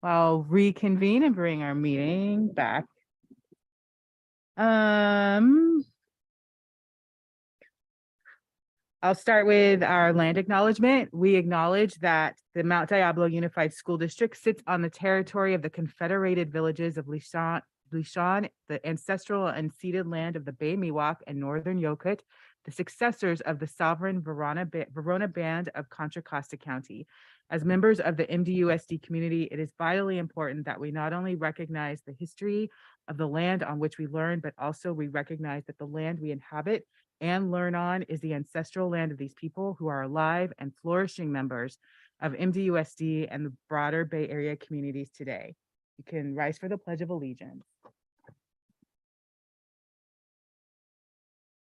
I'll reconvene and bring our meeting back. I'll start with our land acknowledgement. We acknowledge that the Mount Diablo Unified School District sits on the territory of the Confederated Villages of Lishan, the ancestral and unceded land of the Bay Miwok and Northern Yokut, the successors of the sovereign Verona Band of Contra Costa County. As members of the MDUSD community, it is vitally important that we not only recognize the history of the land on which we learn, but also we recognize that the land we inhabit and learn on is the ancestral land of these people who are alive and flourishing members of MDUSD and the broader Bay Area communities today. You can rise for the Pledge of Allegiance.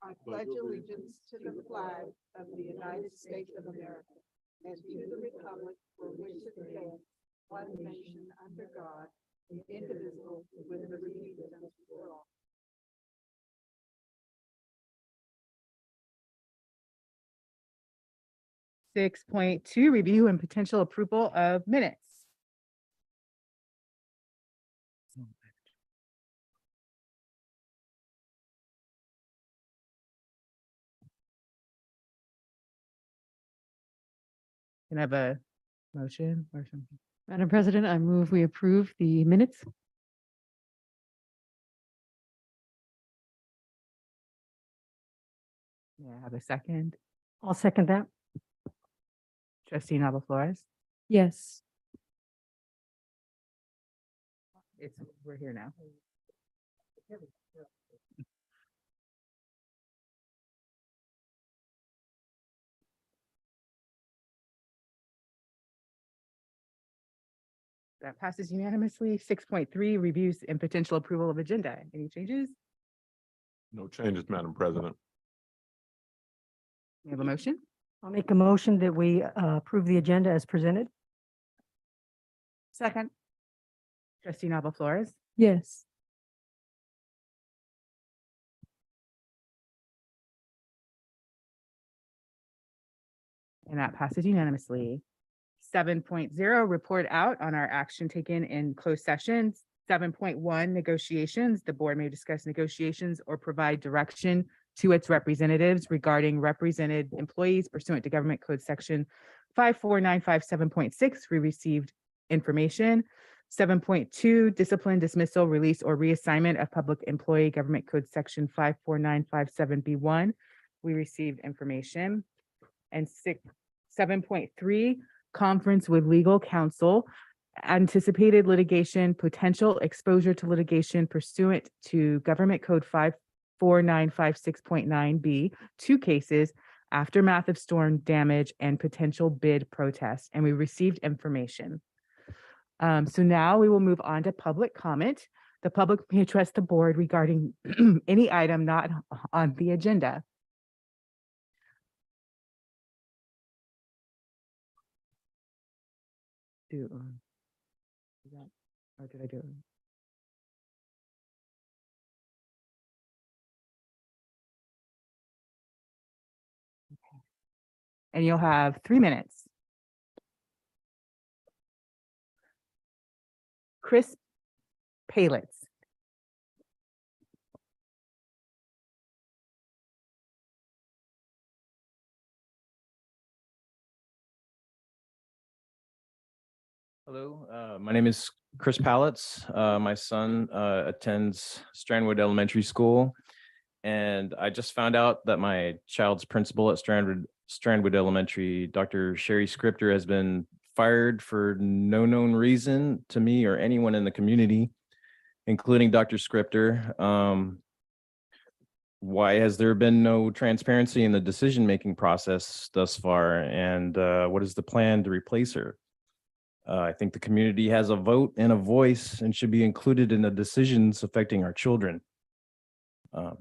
I pledge allegiance to the flag of the United States of America and to the republic for which it stands, one nation under God, indivisible, with liberty and justice for all. Six point two, review and potential approval of minutes. Can I have a motion or something? Madam President, I move we approve the minutes. Yeah, I have a second. I'll second that. Trustee Nava Flores. Yes. We're here now. That passes unanimously. 6.3, reviews and potential approval of agenda. Any changes? No changes, Madam President. We have a motion. I'll make a motion that we approve the agenda as presented. Second. Trustee Nava Flores. Yes. And that passes unanimously. 7.0, report out on our action taken in closed sessions. 7.1, negotiations. The board may discuss negotiations or provide direction to its representatives regarding represented employees pursuant to Government Code Section 54957.6. We received information. 7.2, discipline, dismissal, release, or reassignment of public employee, Government Code Section 54957B1. We received information. And 7.3, conference with legal counsel, anticipated litigation, potential exposure to litigation pursuant to Government Code 54956.9B, 2 cases, aftermath of storm damage and potential bid protest. And we received information. So now we will move on to public comment. The public may address the board regarding any item not on the agenda. Or did I do it? Okay. And you'll have 3 minutes. Chris Palitz. Hello, my name is Chris Palitz. My son attends Strandwood Elementary School, and I just found out that my child's principal at Strandwood Elementary, Dr. Sherry Scripter, has been fired for no known reason to me or anyone in the community, including Dr. Scripter. Why has there been no transparency in the decision-making process thus far? And what is the plan to replace her? I think the community has a vote and a voice and should be included in the decisions affecting our children.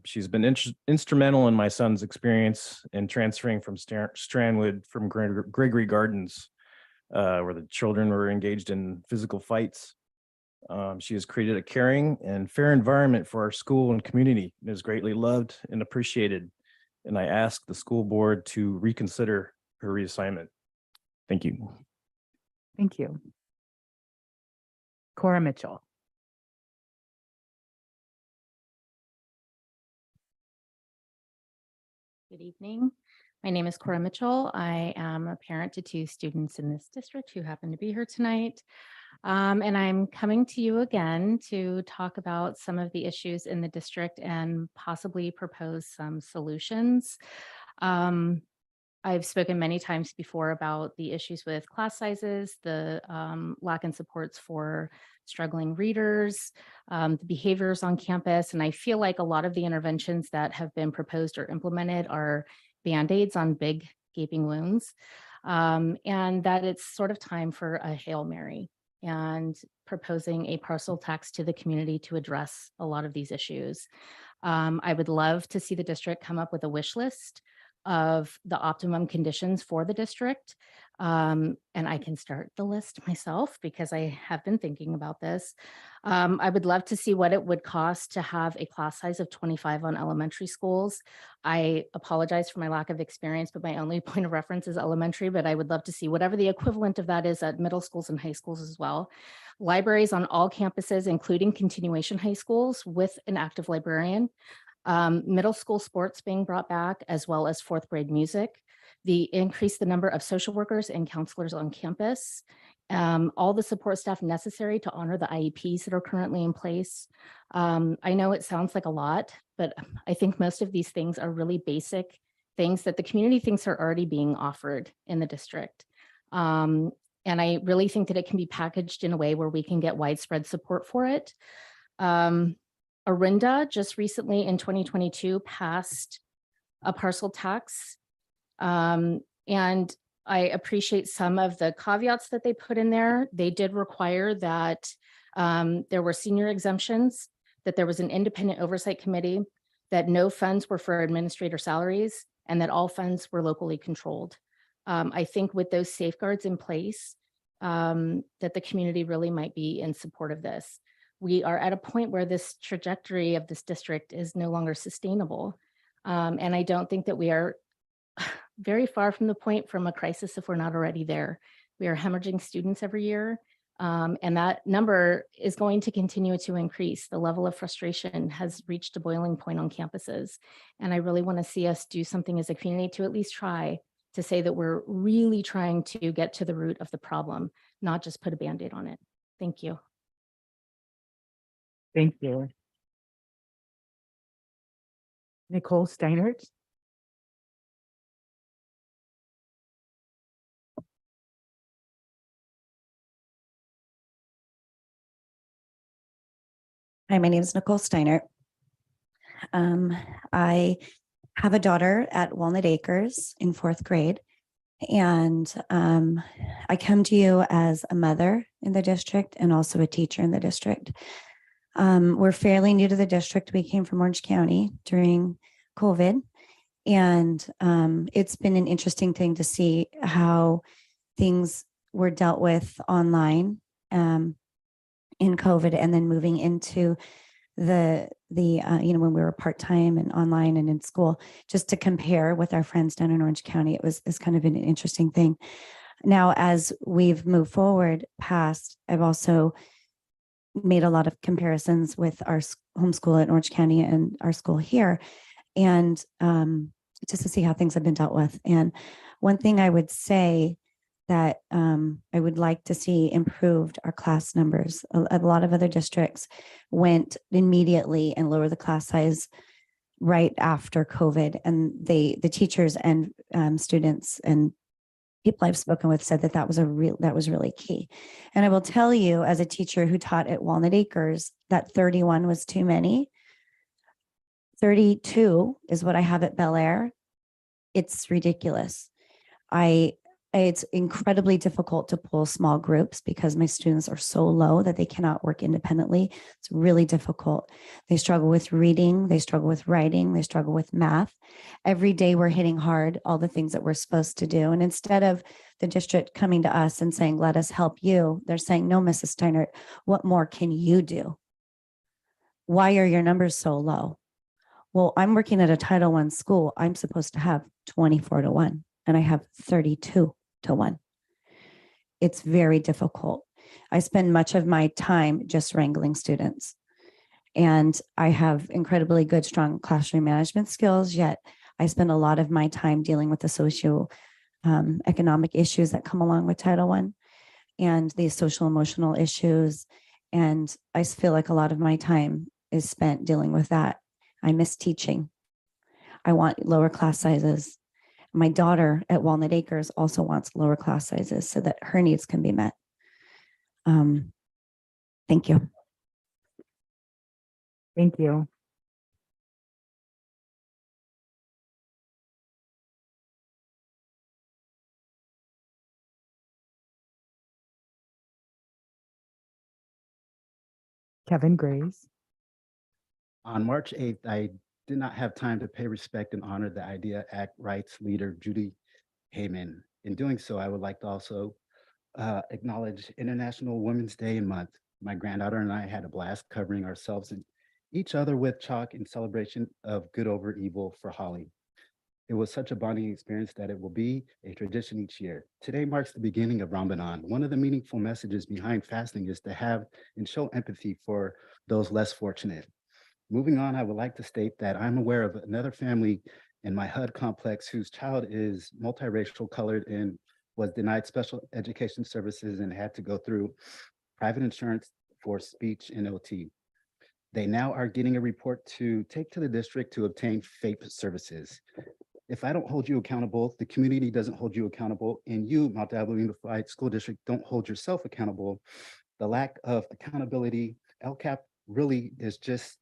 She's been instrumental in my son's experience in transferring from Strandwood from Gregory Gardens, where the children were engaged in physical fights. She has created a caring and fair environment for our school and community and is greatly loved and appreciated. And I ask the school board to reconsider her reassignment. Thank you. Thank you. Cora Mitchell. Good evening. My name is Cora Mitchell. I am a parent to two students in this district who happen to be here tonight. And I'm coming to you again to talk about some of the issues in the district and possibly propose some solutions. I've spoken many times before about the issues with class sizes, the lack in supports for struggling readers, the behaviors on campus. And I feel like a lot of the interventions that have been proposed or implemented are Band-Aids on big gaping wounds. And that it's sort of time for a Hail Mary and proposing a parcel tax to the community to address a lot of these issues. I would love to see the district come up with a wish list of the optimum conditions for the district. And I can start the list myself because I have been thinking about this. I would love to see what it would cost to have a class size of 25 on elementary schools. I apologize for my lack of experience, but my only point of reference is elementary, but I would love to see whatever the equivalent of that is at middle schools and high schools as well. Libraries on all campuses, including continuation high schools with an active librarian. Middle school sports being brought back, as well as fourth grade music, increase the number of social workers and counselors on campus, all the support staff necessary to honor the IEPs that are currently in place. I know it sounds like a lot, but I think most of these things are really basic things that the community thinks are already being offered in the district. And I really think that it can be packaged in a way where we can get widespread support for it. Orinda just recently in 2022 passed a parcel tax. And I appreciate some of the caveats that they put in there. They did require that there were senior exemptions, that there was an independent oversight committee, that no funds were for administrator salaries, and that all funds were locally controlled. I think with those safeguards in place, that the community really might be in support of this. We are at a point where this trajectory of this district is no longer sustainable. And I don't think that we are very far from the point from a crisis if we're not already there. We are hemorrhaging students every year, and that number is going to continue to increase. The level of frustration has reached a boiling point on campuses. And I really want to see us do something as a community to at least try to say that we're really trying to get to the root of the problem, not just put a Band-Aid on it. Thank you. Thank you. Nicole Steinert. Hi, my name is Nicole Steiner. I have a daughter at Walnut Acres in fourth grade, and I come to you as a mother in the district and also a teacher in the district. We're fairly new to the district. We came from Orange County during COVID, and it's been an interesting thing to see how things were dealt with online in COVID, and then moving into the when we were part-time and online and in school, just to compare with our friends down in Orange County. It's kind of an interesting thing. Now, as we've moved forward past, I've also made a lot of comparisons with our homeschool at Orange County and our school here, and just to see how things have been dealt with. And one thing I would say that I would like to see improved are class numbers. A lot of other districts went immediately and lowered the class size right after COVID, and the teachers and students and people I've spoken with said that was really key. And I will tell you, as a teacher who taught at Walnut Acres, that 31 was too many. 32 is what I have at Bel Air. It's ridiculous. It's incredibly difficult to pull small groups because my students are so low that they cannot work independently. It's really difficult. They struggle with reading, they struggle with writing, they struggle with math. Every day we're hitting hard all the things that we're supposed to do. And instead of the district coming to us and saying, let us help you, they're saying, no, Mrs. Steiner, what more can you do? Why are your numbers so low? Well, I'm working at a Title I school. I'm supposed to have 24-1, and I have 32-1. It's very difficult. I spend much of my time just wrangling students. And I have incredibly good, strong classroom management skills, yet I spend a lot of my time dealing with the economic issues that come along with Title I and these social emotional issues. And I feel like a lot of my time is spent dealing with that. I miss teaching. I want lower class sizes. My daughter at Walnut Acres also wants lower class sizes so that her needs can be met. Thank you. Thank you. Kevin Graves. On March 8th, I did not have time to pay respect and honor the IDEA Act rights leader, Judy Heyman. In doing so, I would like to also acknowledge International Women's Day and Month. My granddaughter and I had a blast covering ourselves and each other with chalk in celebration of good over evil for Holly. It was such a bonding experience that it will be a tradition each year. Today marks the beginning of Ramadan. One of the meaningful messages behind fasting is to have and show empathy for those less fortunate. Moving on, I would like to state that I'm aware of another family in my HUD complex whose child is multiracial, colored, and was denied special education services and had to go through private insurance for speech and OT. They now are getting a report to take to the district to obtain FAPE services. If I don't hold you accountable, the community doesn't hold you accountable, and you, Mount Diablo Unified School District, don't hold yourself accountable. The lack of accountability, LCAP really is just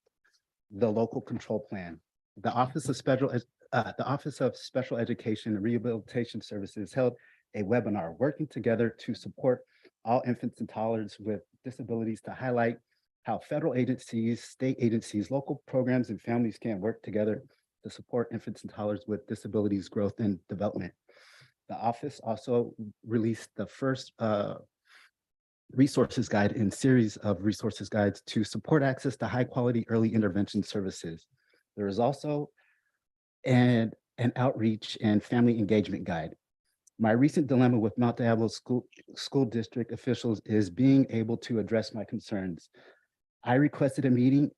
the local control plan. The Office of Special Education and Rehabilitation Services held a webinar working together to support all infants and toddlers with disabilities to highlight how federal agencies, state agencies, local programs, and families can work together to support infants and toddlers with disabilities growth and development. The office also released the first resources guide and series of resources guides to support access to high quality early intervention services. There is also an outreach and family engagement guide. My recent dilemma with Mount Diablo School District officials is being able to address my concerns. I requested a meeting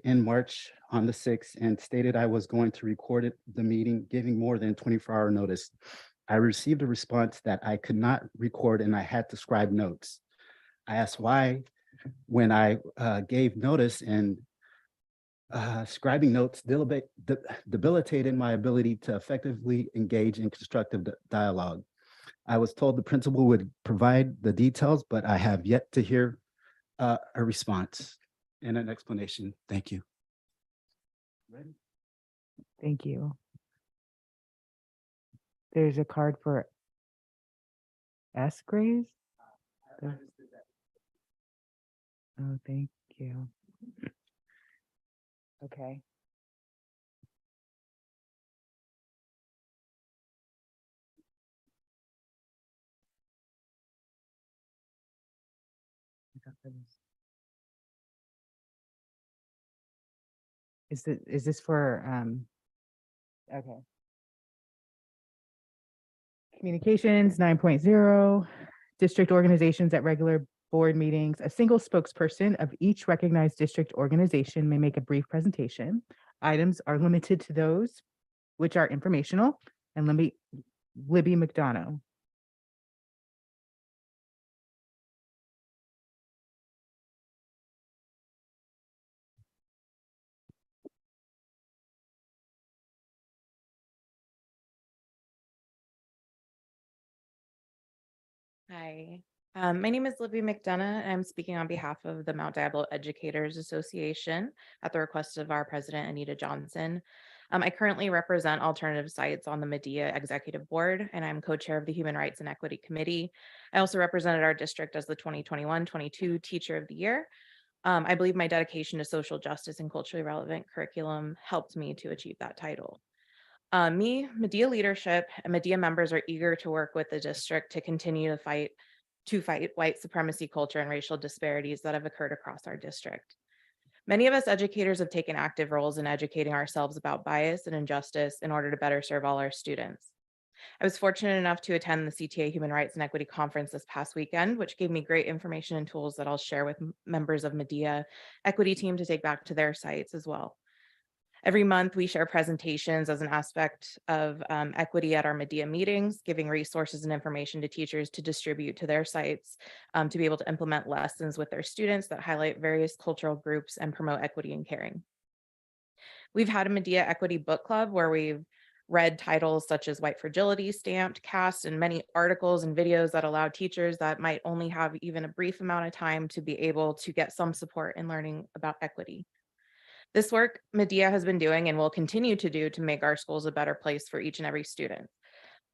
in March on the 6th and stated I was going to record the meeting, giving more than 24-hour notice. I received a response that I could not record and I had to scribe notes. I asked why when I gave notice, and scribing notes debilitated my ability to effectively engage in constructive dialogue. I was told the principal would provide the details, but I have yet to hear a response and an explanation. Thank you. Ready? Thank you. There's a card for S. Graves. Oh, thank you. Okay. Is this for okay. Communications 9.0, district organizations at regular board meetings. A single spokesperson of each recognized district organization may make a brief presentation. Items are limited to those which are informational, and Libby McDonough. Hi, my name is Libby McDonough. I'm speaking on behalf of the Mount Diablo Educators Association at the request of our president, Anita Johnson. I currently represent Alternative Sites on the Medea Executive Board, and I'm co-chair of the Human Rights and Equity Committee. I also represented our district as the 2021-22 Teacher of the Year. I believe my dedication to social justice and culturally relevant curriculum helped me to achieve that title. Medea leadership and Medea members are eager to work with the district to continue to fight white supremacy culture and racial disparities that have occurred across our district. Many of us educators have taken active roles in educating ourselves about bias and injustice in order to better serve all our students. I was fortunate enough to attend the CTA Human Rights and Equity Conference this past weekend, which gave me great information and tools that I'll share with members of Medea Equity Team to take back to their sites as well. Every month, we share presentations as an aspect of equity at our Medea meetings, giving resources and information to teachers to distribute to their sites to be able to implement lessons with their students that highlight various cultural groups and promote equity and caring. We've had a Medea Equity Book Club where we've read titles such as White Fragility, Stamped, Cast, and many articles and videos that allow teachers that might only have even a brief amount of time to be able to get some support in learning about equity. This work Medea has been doing and will continue to do to make our schools a better place for each and every student.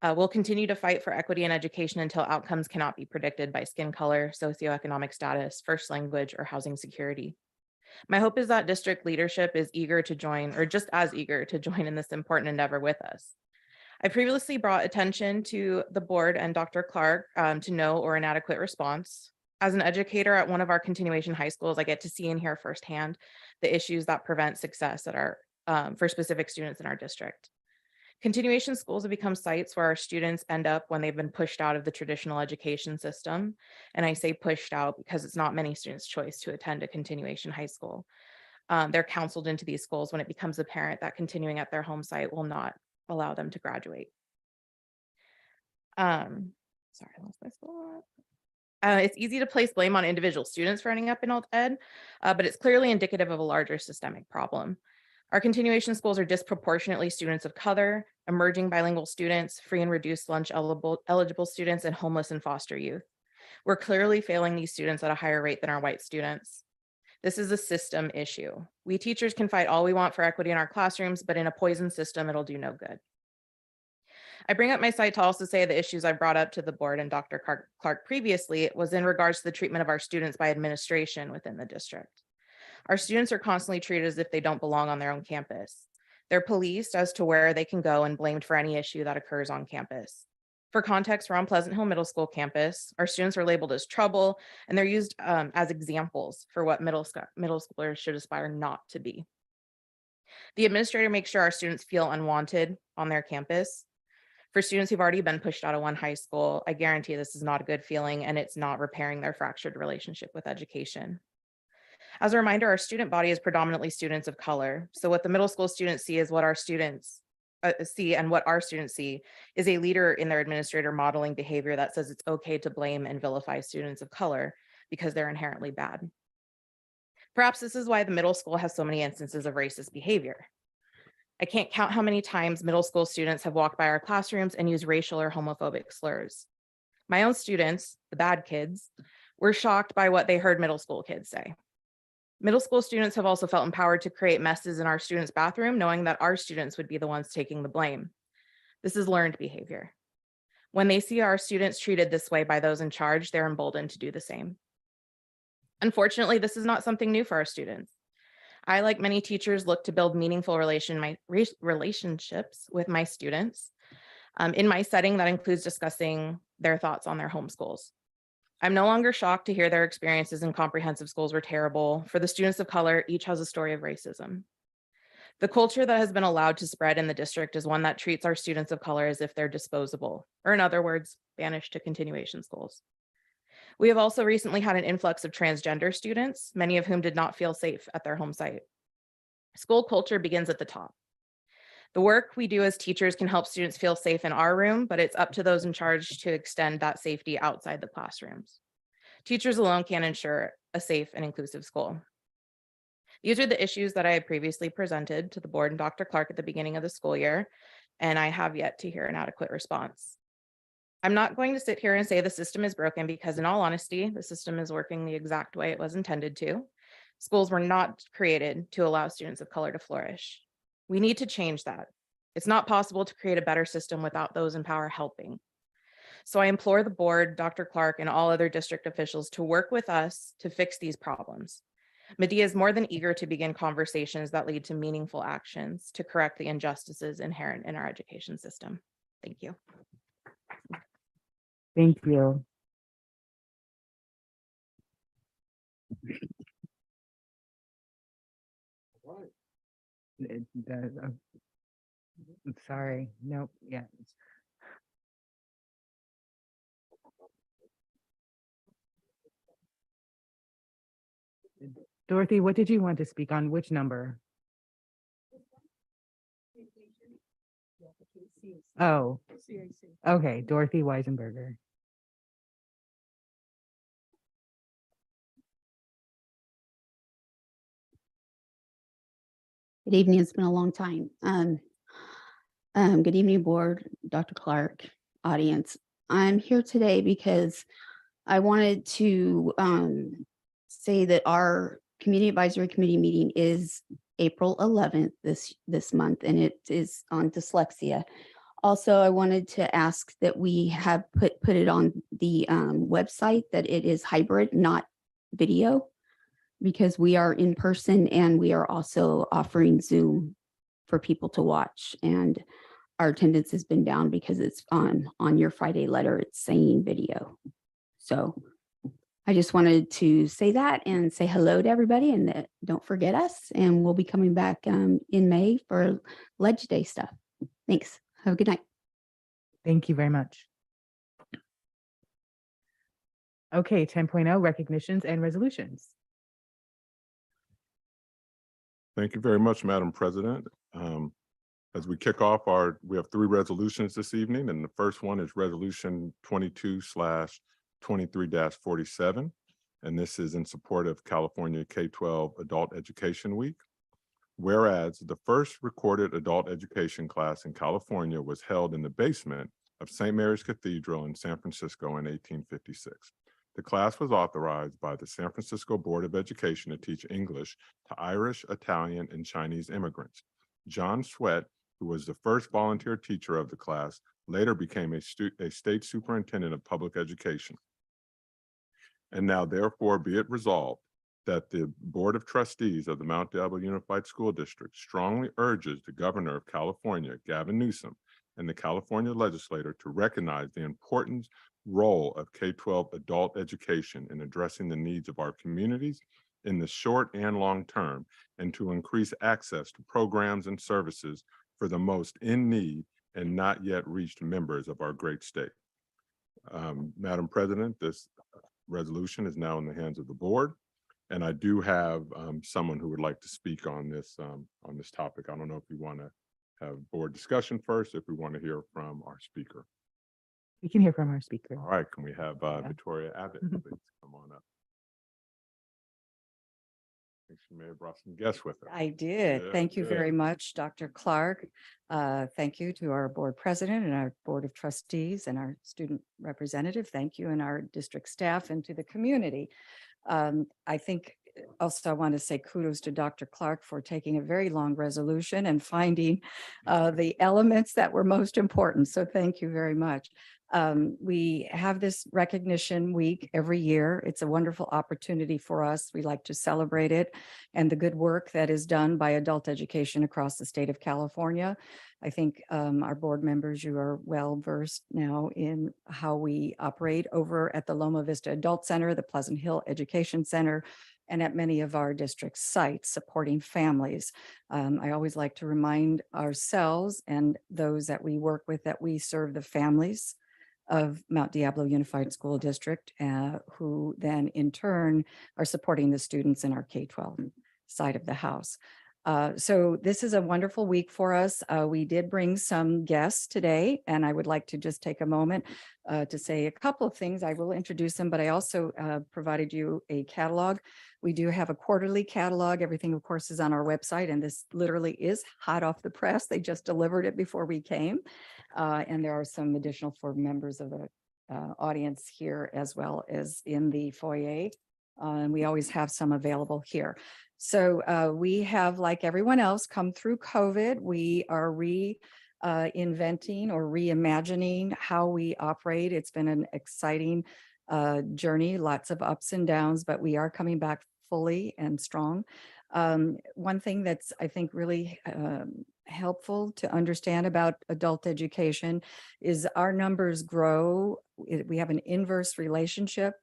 We'll continue to fight for equity in education until outcomes cannot be predicted by skin color, socioeconomic status, first language, or housing security. My hope is that district leadership is eager to join, or just as eager to join in this important endeavor with us. I previously brought attention to the board and Dr. Clark to no or inadequate response. As an educator at one of our continuation high schools, I get to see and hear firsthand the issues that prevent success at our for specific students in our district. Continuation schools have become sites where our students end up when they've been pushed out of the traditional education system. And I say pushed out because it's not many students' choice to attend a continuation high school. They're counseled into these schools when it becomes apparent that continuing at their home site will not allow them to graduate. Sorry, I lost my spot. It's easy to place blame on individual students for ending up in alt ed, but it's clearly indicative of a larger systemic problem. Our continuation schools are disproportionately students of color, emerging bilingual students, free and reduced lunch eligible students, and homeless and foster youth. We're clearly failing these students at a higher rate than our white students. This is a system issue. We teachers can fight all we want for equity in our classrooms, but in a poison system, it'll do no good. I bring up my site to also say the issues I brought up to the board and Dr. Clark previously was in regards to the treatment of our students by administration within the district. Our students are constantly treated as if they don't belong on their own campus. They're policed as to where they can go and blamed for any issue that occurs on campus. For context, we're on Pleasant Hill Middle School campus. Our students are labeled as trouble, and they're used as examples for what middle schoolers should aspire not to be. The administrator makes sure our students feel unwanted on their campus. For students who've already been pushed out of one high school, I guarantee this is not a good feeling and it's not repairing their fractured relationship with education. As a reminder, our student body is predominantly students of color. So what the middle school students see is what our students see, and what our students see is a leader in their administrator modeling behavior that says it's okay to blame and vilify students of color because they're inherently bad. Perhaps this is why the middle school has so many instances of racist behavior. I can't count how many times middle school students have walked by our classrooms and used racial or homophobic slurs. My own students, the bad kids, were shocked by what they heard middle school kids say. Middle school students have also felt empowered to create messes in our students' bathroom, knowing that our students would be the ones taking the blame. This is learned behavior. When they see our students treated this way by those in charge, they're emboldened to do the same. Unfortunately, this is not something new for our students. I, like many teachers, look to build meaningful relationships with my students. In my setting, that includes discussing their thoughts on their homeschools. I'm no longer shocked to hear their experiences in comprehensive schools were terrible. For the students of color, each has a story of racism. The culture that has been allowed to spread in the district is one that treats our students of color as if they're disposable, or in other words, banished to continuation schools. We have also recently had an influx of transgender students, many of whom did not feel safe at their home site. School culture begins at the top. The work we do as teachers can help students feel safe in our room, but it's up to those in charge to extend that safety outside the classrooms. Teachers alone can't ensure a safe and inclusive school. These are the issues that I had previously presented to the board and Dr. Clark at the beginning of the school year, and I have yet to hear an adequate response. I'm not going to sit here and say the system is broken because, in all honesty, the system is working the exact way it was intended to. Schools were not created to allow students of color to flourish. We need to change that. It's not possible to create a better system without those in power helping. So I implore the board, Dr. Clark, and all other district officials to work with us to fix these problems. Medea is more than eager to begin conversations that lead to meaningful actions to correct the injustices inherent in our education system. Thank you. Thank you. I'm sorry. Nope. Yeah. Dorothy, what did you want to speak on? Which number? Oh, okay, Dorothy Weisenberger. Good evening. It's been a long time. Good evening, board, Dr. Clark, audience. I'm here today because I wanted to say that our Community Advisory Committee meeting is April 11th this month, and it is on dyslexia. Also, I wanted to ask that we have put it on the website that it is hybrid, not video, because we are in person and we are also offering Zoom for people to watch. And our attendance has been down because it's on your Friday letter, it's saying video. So I just wanted to say that and say hello to everybody, and that don't forget us. And we'll be coming back in May for Ledge Day stuff. Thanks. Have a good night. Thank you very much. Okay, 10.0 recognitions and resolutions. Thank you very much, Madam President. As we kick off we have 3 resolutions this evening, and the first one is Resolution 22/23-47. And this is in support of California K-12 Adult Education Week. Whereas the first recorded adult education class in California was held in the basement of St. Mary's Cathedral in San Francisco in 1856. The class was authorized by the San Francisco Board of Education to teach English to Irish, Italian, and Chinese immigrants. John Sweat, who was the first volunteer teacher of the class, later became a state superintendent of public education. And now therefore be it resolved that the Board of Trustees of the Mount Diablo Unified School District strongly urges the Governor of California, Gavin Newsom, and the California legislator to recognize the important role of K-12 adult education in addressing the needs of our communities in the short and long term, and to increase access to programs and services for the most in need and not yet reached members of our great state. Madam President, this resolution is now in the hands of the board, and I do have someone who would like to speak on this topic. I don't know if you want to have board discussion first, if we want to hear from our speaker. We can hear from our speaker. All right, can we have Victoria Abbott please come on up? I think she may have brought some guests with her. I did. Yeah, Thank you good. very much, Dr. Clark. Thank you to our board president and our board of trustees and our student representative. Thank you, and our district staff, and to the community. I think also I want to say kudos to Dr. Clark for taking a very long resolution and finding the elements that were most important. So thank you very much. We have this recognition week every year. It's a wonderful opportunity for us. We like to celebrate it and the good work that is done by adult education across the state of California. I think our board members, you are well versed now in how we operate over at the Loma Vista Adult Center, the Pleasant Hill Education Center, and at many of our district sites supporting families. I always like to remind ourselves and those that we work with that we serve the families of Mount Diablo Unified School District, who then in turn are supporting the students in our K-12 side of the house. So this is a wonderful week for us. We did bring some guests today, and I would like to just take a moment to say a couple of things. I will introduce them, but I also provided you a catalog. We do have a quarterly catalog. Everything, of course, is on our website, and this literally is hot off the press. They just delivered it before we came. And there are some additional for members of the audience here, as well as in the foyer. And we always have some available here. So we have, like everyone else, come through COVID. We are reinventing or reimagining how we operate. It's been an exciting journey, lots of ups and downs, but we are coming back fully and strong. One thing that's, I think, really helpful to understand about adult education is our numbers grow. We have an inverse relationship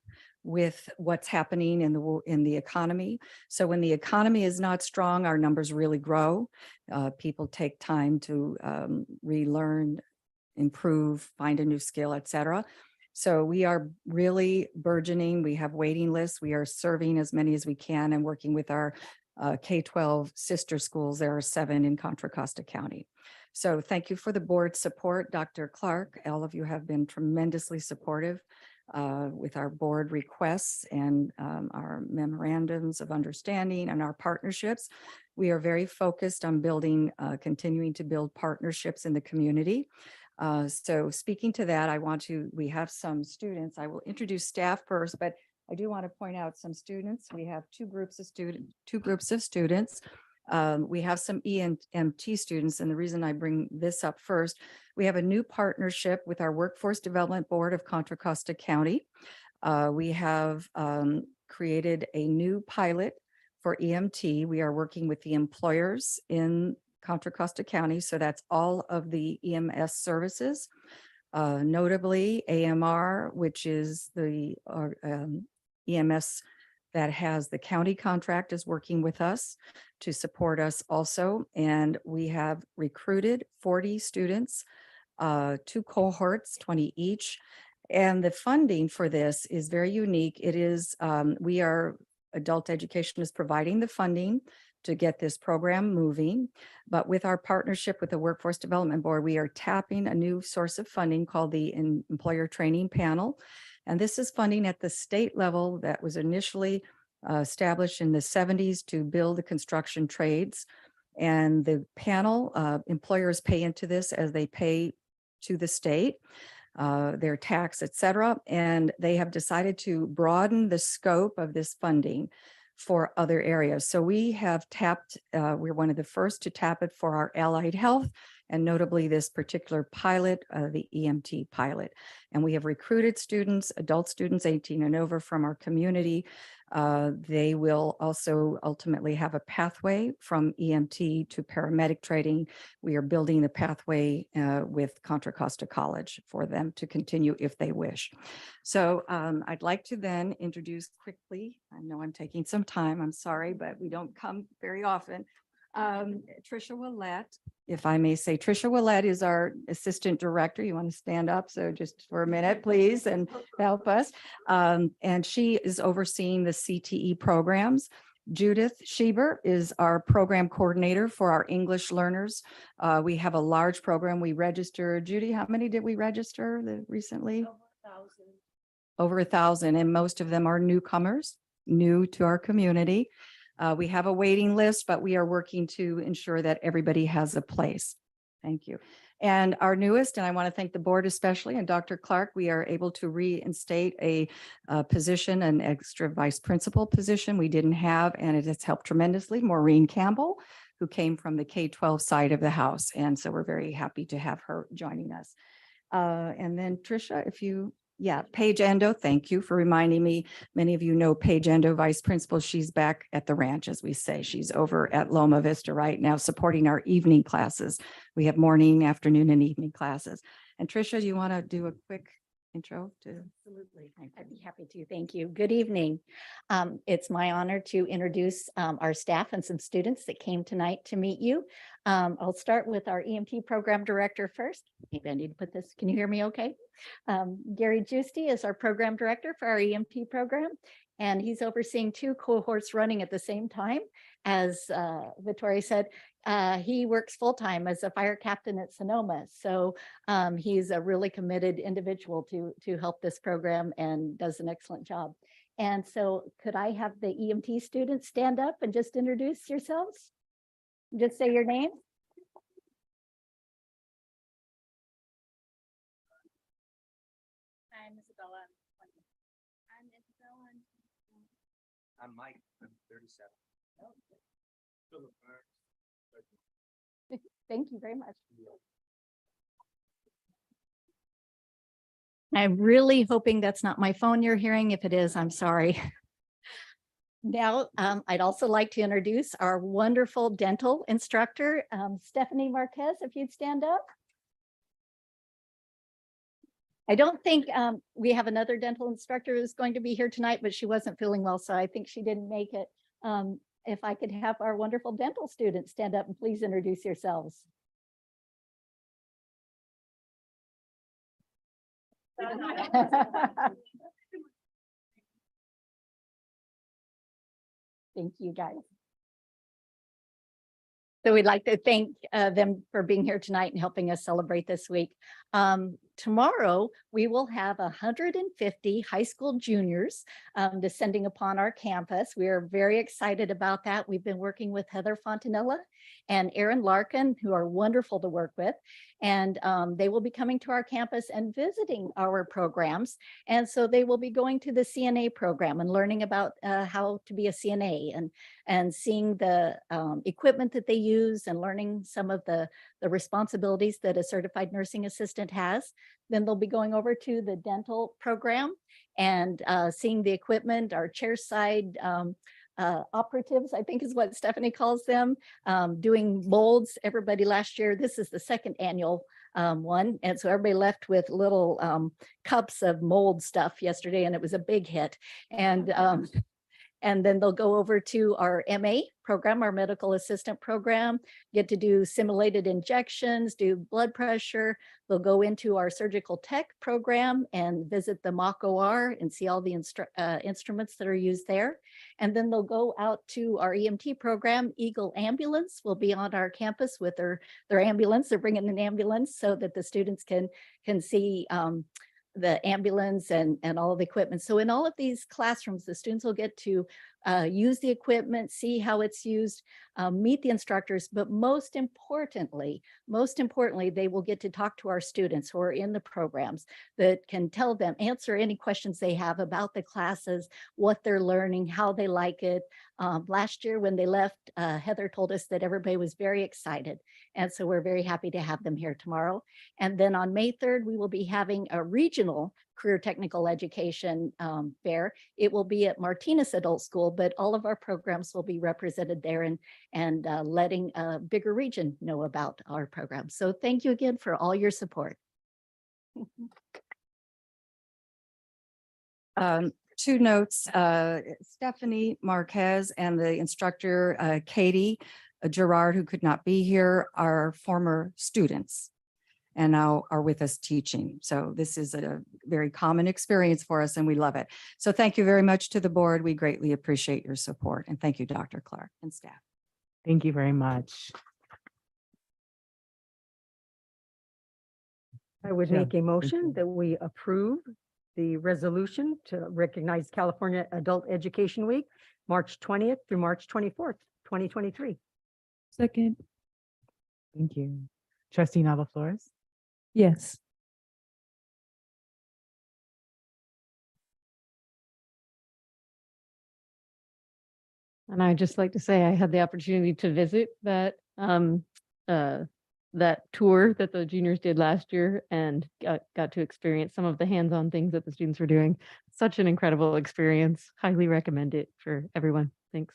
with what's happening in the economy. So when the economy is not strong, our numbers really grow. People take time to relearn, improve, find a new skill, etc. So we are really burgeoning. We have waiting lists. We are serving as many as we can and working with our K-12 sister schools. There are 7 in Contra Costa County. So thank you for the board support, Dr. Clark. All of you have been tremendously supportive with our board requests and our memorandums of understanding and our partnerships. We are very focused on building, continuing to build partnerships in the community. So speaking to that, we have some students. I will introduce staff first, but I do want to point out some students. We have two groups of students. We have some EMT students, and the reason I bring this up first, we have a new partnership with our Workforce Development Board of Contra Costa County. We have created a new pilot for EMT. We are working with the employers in Contra Costa County, so that's all of the EMS services. Notably AMR, which is the EMS that has the county contract, is working with us to support us also. And we have recruited 40 students, 2 cohorts, 20 each. And the funding for this is very unique. It is, adult education is providing the funding to get this program moving. But with our partnership with the Workforce Development Board, we are tapping a new source of funding called the Employer Training Panel. And this is funding at the state level that was initially established in the 70s to build the construction trades. And the panel, employers pay into this as they pay to the state, their tax, et cetera. And they have decided to broaden the scope of this funding for other areas. So we have tapped, we're one of the first to tap it for our allied health, and notably this particular pilot, the EMT pilot. And we have recruited students, adult students 18 and over from our community. They will also ultimately have a pathway from EMT to paramedic training. We are building the pathway with Contra Costa College for them to continue if they wish. So I'd like to then introduce quickly, I know I'm taking some time, I'm sorry, but we don't come very often. Trisha Willett, if I may say. Trisha Willett is our assistant director. You want to stand up? So just for a minute, please, and help us. And she is overseeing the CTE programs. Judith Schieber is our program coordinator for our English learners. We have a large program. We registered, Judy, how many did we register recently? Over 1,000, and most of them are newcomers, new to our community. We have a waiting list, but we are working to ensure that everybody has a place. Thank you. And our newest, and I want to thank the board especially, and Dr. Clark, we are able to reinstate a position, an extra vice principal position we didn't have, and it has helped tremendously. Maureen Campbell, who came from the K-12 side of the house. And so we're very happy to have her joining us. And then Trisha, if you, Paige Endo, thank you for reminding me. Many of you know Paige Endo, vice principal. She's back at the ranch, as we say. She's over at Loma Vista right now supporting our evening classes. We have morning, afternoon, and evening classes. And Trisha, do you want to do a quick intro to? Absolutely. I'd be happy to. Thank you. Good evening. It's my honor to introduce our staff and some students that came tonight to meet you. I'll start with our EMT program director first. Maybe I need to put this. Can you hear me okay? Gary Giusti is our program director for our EMT program, and he's overseeing 2 cohorts running at the same time. As Vittoria said, he works full-time as a fire captain at Sonoma. So he's a really committed individual to help this program and does an excellent job. And so could I have the EMT students stand up and just introduce yourselves? Just say your name. I'm Isabella. I'm Isabella. I'm Mike. I'm 37. Thank you very much. I'm really hoping that's not my phone you're hearing. If it is, I'm sorry. Now, I'd also like to introduce our wonderful dental instructor, Stephanie Marquez, if you'd stand up. I don't think we have another dental instructor who's going to be here tonight, but she wasn't feeling well, so I think she didn't make it. If I could have our wonderful dental students stand up and please introduce yourselves. Thank you, guys. So we'd like to thank them for being here tonight and helping us celebrate this week. Tomorrow, we will have 150 high school juniors descending upon our campus. We are very excited about that. We've been working with Heather Fontanella and Aaron Larkin, who are wonderful to work with. And they will be coming to our campus and visiting our programs. And so they will be going to the CNA program and learning about how to be a CNA and seeing the equipment that they use and learning some of the responsibilities that a certified nursing assistant has. Then they'll be going over to the dental program and seeing the equipment, our chairside operatives, I think is what Stephanie calls them, doing molds. Everybody last year, this is the second annual one. And so everybody left with little cups of mold stuff yesterday, and it was a big hit. And then they'll go over to our MA program, our medical assistant program, get to do simulated injections, do blood pressure. They'll go into our surgical tech program and visit the mock OR and see all the instruments that are used there. And then they'll go out to our EMT program. Eagle Ambulance will be on our campus with their ambulance. They're bringing an ambulance so that the students can see the ambulance and all of the equipment. So in all of these classrooms, the students will get to use the equipment, see how it's used, meet the instructors, but most importantly, they will get to talk to our students who are in the programs that can tell them, answer any questions they have about the classes, what they're learning, how they like it. Last year when they left, Heather told us that everybody was very excited. And so we're very happy to have them here tomorrow. And then on May 3rd, we will be having a regional career technical education fair. It will be at Martinez Adult School, but all of our programs will be represented there and letting a bigger region know about our program. So thank you again for all your support. Two notes, Stephanie Marquez and the instructor, Katie Gerard, who could not be here, are former students and now are with us teaching. So this is a very common experience for us and we love it. So thank you very much to the board. We greatly appreciate your support. And thank you, Dr. Clark and staff. Thank you very much. I would Yeah, make a motion that we approve the resolution to recognize California Adult Education Week, March 20th through March 24th, 2023. Second. Thank you. Trustee Nava Flores. Yes. And I'd just like to say I had the opportunity to visit that that tour that the juniors did last year and got to experience some of the hands-on things that the students were doing. Such an incredible experience. Highly recommend it for everyone. Thanks.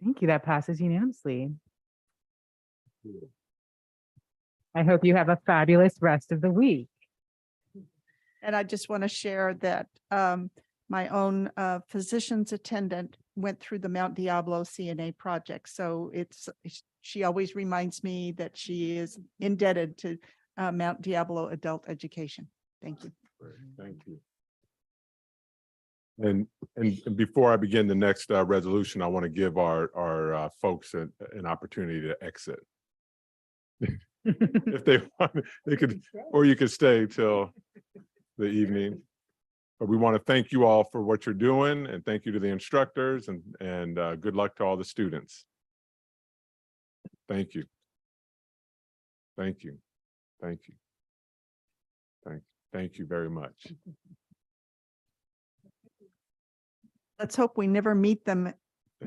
Thank you. That passes unanimously. I hope you have a fabulous rest of the week. And I just want to share that my own physician's attendant went through the Mount Diablo CNA project. So she always reminds me that she is indebted to Mount Diablo Adult Education. Thank you. Thank you. And before I begin the next resolution, I want to give our folks an opportunity to exit. If they want, they could, or you could stay till the evening. But we want to thank you all for what you're doing and thank you to the instructors and good luck to all the students. Thank you. Thank you. Thank you. Thank you very much. Let's hope we never meet them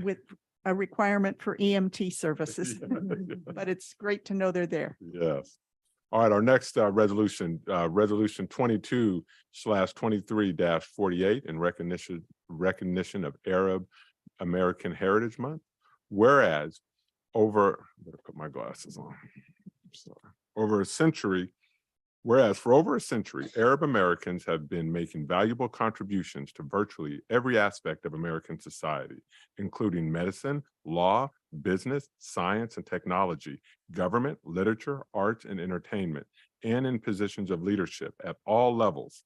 with a requirement for EMT services, but it's great to know they're there. Yes. All right, our next resolution 22/23-48 in recognition of Arab American Heritage Month. Whereas for over a century, Arab Americans have been making valuable contributions to virtually every aspect of American society, including medicine, law, business, science and technology, government, literature, arts, and entertainment, and in positions of leadership at all levels.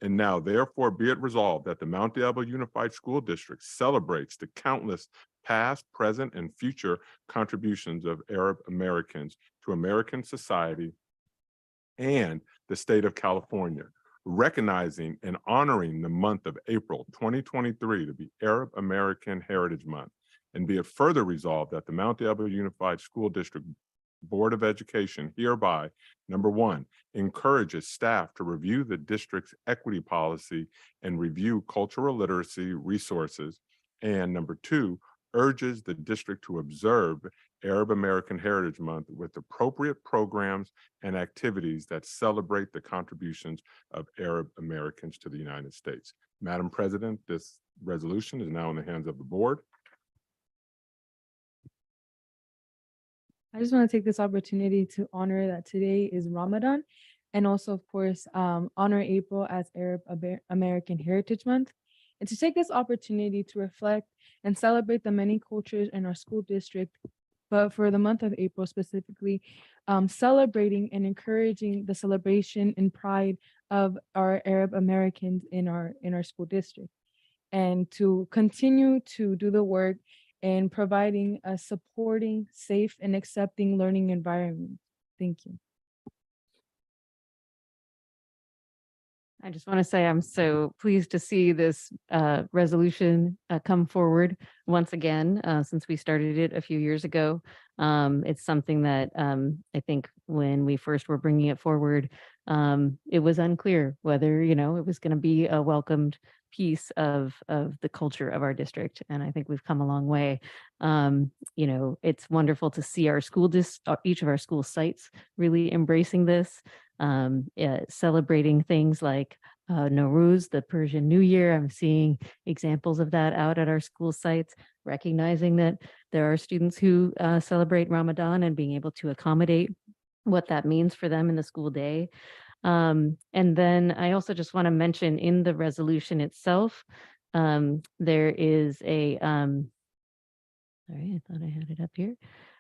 And now therefore be it resolved that the Mount Diablo Unified School District celebrates the countless past, present, and future contributions of Arab Americans to American society and the state of California, recognizing and honoring the month of April 2023 to be Arab American Heritage Month. And be it further resolved that the Mount Diablo Unified School District Board of Education hereby, number one, encourages staff to review the district's equity policy and review cultural literacy resources. And number two, urges the district to observe Arab American Heritage Month with appropriate programs and activities that celebrate the contributions of Arab Americans to the United States. Madam President, this resolution is now in the hands of the board. I just want to take this opportunity to honor that today is Ramadan, and also, of course, honor April as Arab American Heritage Month, and to take this opportunity to reflect and celebrate the many cultures in our school district, but for the month of April specifically, celebrating and encouraging the celebration and pride of our Arab Americans in our school district, and to continue to do the work in providing a supporting, safe, and accepting learning environment. Thank you. I just want to say I'm so pleased to see this resolution come forward once again since we started it a few years ago. It's something that I think when we first were bringing it forward, it was unclear whether, it was going to be a welcomed piece of the culture of our district. And I think we've come a long way. It's wonderful to see our each of our school sites really embracing this. Celebrating things like Nowruz, the Persian New Year. I'm seeing examples of that out at our school sites, recognizing that there are students who celebrate Ramadan and being able to accommodate what that means for them in the school day. And then I also just want to mention in the resolution itself, there is a, sorry, I thought I had it up here.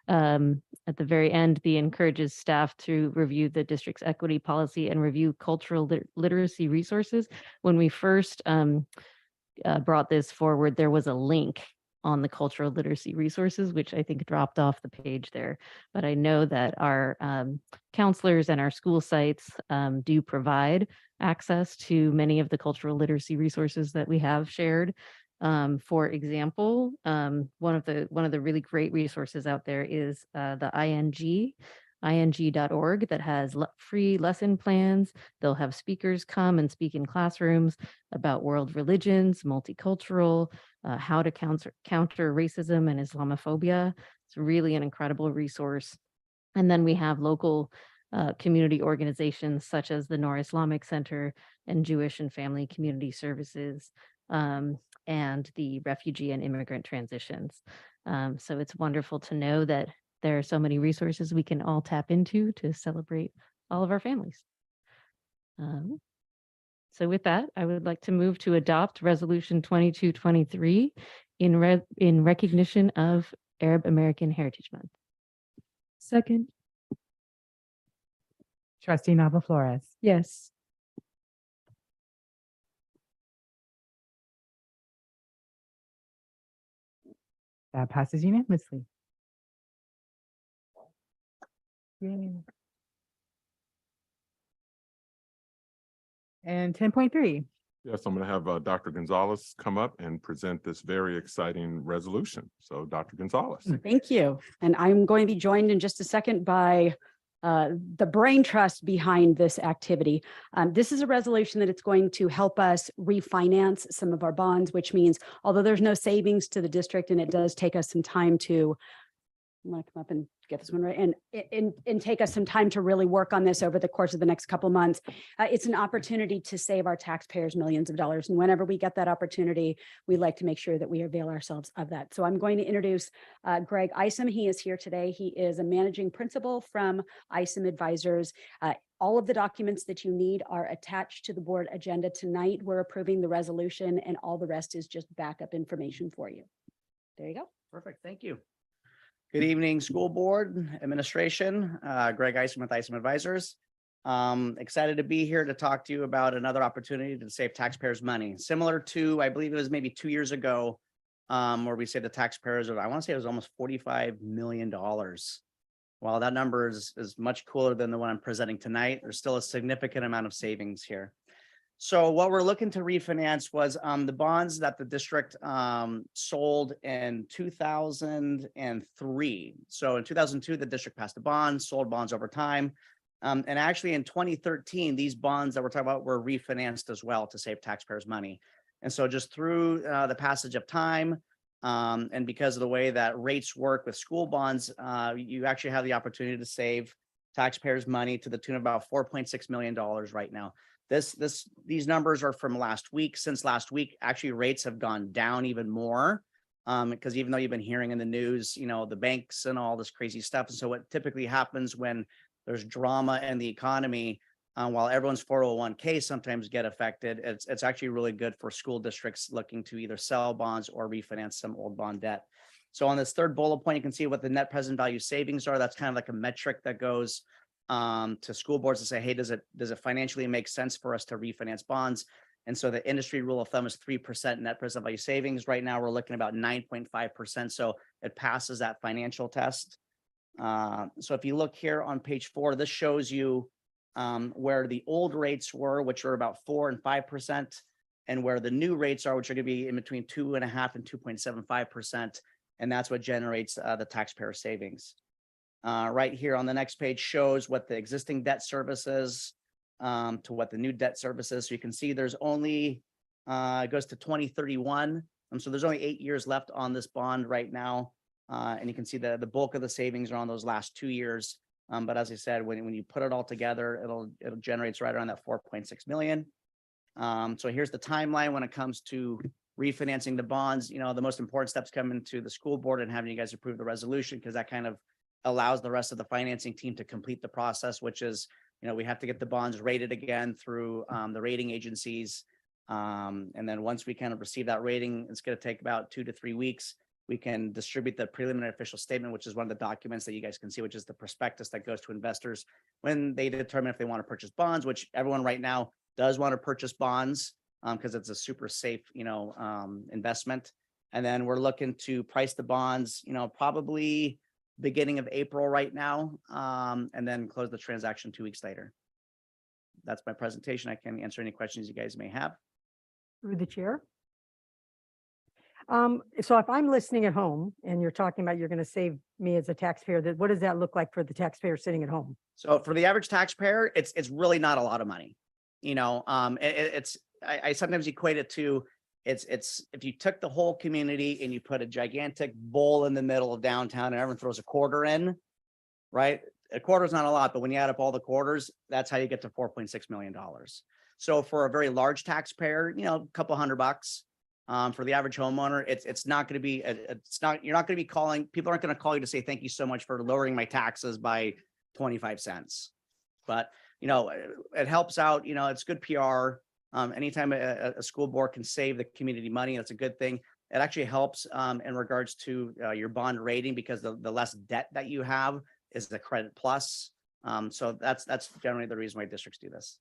At the very end, the encourages staff to review the district's equity policy and review cultural literacy resources. When we first brought this forward, there was a link on the cultural literacy resources, which I think dropped off the page there. But I know that our counselors and our school sites do provide access to many of the cultural literacy resources that we have shared. For example, one of the really great resources out there is the ing.org that has free lesson plans. They'll have speakers come and speak in classrooms about world religions, multicultural, how to counter racism and Islamophobia. It's really an incredible resource. And then we have local community organizations such as the Noor Islamic Center and Jewish and Family Community Services, and the refugee and immigrant transitions. So it's wonderful to know that there are so many resources we can all tap into to celebrate all of our families. So with that, I would like to move to adopt Resolution 2223 in recognition of Arab American Heritage Month. Second. Trustee Nava Flores. Yes. That passes unanimously. Yay. And 10.3. Yes, I'm going to have Dr. Gonzalez come up and present this very exciting resolution. So Dr. Gonzalez. Thank you. And I'm going to be joined in just a second by the brain trust behind this activity. This is a resolution that it's going to help us refinance some of our bonds, which means although there's no savings to the district and it does take us some time to, I'm going to come up and get this one right, and take us some time to really work on this over the course of the next couple months. It's an opportunity to save our taxpayers millions of dollars. And whenever we get that opportunity, we like to make sure that we avail ourselves of that. So I'm going to introduce Greg Isom. He is here today. He is a managing principal from Isom Advisors. All of the documents that you need are attached to the board agenda tonight. We're approving the resolution and all the rest is just backup information for you. There you go. Perfect. Thank you. Good evening, school board, administration, Greg Isom with Isom Advisors. Excited to be here to talk to you about another opportunity to save taxpayers money, similar to, I believe it was maybe 2 years ago, where we saved the taxpayers of, I want to say it was almost $45 million. While that number is much cooler than the one I'm presenting tonight, there's still a significant amount of savings here. So what we're looking to refinance was the bonds that the district sold in 2003. So in 2002, the district passed a bond, sold bonds over time. And actually in 2013, these bonds that we're talking about were refinanced as well to save taxpayers money. And so just through the passage of time and because of the way that rates work with school bonds, you actually have the opportunity to save taxpayers money to the tune of about $4.6 million right now. These numbers are from last week. Since last week, actually rates have gone down even more because even though you've been hearing in the news, you know, the banks and all this crazy stuff. And so what typically happens when there's drama in the economy, while everyone's 401k sometimes get affected, it's actually really good for school districts looking to either sell bonds or refinance some old bond debt. So on this third bullet point, you can see what the net present value savings are. That's kind of like a metric that goes to school boards to say, hey, does it financially make sense for us to refinance bonds? And so the industry rule of thumb is 3% net present value savings. Right now, we're looking about 9.5%. So it passes that financial test. So if you look here on page 4, this shows you where the old rates were, which are about 4 and 5%, and where the new rates are, which are going to be in between 2.5% and 2.75%. And that's what generates the taxpayer savings. Right here on the next page shows what the existing debt service is to what the new debt service is. So you can see there's only, it goes to 2031. So there's only 8 years left on this bond right now. And you can see the bulk of the savings are on those last 2 years. But as I said, when you put it all together, it'll generate right around that 4.6 million. So here's the timeline when it comes to refinancing the bonds. You know, the most important steps come into the school board and having you guys approve the resolution, because that kind of allows the rest of the financing team to complete the process, which is, you know, we have to get the bonds rated again through the rating agencies. And then once we kind of receive that rating, it's going to take about 2 to 3 weeks. We can distribute the preliminary official statement, which is one of the documents that you guys can see, which is the prospectus that goes to investors when they determine if they want to purchase bonds, which everyone right now does want to purchase bonds because it's a super safe, you know, investment. And then we're looking to price the bonds, you know, probably beginning of April right now, and then close the transaction 2 weeks later. That's my presentation. I can answer any questions you guys may have. Through the chair. So if I'm listening at home and you're talking about you're going to save me as a taxpayer, what does that look like for the taxpayer sitting at home? So for the average taxpayer, it's really not a lot of money. You know, I sometimes equate it to it's if you took the whole community and you put a gigantic bowl in the middle of downtown and everyone throws a quarter in, right? A quarter is not a lot, but when you add up all the quarters, that's how you get to $4.6 million. So for a very large taxpayer, you know, a couple $100. For the average homeowner, it's not going to be, you're not going to be calling, people aren't going to call you to say, thank you so much for lowering my taxes by 25 cents. But, you know, it helps out, you know, it's good PR. Anytime a school board can save the community money, that's a good thing. It actually helps in regards to your bond rating, because the less debt that you have is the credit plus. So that's generally the reason why districts do this.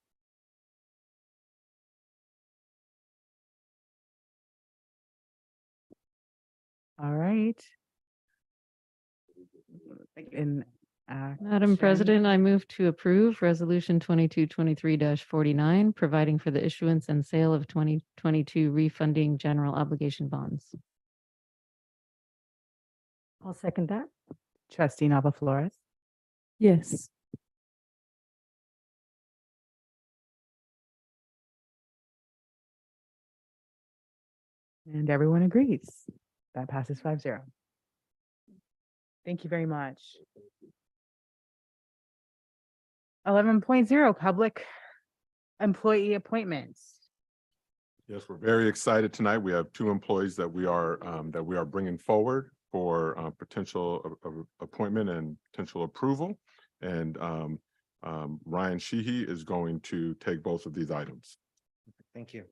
All right. Madam President, I move to approve Resolution 2223-49, providing for the issuance and sale of 2022 refunding general obligation bonds. I'll second that. Trustee Nava Flores. Yes. And everyone agrees. That passes 5-0. Thank you very much. 11.0, public employee appointments. Yes, we're very excited tonight. We have 2 employees that we are bringing forward for potential appointment and potential approval. And Ryan Sheehy is going to take both of these items. Thank you.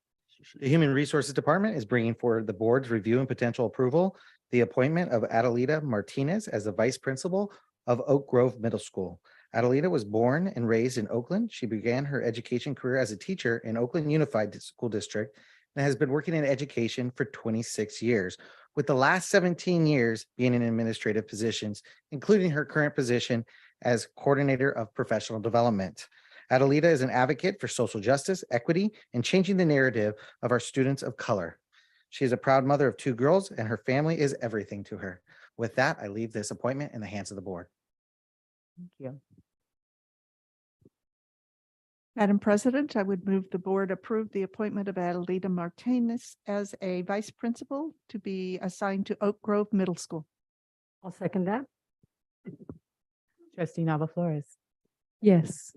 The Human Resources Department is bringing forward the board's review and potential approval the appointment of Adelita Martinez as the vice principal of Oak Grove Middle School. Adelita was born and raised in Oakland. She began her education career as a teacher in Oakland Unified School District and has been working in education for 26 years, with the last 17 years being in administrative positions, including her current position as coordinator of professional development. Adelita is an advocate for social justice, equity, and changing the narrative of our students of color. She is a proud mother of 2 girls, and her family is everything to her. With that, I leave this appointment in the hands of the board. Thank you. Madam President, I would move the board approve the appointment of Adelita Martinez as a vice principal to be assigned to Oak Grove Middle School. I'll second that. Trustee Nava Flores. Yes.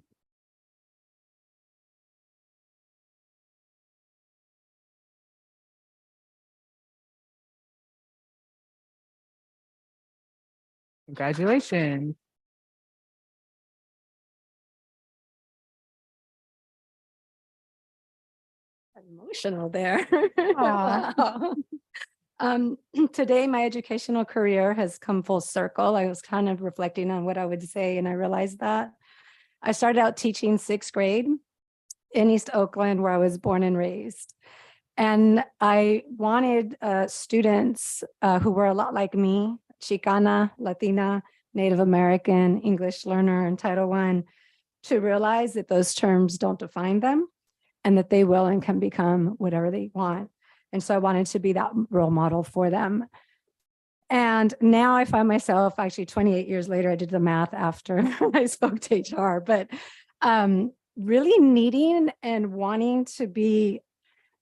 Congratulations. Emotional there. Aw. Wow. Today, my educational career has come full circle. I was kind of reflecting on what I would say, and I realized that I started out teaching 6th grade in East Oakland, where I was born and raised. And I wanted students who were a lot like me, Chicana, Latina, Native American, English learner, and Title I, to realize that those terms don't define them and that they will and can become whatever they want. And so I wanted to be that role model for them. And now I find myself, actually 28 years later, I did the math after I spoke to HR, but really needing and wanting to be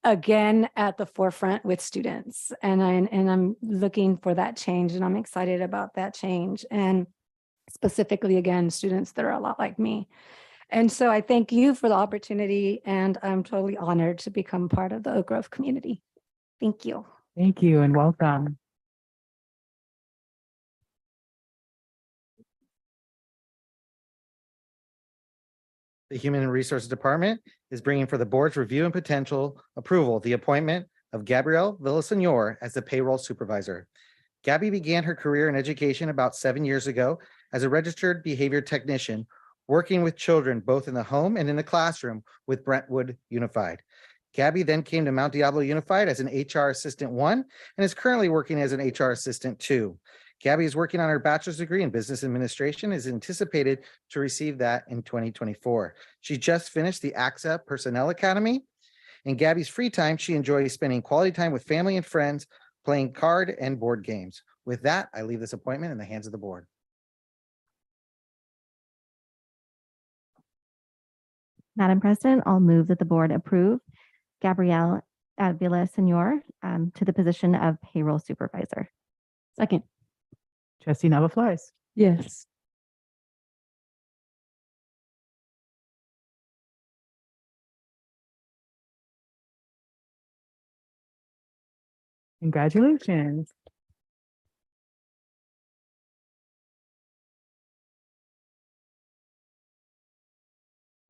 again at the forefront with students. And I'm looking for that change, and I'm excited about that change. And specifically, again, students that are a lot like me. And so I thank you for the opportunity, and I'm totally honored to become part of the Oak Grove community. Thank you. Thank you and welcome. The Human Resources Department is bringing for the board's review and potential approval the appointment of Gabrielle Villasenor as the payroll supervisor. Gabby began her career in education about 7 years ago as a registered behavior technician, working with children both in the home and in the classroom with Brentwood Unified. Gabby then came to Mount Diablo Unified as an HR Assistant 1 and is currently working as an HR Assistant 2. Gabby is working on her bachelor's degree in business administration, is anticipated to receive that in 2024. She just finished the AXA Personnel Academy. In Gabby's free time, she enjoys spending quality time with family and friends, playing card and board games. With that, I leave this appointment in the hands of the board. Madam President, I'll move that the board approve Gabrielle Villasenor to the position of payroll supervisor. Second. Trustee Nava Flores. Yes. Congratulations.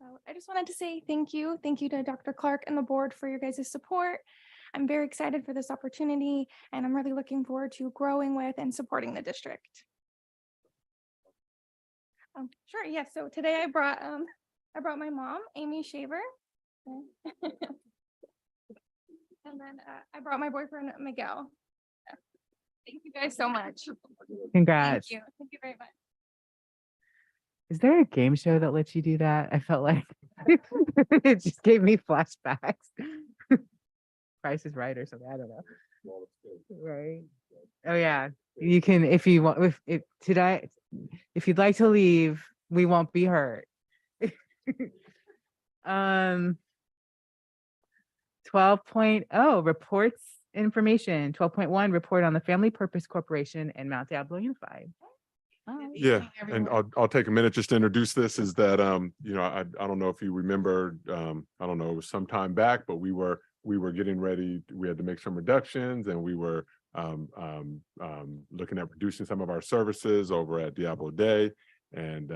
So I just wanted to say thank you. Thank you to Dr. Clark and the board for your guys' support. I'm very excited for this opportunity, and I'm really looking forward to growing with and supporting the district. Sure, yes. So today I brought my mom, Amy Shaver. And then I brought my boyfriend, Miguel. Thank you guys so much. Congrats. Thank you. Thank you very much. Is there a game show that lets you do that? I felt like it just gave me flashbacks. Price is Right or something. I don't know. Right. Oh yeah. You can, if you want, if today, if you'd like to leave, we won't be hurt. 12.0 reports information. 12.1 report on the Family Purpose Corporation and Mount Diablo Unified. Yeah, and I'll take a minute just to introduce this. Is that you know, I don't know if you remember, I don't know, it was some time back, but we were getting ready. We had to make some reductions, and we were looking at reducing some of our services over at Diablo Day. And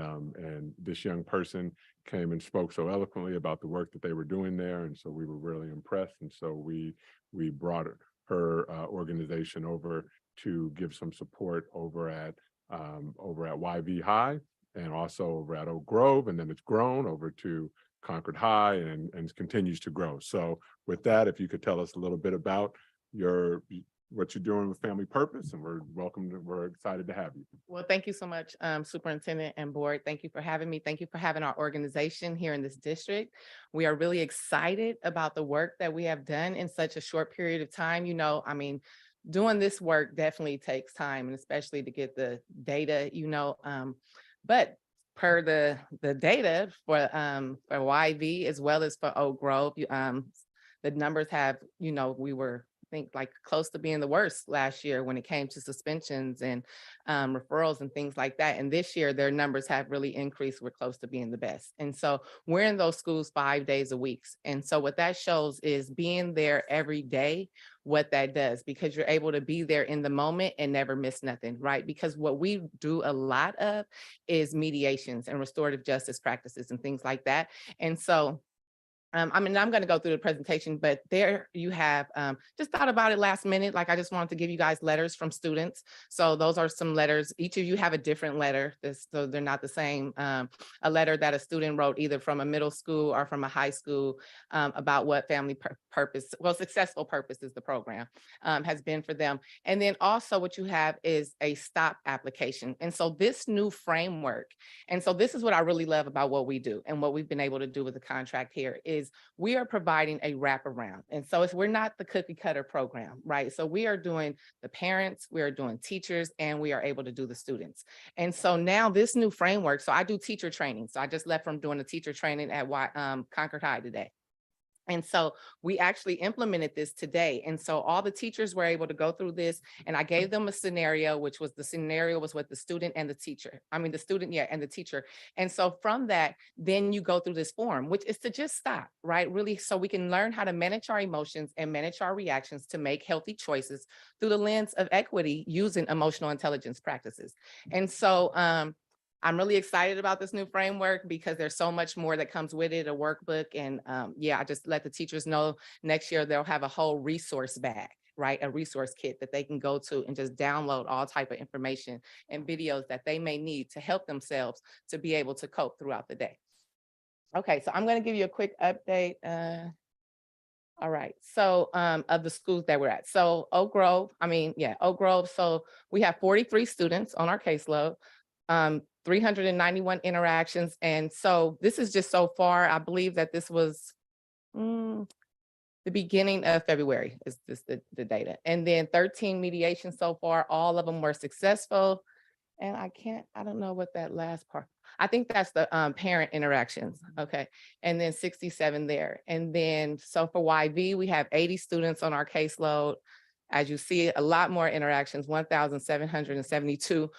this young person came and spoke so eloquently about the work that they were doing there, and so we were really impressed. And so we brought her organization over to give some support over at YV High and also over at Oak Grove, and then it's grown over to Concord High and continues to grow. So with that, if you could tell us a little bit about what you're doing with Family Purpose, and we're excited to have you. Well, thank you so much, Superintendent and Board. Thank you for having me. Thank you for having our organization here in this district. We are really excited about the work that we have done in such a short period of time. I mean, doing this work definitely takes time, and especially to get the data, but per the data for YV as well as for Oak Grove, the numbers have, we were, I think, like close to being the worst last year when it came to suspensions and referrals and things like that. And this year their numbers have really increased. We're close to being the best. And so we're in those schools 5 days a week. And so what that shows is being there every day, what that does, because you're able to be there in the moment and never miss nothing, right? Because what we do a lot of is mediations and restorative justice practices and things like that. And so I mean, I'm going to go through the presentation, but there you have, just thought about it last minute. Like, I just wanted to give you guys letters from students. So those are some letters. Each of you have a different letter, so they're not the same. A letter that a student wrote either from a middle school or from a high school about what Family Purpose, Successful Purpose is the program, has been for them. And then also what you have is a STOP application. And so this new framework, and so this is what I really love about what we do and what we've been able to do with the contract here is we are providing a wraparound. And so we're not the cookie cutter program, right? So we are doing the parents, we are doing teachers, and we are able to do the students. And so now this new framework, so I do teacher training. So I just left from doing the teacher training at Concord High today. And so we actually implemented this today. And so all the teachers were able to go through this, and I gave them a scenario, which was the scenario was with the student and the teacher. I mean, the student, yeah, and the teacher. And so from that, then you go through this form, which is to just stop, right? Really, so we can learn how to manage our emotions and manage our reactions to make healthy choices through the lens of equity using emotional intelligence practices. And so, I'm really excited about this new framework because there's so much more that comes with it, a workbook. And yeah, I just let the teachers know next year they'll have a whole resource bag, right? A resource kit that they can go to and just download all type of information and videos that they may need to help themselves to be able to cope throughout the day. Okay, so I'm going to give you a quick update. All right, so of the schools that we're at. So Oak Grove, Oak Grove. So we have 43 students on our caseload. 391 interactions. And so this is just so far, I believe that this was the beginning of February is this the data. And then 13 mediations so far, all of them were successful. And I don't know what that last part, I think that's the parent interactions. Okay. And then 67 there. And then, so for YV, we have 80 students on our caseload. As you see, a lot more interactions, 1,772.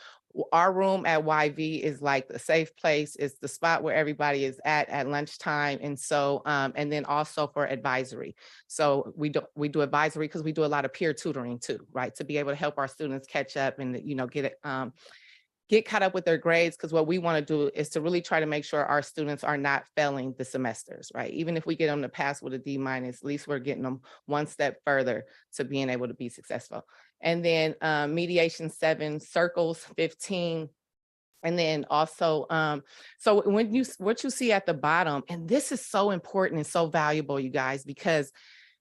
Our room at YV is like the safe place. It's the spot where everybody is at lunchtime. And so, and then also for advisory. So we do advisory because we do a lot of peer tutoring too, right? To be able to help our students catch up and, get caught up with their grades, because what we want to do is to really try to make sure our students are not failing the semesters, right? Even if we get them to pass with a D-, at least we're getting them one step further to being able to be successful. And then mediation 7, circles 15. And then also, so what you see at the bottom, and this is so important and so valuable, you guys, because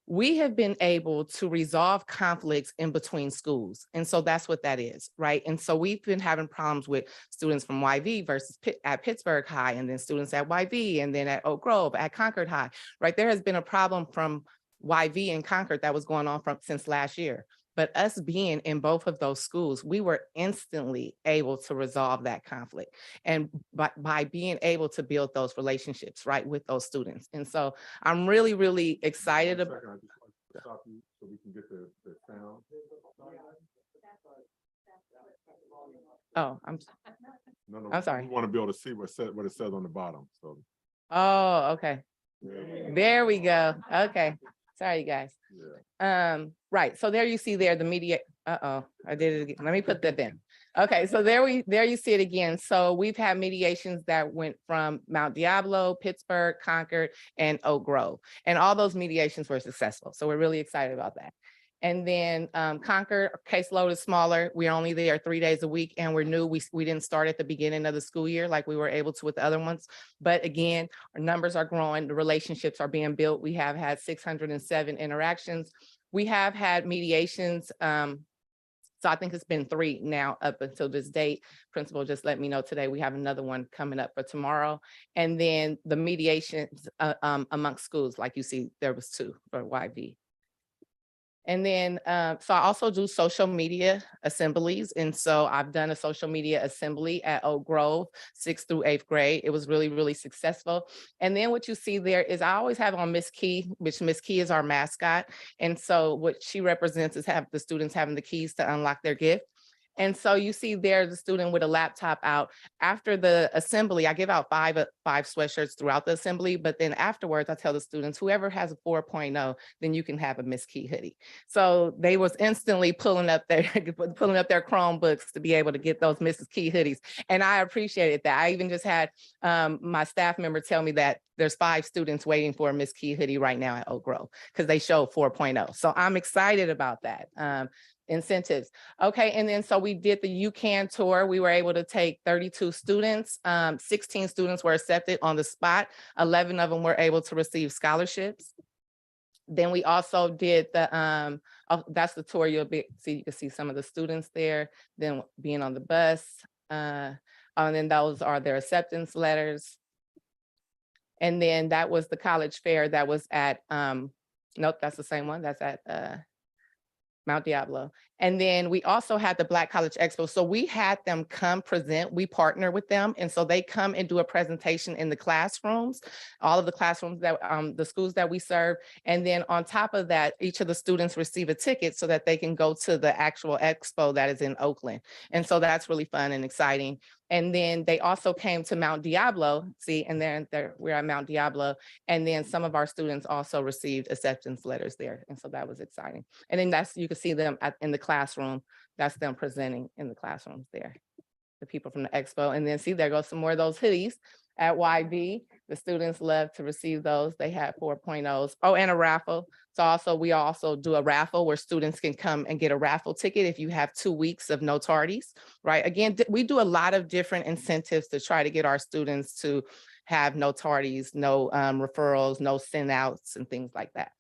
we have been able to resolve conflicts in between schools. And so that's what that is, right? And so we've been having problems with students from YV versus at Pittsburgh High, and then students at YV, and then at Oak Grove, at Concord High, right? There has been a problem from YV and Concord that was going on since last year. But us being in both of those schools, we were instantly able to resolve that conflict, and by being able to build those relationships, right, with those students. And so I'm really, really excited about. Stop you so we can get the sound. Oh, I'm sorry. We want to be able to see what it says on the bottom. So. Oh, okay. There we go. Okay. Sorry, you guys. Yeah. Right. So there you see there the media. I did it again. Let me put that in. Okay. So there you see it again. So we've had mediations that went from Mount Diablo, Pittsburgh, Concord, and Oak Grove, and all those mediations were successful. So we're really excited about that. And then Concord caseload is smaller. We're only there 3 days a week and we're new. We didn't start at the beginning of the school year like we were able to with the other ones. But again, our numbers are growing. The relationships are being built. We have had 607 interactions. We have had mediations. So I think it's been 3 now up until this date. Principal just let me know today we have another one coming up for tomorrow. And then the mediations amongst schools, like you see, there was 2 for YV. And then, so I also do social media assemblies. And so I've done a social media assembly at Oak Grove, 6th through 8th grade. It was really, really successful. And then what you see there is I always have on Miss Key, which Miss Key is our mascot. And so what she represents is have the students having the keys to unlock their gift. And so you see there the student with a laptop out. After the assembly, I give out five sweatshirts throughout the assembly, but then afterwards I tell the students, whoever has a 4.0, then you can have a Miss Key hoodie. So they was instantly pulling up their Chromebooks to be able to get those Mrs. Key hoodies. And I appreciated that. I even just had my staff member tell me that there's 5 students waiting for a Miss Key hoodie right now at Oak Grove because they showed 4.0. So I'm excited about that. Incentives. Okay, and then so we did the UCAN tour. We were able to take 32 students. 16 students were accepted on the spot. 11 of them were able to receive scholarships. Then we also did the, that's the tour you can see some of the students there, then being on the bus. And then those are their acceptance letters. And then that was the college fair that was at, nope, that's the same one. That's at Mount Diablo. And then we also had the Black College Expo. So we had them come present, we partner with them. And so they come and do a presentation in the classrooms, all of the classrooms that the schools that we serve. And then on top of that, each of the students receive a ticket so that they can go to the actual expo that is in Oakland. And so that's really fun and exciting. And then they also came to Mount Diablo, see, and then we're at Mount Diablo. And then some of our students also received acceptance letters there. And so that was exciting. And then you can see them in the classroom. That's them presenting in the classrooms there, the people from the expo. And then see, there goes some more of those hoodies at YB. The students love to receive those. They had 4.0s. Oh, and a raffle. So we also do a raffle where students can come and get a raffle ticket if you have 2 weeks of no tardies, right? Again, we do a lot of different incentives to try to get our students to have no tardies, no referrals, no send outs and things like that.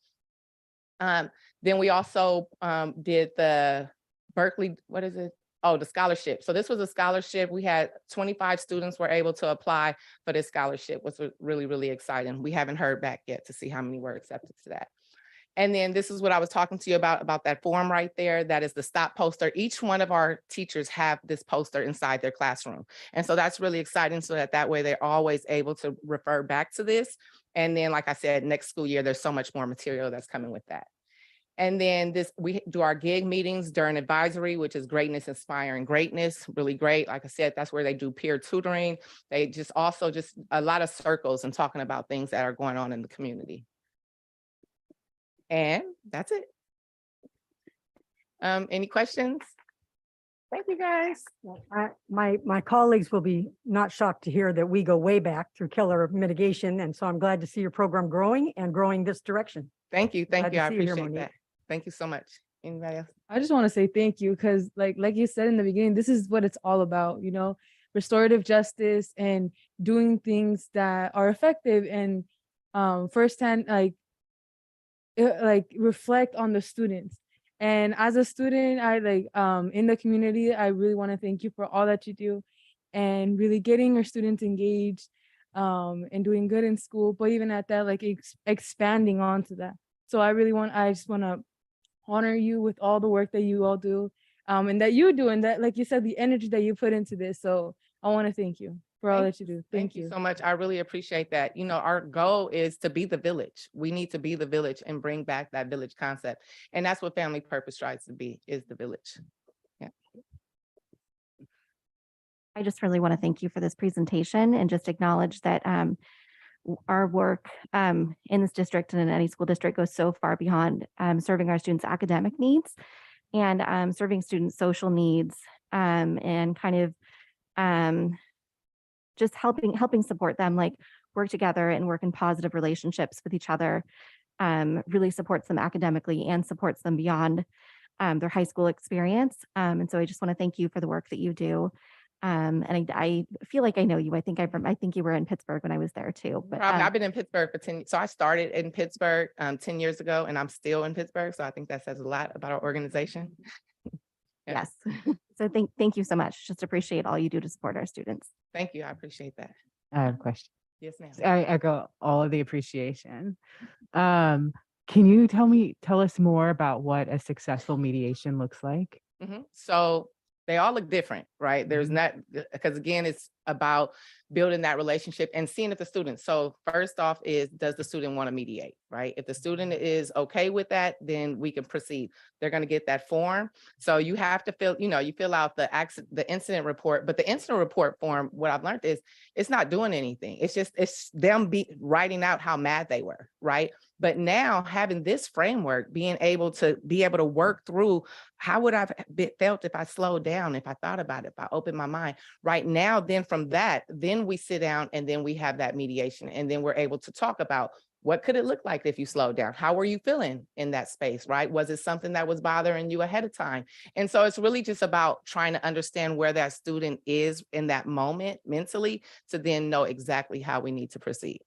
Then we also did the Berkeley, what is it? Oh, the scholarship. So this was a scholarship. We had 25 students were able to apply for this scholarship, which was really, really exciting. We haven't heard back yet to see how many were accepted to that. And then this is what I was talking to you about that form right there. That is the stop poster. Each one of our teachers have this poster inside their classroom. And so that's really exciting so that way they're always able to refer back to this. And then, like I said, next school year, there's so much more material that's coming with that. And then we do our gig meetings during advisory, which is Greatness Inspiring Greatness, really great. Like I said, that's where they do peer tutoring. They just a lot of circles and talking about things that are going on in the community. And that's it. Any questions? Thank you, guys. My colleagues will be not shocked to hear that we go way back through killer mitigation. And so I'm glad to see your program growing this direction. Thank you. Thank you. I Glad to see you here, appreciate Monique. that. Thank you so much. Anybody else? I just want to say thank you because like you said in the beginning, this is what it's all about, you know, restorative justice and doing things that are effective and firsthand, like reflect on the students. And as a student, I in the community, I really want to thank you for all that you do and really getting your students engaged and doing good in school, but even at that, expanding onto that. So I just want to honor you with all the work that you all do and that you do, and that, like you said, the energy that you put into this. So I want to thank you for all that you do. Thank you so much. I really appreciate that. You know, our goal is to be the village. We need to be the village and bring back that village concept. And that's what Family Purpose tries to be, is the village. Yeah. I just really want to thank you for this presentation and just acknowledge that our work in this district and in any school district goes so far beyond serving our students' academic needs and serving students' social needs and kind of just helping support them, like work together and work in positive relationships with each other really supports them academically and supports them beyond their high school experience. And so I just want to thank you for the work that you do. And I feel like I know you. I think you were in Pittsburgh when I was there too. But Probably, I've been in Pittsburgh for 10, so I started in Pittsburgh 10 years ago, and I'm still in Pittsburgh. So I think that says a lot about our organization. Yeah. yes. So thank you so much. Just appreciate all you do to support our students. Thank you. I appreciate that. I have a question. Yes, ma'am. I echo all of the appreciation. Can you tell us more about what a successful mediation looks like? So they all look different, right? There's not, because again, it's about building that relationship and seeing if the student, so first off is, does the student want to mediate, right? If the student is okay with that, then we can proceed. They're going to get that form. So you have to you fill out the incident report, but the incident report form, what I've learned is it's not doing anything. It's them writing out how mad they were, right? But now having this framework, being able to work through how would I have felt if I slowed down, if I thought about it, if I opened my mind right now, then from that, then we sit down and then we have that mediation. And then we're able to talk about what could it look like if you slowed down? How were you feeling in that space, right? Was it something that was bothering you ahead of time? And so it's really just about trying to understand where that student is in that moment mentally to then know exactly how we need to proceed.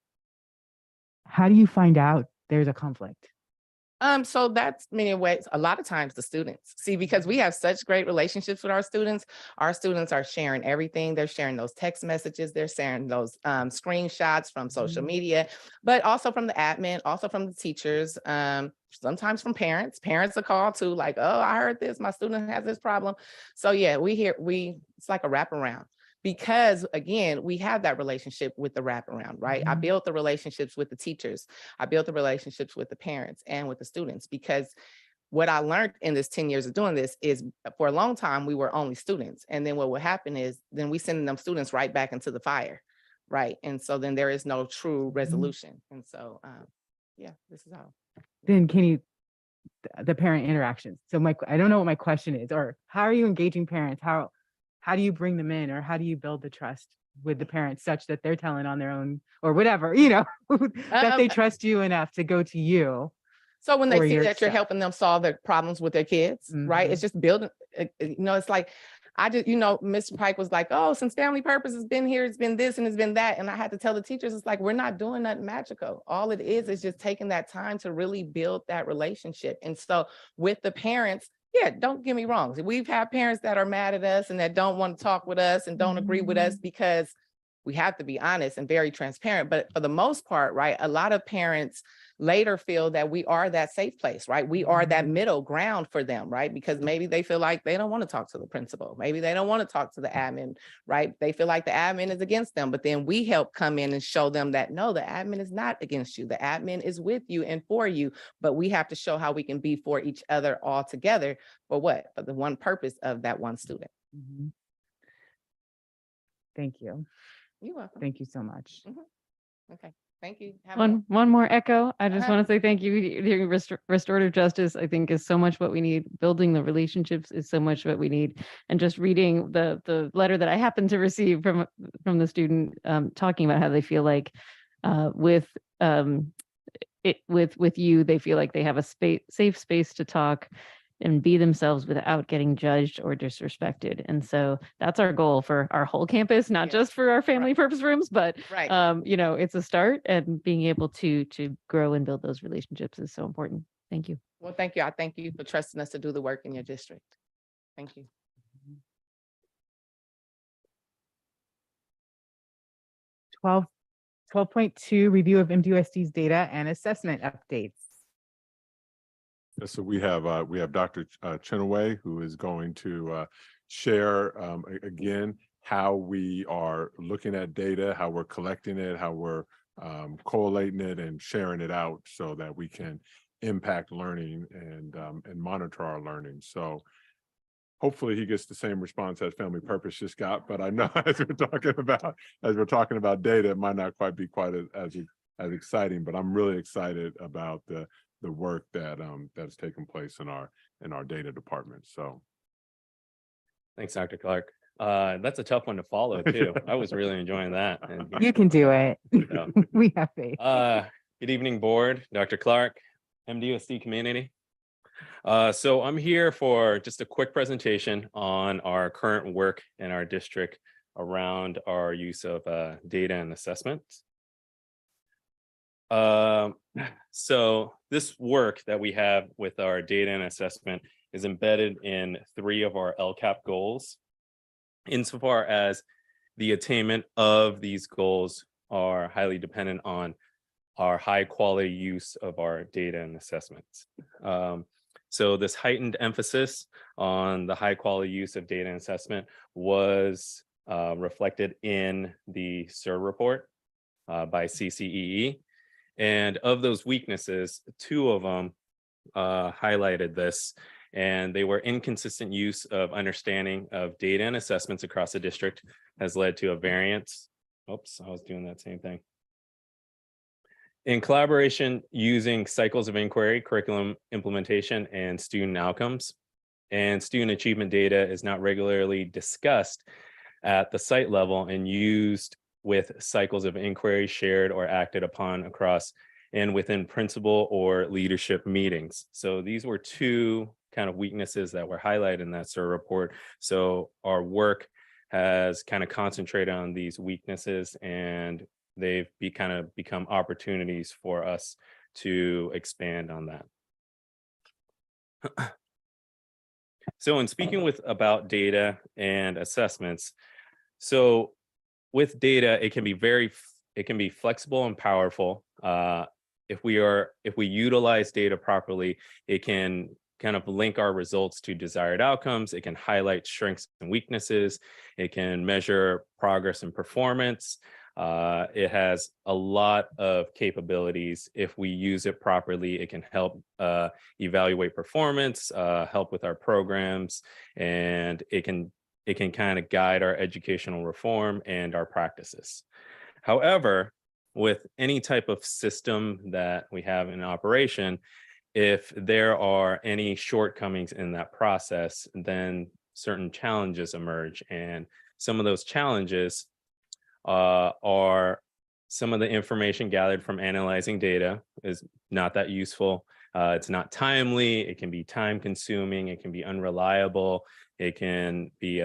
How do you find out there's a conflict? So that's many ways, a lot of times the students see, because we have such great relationships with our students are sharing everything. They're sharing those text messages, they're sharing those screenshots from social media, but also from the admin, also from the teachers, sometimes from parents. Parents are called to like, oh, I heard this, my student has this problem. So yeah, it's like a wraparound. Because again, we have that relationship with the wraparound, right? I built the relationships with the teachers. I built the relationships with the parents and with the students, because what I learned in this 10 years of doing this is for a long time, we were only students. And then what would happen is then we send them students right back into the fire, right? And so then there is no true resolution. And so, yeah, this is how. Then the parent interactions. So I don't know what my question is, or how are you engaging parents? How do you bring them in, or how do you build the trust with the parents such that they're telling on their own or whatever, that they trust you enough to go to you? So when they see that you're helping them solve their problems with their kids, right? It's just building, it's like, Mr. Pike was like, oh, since Family Purpose has been here, it's been this and it's been that. And I had to tell the teachers, it's like, we're not doing nothing magical. All it is just taking that time to really build that relationship. And so with the parents, yeah, don't get me wrong. We've had parents that are mad at us and that don't want to talk with us and don't agree with us, because we have to be honest and very transparent. But for the most part, right, a lot of parents later feel that we are that safe place, right? We are that middle ground for them, right? Because maybe they feel like they don't want to talk to the principal. Maybe they don't want to talk to the admin, right? They feel like the admin is against them, but then we help come in and show them that, no, the admin is not against you. The admin is with you and for you, but we have to show how we can be for each other all together. For what? For the one purpose of that one student. Thank you. You're welcome. Thank you so much. Okay. Thank you. One more echo. I just want to say thank you. Restorative justice, I think, is so much what we need. Building the relationships is so much what we need. And just reading the letter that I happened to receive from the student talking about how they feel like with you, they feel like they have a safe space to talk and be themselves without getting judged or disrespected. And so that's our goal for our whole campus, not just for our family purpose rooms, but it's a start, and being able to grow and build those relationships is so important. Thank you. Well, thank you. I thank you for trusting us to do the work in your district. Thank you. 12.2 review of MDUSD's data and assessment updates. So we have Dr. Chenoweth, who is going to share again how we are looking at data, how we're collecting it, how we're collating it and sharing it out so that we can impact learning and monitor our learning. So hopefully he gets the same response as Family Purpose just got, but I know as we're talking about data, it might not quite be as exciting, but I'm really excited about the work that's taken place in our data department. So thanks, Dr. Clark. That's a tough one to follow too. I was really enjoying that. And you can do it. We have faith. Good evening, board, Dr. Clark, MDOSD community. So I'm here for just a quick presentation on our current work in our district around our use of data and assessments. So this work that we have with our data and assessment is embedded in 3 of our LCAP goals. Insofar as the attainment of these goals are highly dependent on our high quality use of our data and assessments. So this heightened emphasis on the high quality use of data and assessment was reflected in the SIR report by CCEE. And of those weaknesses, 2 of them highlighted this, and they were inconsistent use of understanding of data and assessments across the district has led to a variance. Oops, I was doing that same thing. In collaboration using cycles of inquiry, curriculum implementation, and student outcomes, and student achievement data is not regularly discussed at the site level and used with cycles of inquiry shared or acted upon across and within principal or leadership meetings. So these were 2 kind of weaknesses that were highlighted in that SIR report. So our work has kind of concentrated on these weaknesses, and they've become opportunities for us to expand on that. So in speaking about data and assessments, so with data, it can be flexible and powerful. If we utilize data properly, it can kind of link our results to desired outcomes. It can highlight strengths and weaknesses. It can measure progress and performance. It has a lot of capabilities. If we use it properly, it can help evaluate performance, help with our programs, and it can kind of guide our educational reform and our practices. However, with any type of system that we have in operation, if there are any shortcomings in that process, then certain challenges emerge. And some of those challenges are some of the information gathered from analyzing data is not that useful. It's not timely. It can be time consuming. It can be unreliable. It can be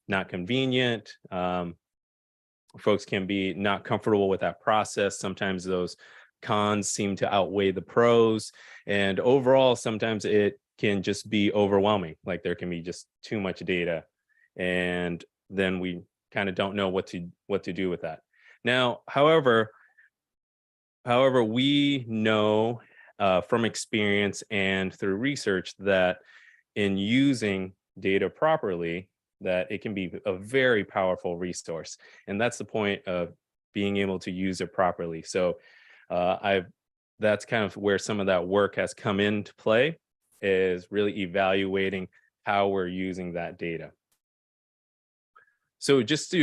not convenient. Folks can be not comfortable with that process. Sometimes those cons seem to outweigh the pros. And overall, sometimes it can just be overwhelming. Like there can be just too much data. And then we kind of don't know what to do with that. Now, however, we know from experience and through research that in using data properly, that it can be a very powerful resource. And that's the point of being able to use it properly. So that's kind of where some of that work has come into play, is really evaluating how we're using that data. So just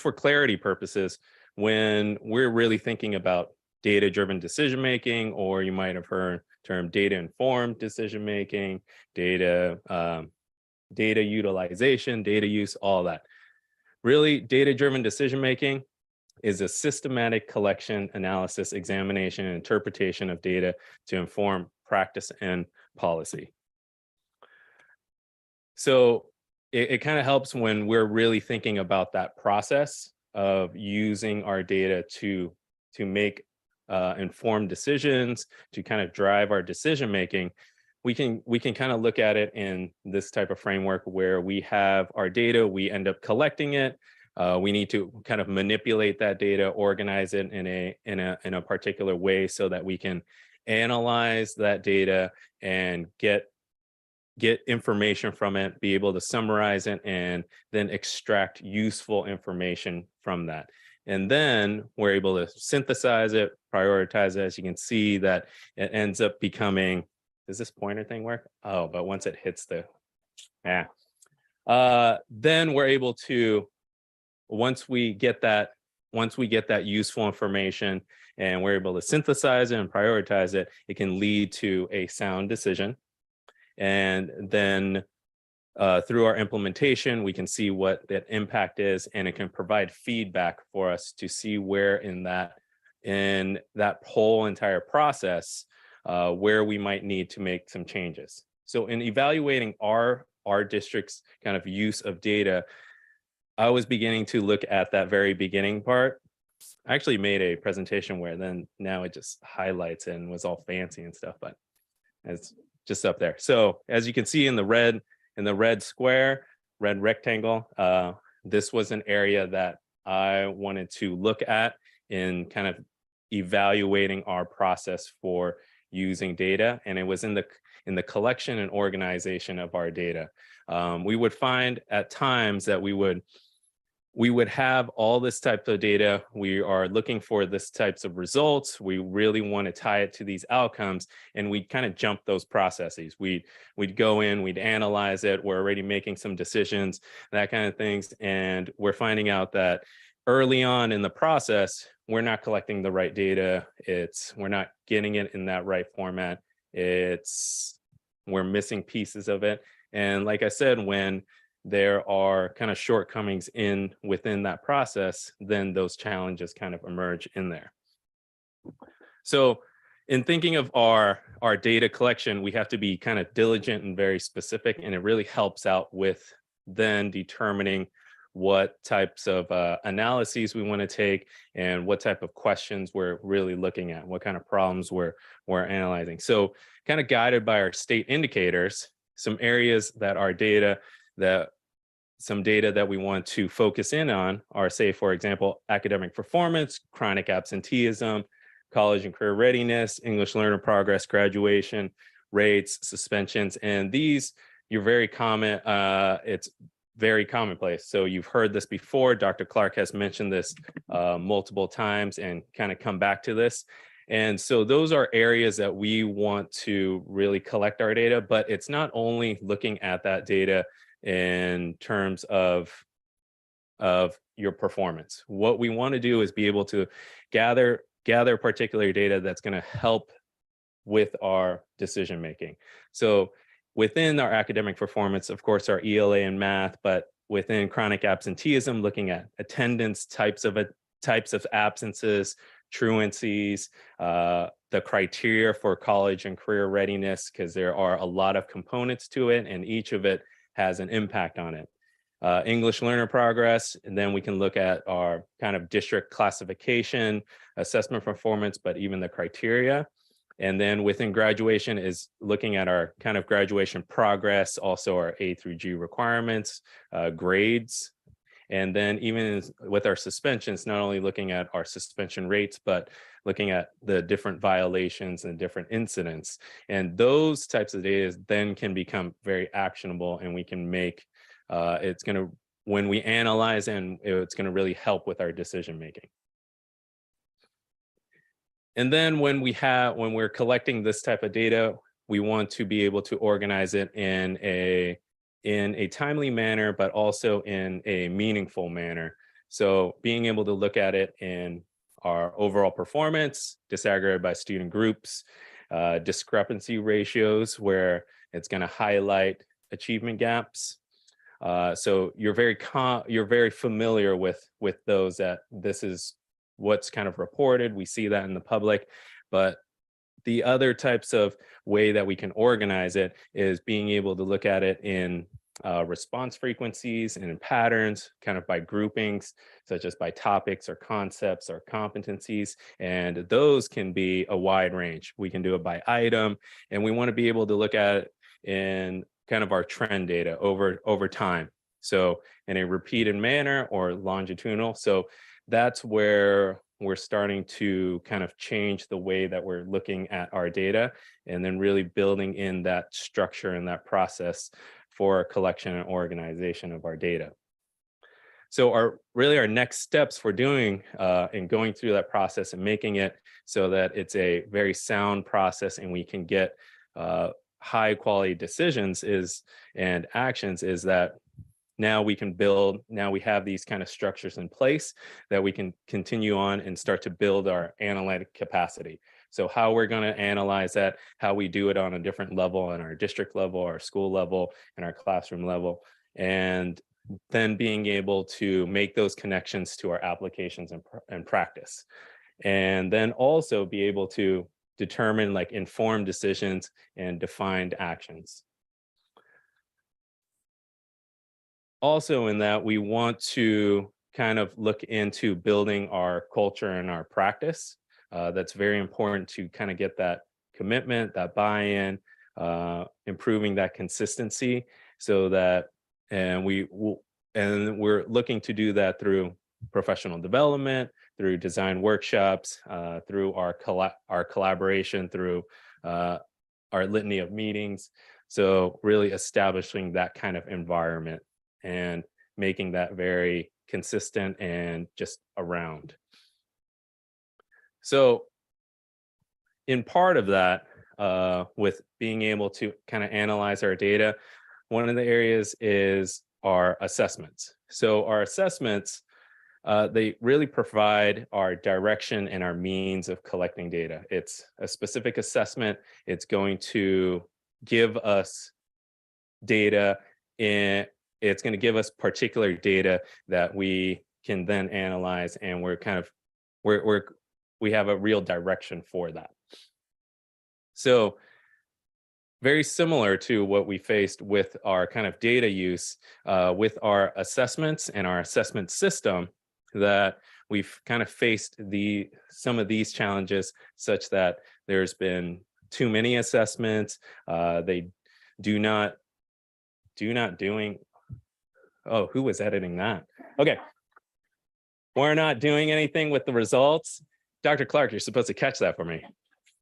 for clarity purposes, when we're really thinking about data-driven decision-making, or you might have heard the term data-informed decision-making, data utilization, data use, all that. Really, data-driven decision-making is a systematic collection, analysis, examination, and interpretation of data to inform practice and policy. So it kind of helps when we're really thinking about that process of using our data to make informed decisions, to kind of drive our decision-making. We can kind of look at it in this type of framework where we have our data, we end up collecting it. We need to kind of manipulate that data, organize it in a particular way so that we can analyze that data and get information from it, be able to summarize it, and then extract useful information from that. And then we're able to synthesize it, prioritize it. As you can see, that it ends up becoming, does this pointer thing work? Oh, but once it hits the, then we're able to, once we get that useful information and we're able to synthesize it and prioritize it, it can lead to a sound decision. And then through our implementation, we can see what that impact is, and it can provide feedback for us to see where in that in that whole entire process where we might need to make some changes. So in evaluating our district's kind of use of data, I was beginning to look at that very beginning part. I actually made a presentation where then now it just highlights and was all fancy and stuff, but it's just up there. So as you can see in the red square, red rectangle, this was an area that I wanted to look at in kind of evaluating our process for using data, and it was in the collection and organization of our data. We would find at times that we would have all this type of data. We are looking for this types of results. We really want to tie it to these outcomes, and we'd kind of jump those processes. We'd go in, we'd analyze it. We're already making some decisions, that kind of things. And we're finding out that early on in the process, we're not collecting the right data. We're not getting it in that right format. We're missing pieces of it. And like I said, when there are kind of shortcomings within that process, then those challenges kind of emerge in there. So in thinking of our data collection, we have to be kind of diligent and very specific, and it really helps out with then determining what types of analyses we want to take and what type of questions we're really looking at, what kind of problems we're analyzing. So kind of guided by our state indicators, some areas that our data some data that we want to focus in on are, say, for example, academic performance, chronic absenteeism, college and career readiness, English learner progress, graduation rates, suspensions, and these you're very common. It's very commonplace. So you've heard this before. Dr. Clark has mentioned this multiple times and kind of come back to this. And so those are areas that we want to really collect our data, but it's not only looking at that data in terms of your performance. What we want to do is be able to gather particular data that's going to help with our decision making. So within our academic performance, of course, our ELA and math, but within chronic absenteeism, looking at attendance, types of absences, truancies, the criteria for college and career readiness, because there are a lot of components to it, and each of it has an impact on it. English learner progress, and then we can look at our kind of district classification, assessment performance, but even the criteria. And then within graduation is looking at our kind of graduation progress, also our A through G requirements, grades. And then even with our suspensions, not only looking at our suspension rates, but looking at the different violations and different incidents. And those types of data then can become very actionable, and we can make, when we analyze, and it's going to really help with our decision making. And then when we're collecting this type of data, we want to be able to organize it in a timely manner, but also in a meaningful manner. So being able to look at it in our overall performance, disaggregated by student groups, discrepancy ratios, where it's going to highlight achievement gaps. So you're very familiar with those, that this is what's kind of reported. We see that in the public, but the other types of way that we can organize it is being able to look at it in response frequencies and in patterns, kind of by groupings, such as by topics or concepts or competencies. And those can be a wide range. We can do it by item, and we want to be able to look at it in kind of our trend data over time. So in a repeated manner or longitudinal. So that's where we're starting to kind of change the way that we're looking at our data, and then really building in that structure and that process for collection and organization of our data. So our next steps for doing and going through that process and making it so that it's a very sound process and we can get high quality decisions and actions is that now we have these kind of structures in place that we can continue on and start to build our analytic capacity. So how we're going to analyze that, how we do it on a different level, on our district level, our school level, and our classroom level, and then being able to make those connections to our applications and practice. and then also be able to determine like informed decisions and defined actions. Also in that, we want to kind of look into building our culture and our practice. That's very important to kind of get that commitment, that buy-in, improving that consistency so that, and we're looking to do that through professional development, through design workshops, through our collaboration, through our litany of meetings. So really establishing that kind of environment and making that very consistent and just around. So in part of that, with being able to kind of analyze our data, one of the areas is our assessments. So our assessments, they really provide our direction and our means of collecting data. It's a specific assessment. It's going to give us data it's going to give us particular data that we can then analyze, and we have a real direction for that. So very similar to what we faced with our kind of data use with our assessments and our assessment system, that we've kind of faced some of these challenges such that there's been too many assessments. They do not doing. Oh, who was editing that? Okay. We're not doing anything with the results. Dr. Clark, you're supposed to catch that for me.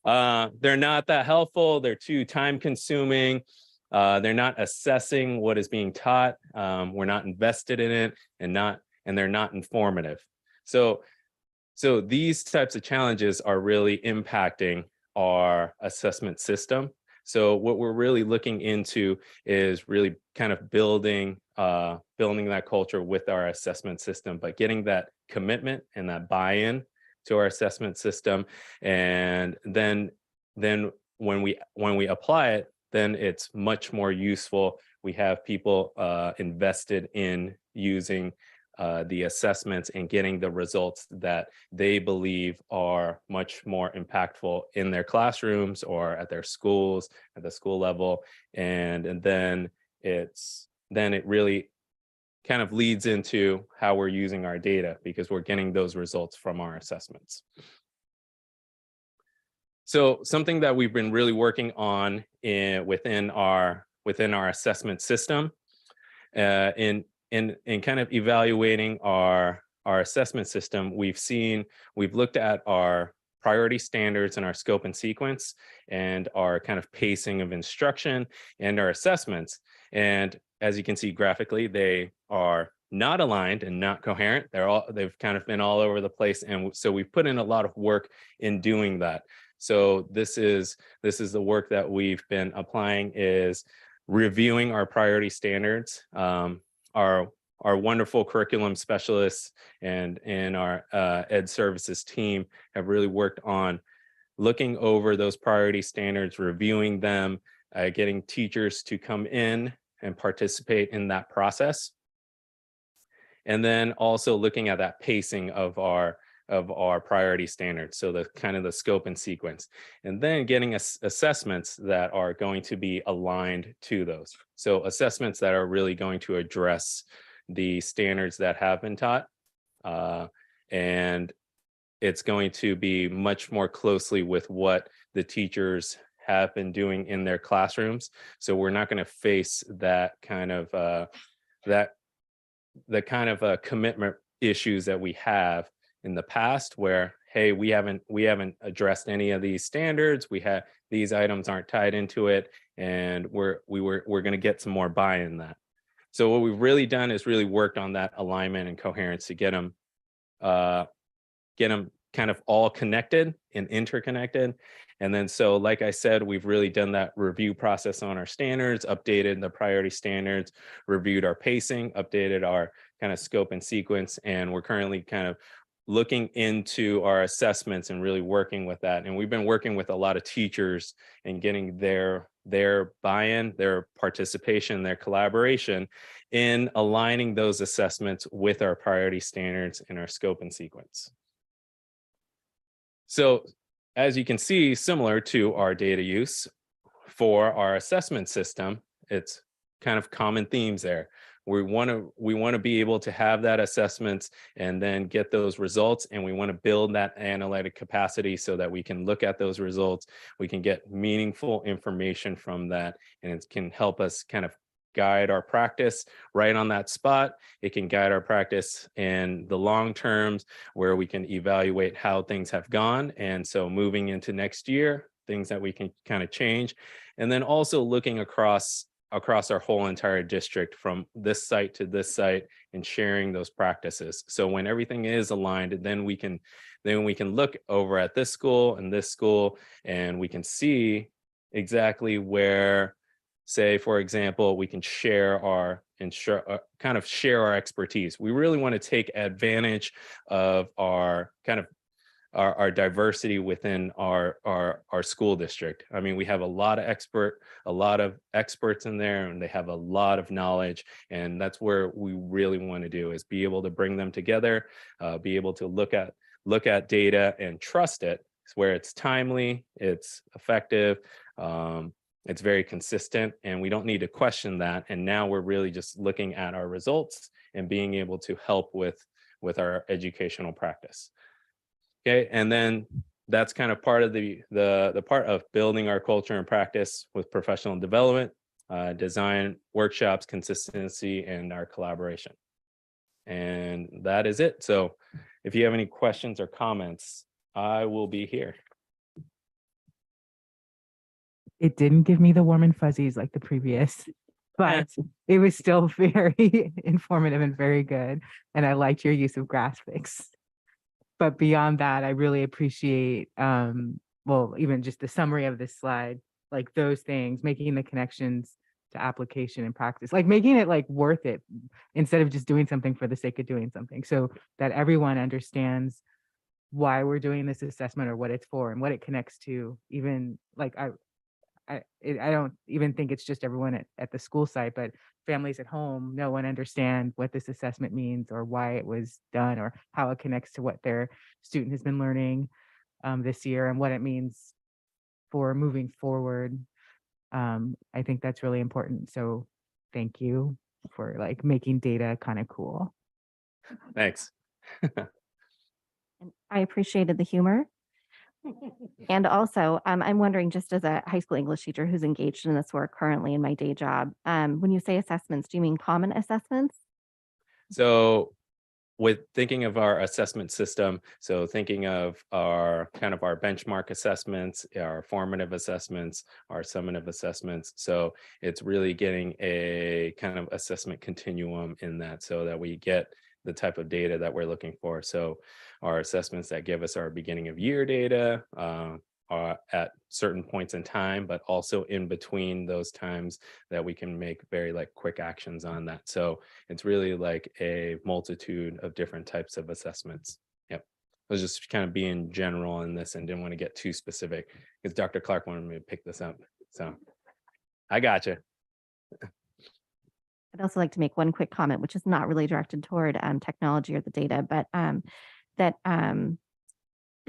They're not that helpful. They're too time consuming. They're not assessing what is being taught. We're not invested in it, and they're not informative. So these types of challenges are really impacting our assessment system. So what we're really looking into is really kind of building that culture with our assessment system, but getting that commitment and that buy-in to our assessment system. And then when we apply it, then it's much more useful. We have people invested in using the assessments and getting the results that they believe are much more impactful in their classrooms or at their schools, at the school level. And then it really kind of leads into how we're using our data, because we're getting those results from our assessments. So something that we've been really working on within our assessment system, in kind of evaluating our assessment system, we've looked at our priority standards and our scope and sequence and our kind of pacing of instruction and our assessments. And as you can see graphically, they are not aligned and not coherent. They've kind of been all over the place. And so we've put in a lot of work in doing that. So this is the work that we've been applying, is reviewing our priority standards. Our wonderful curriculum specialists and our ed services team have really worked on looking over those priority standards, reviewing them, getting teachers to come in and participate in that process. And then also looking at that pacing of our priority standards, so the kind of the scope and sequence, and then getting assessments that are going to be aligned to those. So assessments that are really going to address the standards that have been taught, and it's going to be much more closely with what the teachers have been doing in their classrooms. So we're not going to face that kind of commitment issues that we have in the past, where, hey, we haven't addressed any of these standards. These items aren't tied into it, and we're going to get some more buy-in that. So what we've really done is really worked on that alignment and coherence to get them kind of all connected and interconnected. And then, so like I said, we've really done that review process on our standards, updated the priority standards, reviewed our pacing, updated our kind of scope and sequence, and we're currently kind of looking into our assessments and really working with that. And we've been working with a lot of teachers and getting their buy-in, their participation, their collaboration in aligning those assessments with our priority standards and our scope and sequence. So as you can see, similar to our data use for our assessment system, it's kind of common themes there. We want to be able to have that assessments and then get those results, and we want to build that analytic capacity so that we can look at those results, we can get meaningful information from that, and it can help us kind of guide our practice right on that spot. It can guide our practice in the long terms where we can evaluate how things have gone. And so moving into next year, things that we can kind of change. And then also looking across our whole entire district from this site to this site and sharing those practices. So when everything is aligned, then we can look over at this school and this school, and we can see exactly where, say, for example, we can share our kind of share our expertise. We really want to take advantage of our kind of our diversity within our school district. I mean, we have a lot of experts in there, and they have a lot of knowledge, and that's where we really want to do, is be able to bring them together, be able to look at data and trust it, where it's timely, it's effective, it's very consistent, and we don't need to question that. And now we're really just looking at our results and being able to help with our educational practice. Okay, and then that's kind of part of the part of building our culture and practice with professional development, design, workshops, consistency, and our collaboration. And that is it. So if you have any questions or comments, I will be here. It didn't give me the warm and fuzzies like the previous, but it was still very informative and very good. And I liked your use of graphics. But beyond that, I really appreciate, well, even just the summary of this slide, like those things, making the connections to application and practice, like making it like worth it instead of just doing something for the sake of doing something, so that everyone understands why we're doing this assessment or what it's for and what it connects to. Even like I don't even think it's just everyone at the school site, but families at home, no one understand what this assessment means or why it was done or how it connects to what their student has been learning this year and what it means for moving forward. I think that's really important. So thank you for like making data kind of cool. Thanks. I appreciated the humor. And also, I'm wondering, just as a high school English teacher who's engaged in this work currently in my day job, when you say assessments, do you mean common assessments? So with thinking of our assessment system, so thinking of our kind of our benchmark assessments, our formative assessments, our summative assessments. So it's really getting a kind of assessment continuum in that, so that we get the type of data that we're looking for. So our assessments that give us our beginning of year data are at certain points in time, but also in between those times that we can make very like quick actions on that. So it's really like a multitude of different types of assessments. Yep. I was just kind of being general in this and didn't want to get too specific because Dr. Clark wanted me to pick this up. So I gotcha. I'd also like to make one quick comment, which is not really directed toward technology or the data, but that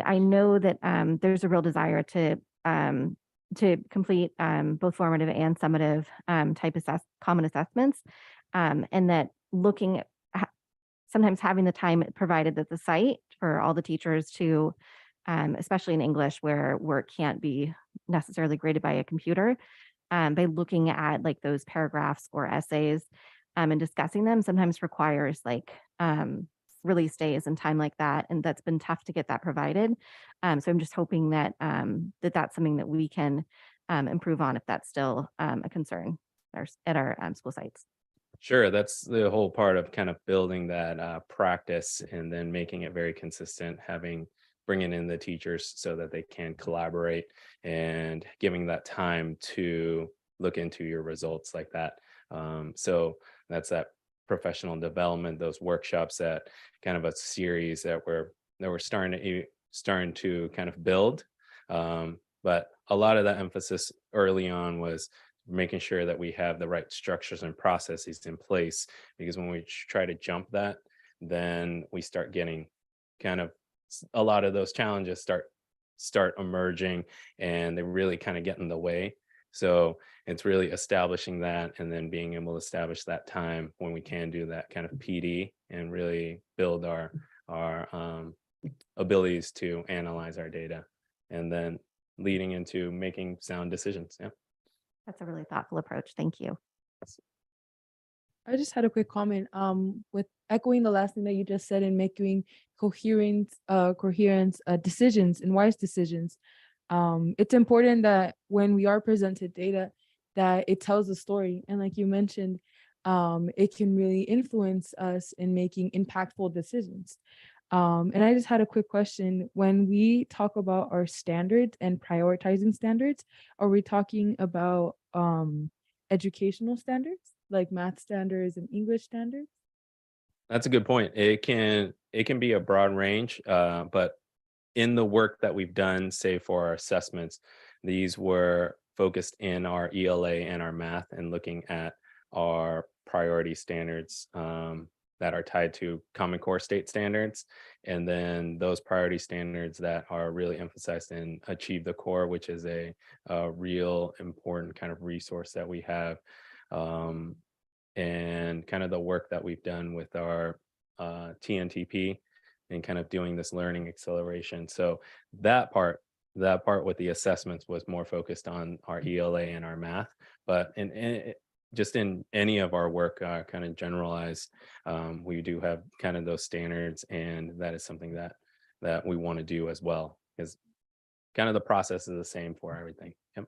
I know that there's a real desire to complete both formative and summative type common assessments, and that looking at sometimes having the time provided at the site for all the teachers to, especially in English where work can't be necessarily graded by a computer, by looking at like those paragraphs or essays and discussing them sometimes requires like release days and time like that. And that's been tough to get that provided. So I'm just hoping that that's something that we can improve on if that's still a concern at our school sites. Sure, that's the whole part of kind of building that practice and then making it very consistent, bringing in the teachers so that they can collaborate and giving that time to look into your results like that. So that's that professional development, those workshops, that kind of a series that we're starting to kind of build. But a lot of that emphasis early on was making sure that we have the right structures and processes in place, because when we try to jump that, then we start getting kind of a lot of those challenges start start emerging and they really kind of get in the way. So it's really establishing that and then being able to establish that time when we can do that kind of PD and really build our abilities to analyze our data and then leading into making sound decisions. Yeah. That's a really thoughtful approach. Thank you. I just had a quick comment with echoing the last thing that you just said and making coherent decisions and wise decisions. It's important that when we are presented data, that it tells a story. And like you mentioned, it can really influence us in making impactful decisions. And I just had a quick question. When we talk about our standards and prioritizing standards, are we talking about educational standards like math standards and English standards? That's a good point. It can be a broad range, but in the work that we've done, say for our assessments, these were focused in our ELA and our math and looking at our priority standards that are tied to Common Core state standards. And then those priority standards that are really emphasized in Achieve the Core, which is a real important kind of resource that we have. And kind of the work that we've done with our TNTP and kind of doing this learning acceleration. So that part with the assessments was more focused on our ELA and our math, but just in any of our work, kind of generalized, we do have kind of those standards, and that is something that we want to do as well, because kind of the process is the same for everything. Yep.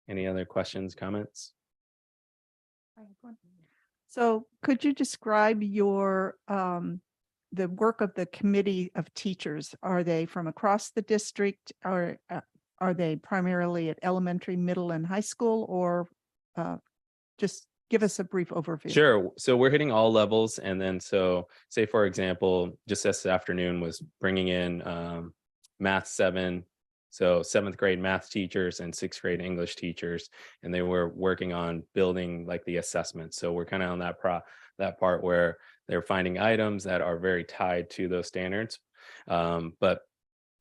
Any other questions, comments? So could you describe your the work of the committee of teachers? Are they from across the district, or are they primarily at elementary, middle, and high school, or just give us a brief overview? Sure. So we're hitting all levels. And then so say, for example, just this afternoon was bringing in Math 7. So 7th grade math teachers and 6th grade English teachers, and they were working on building like the assessment. So we're kind of on that part where they're finding items that are very tied to those standards. But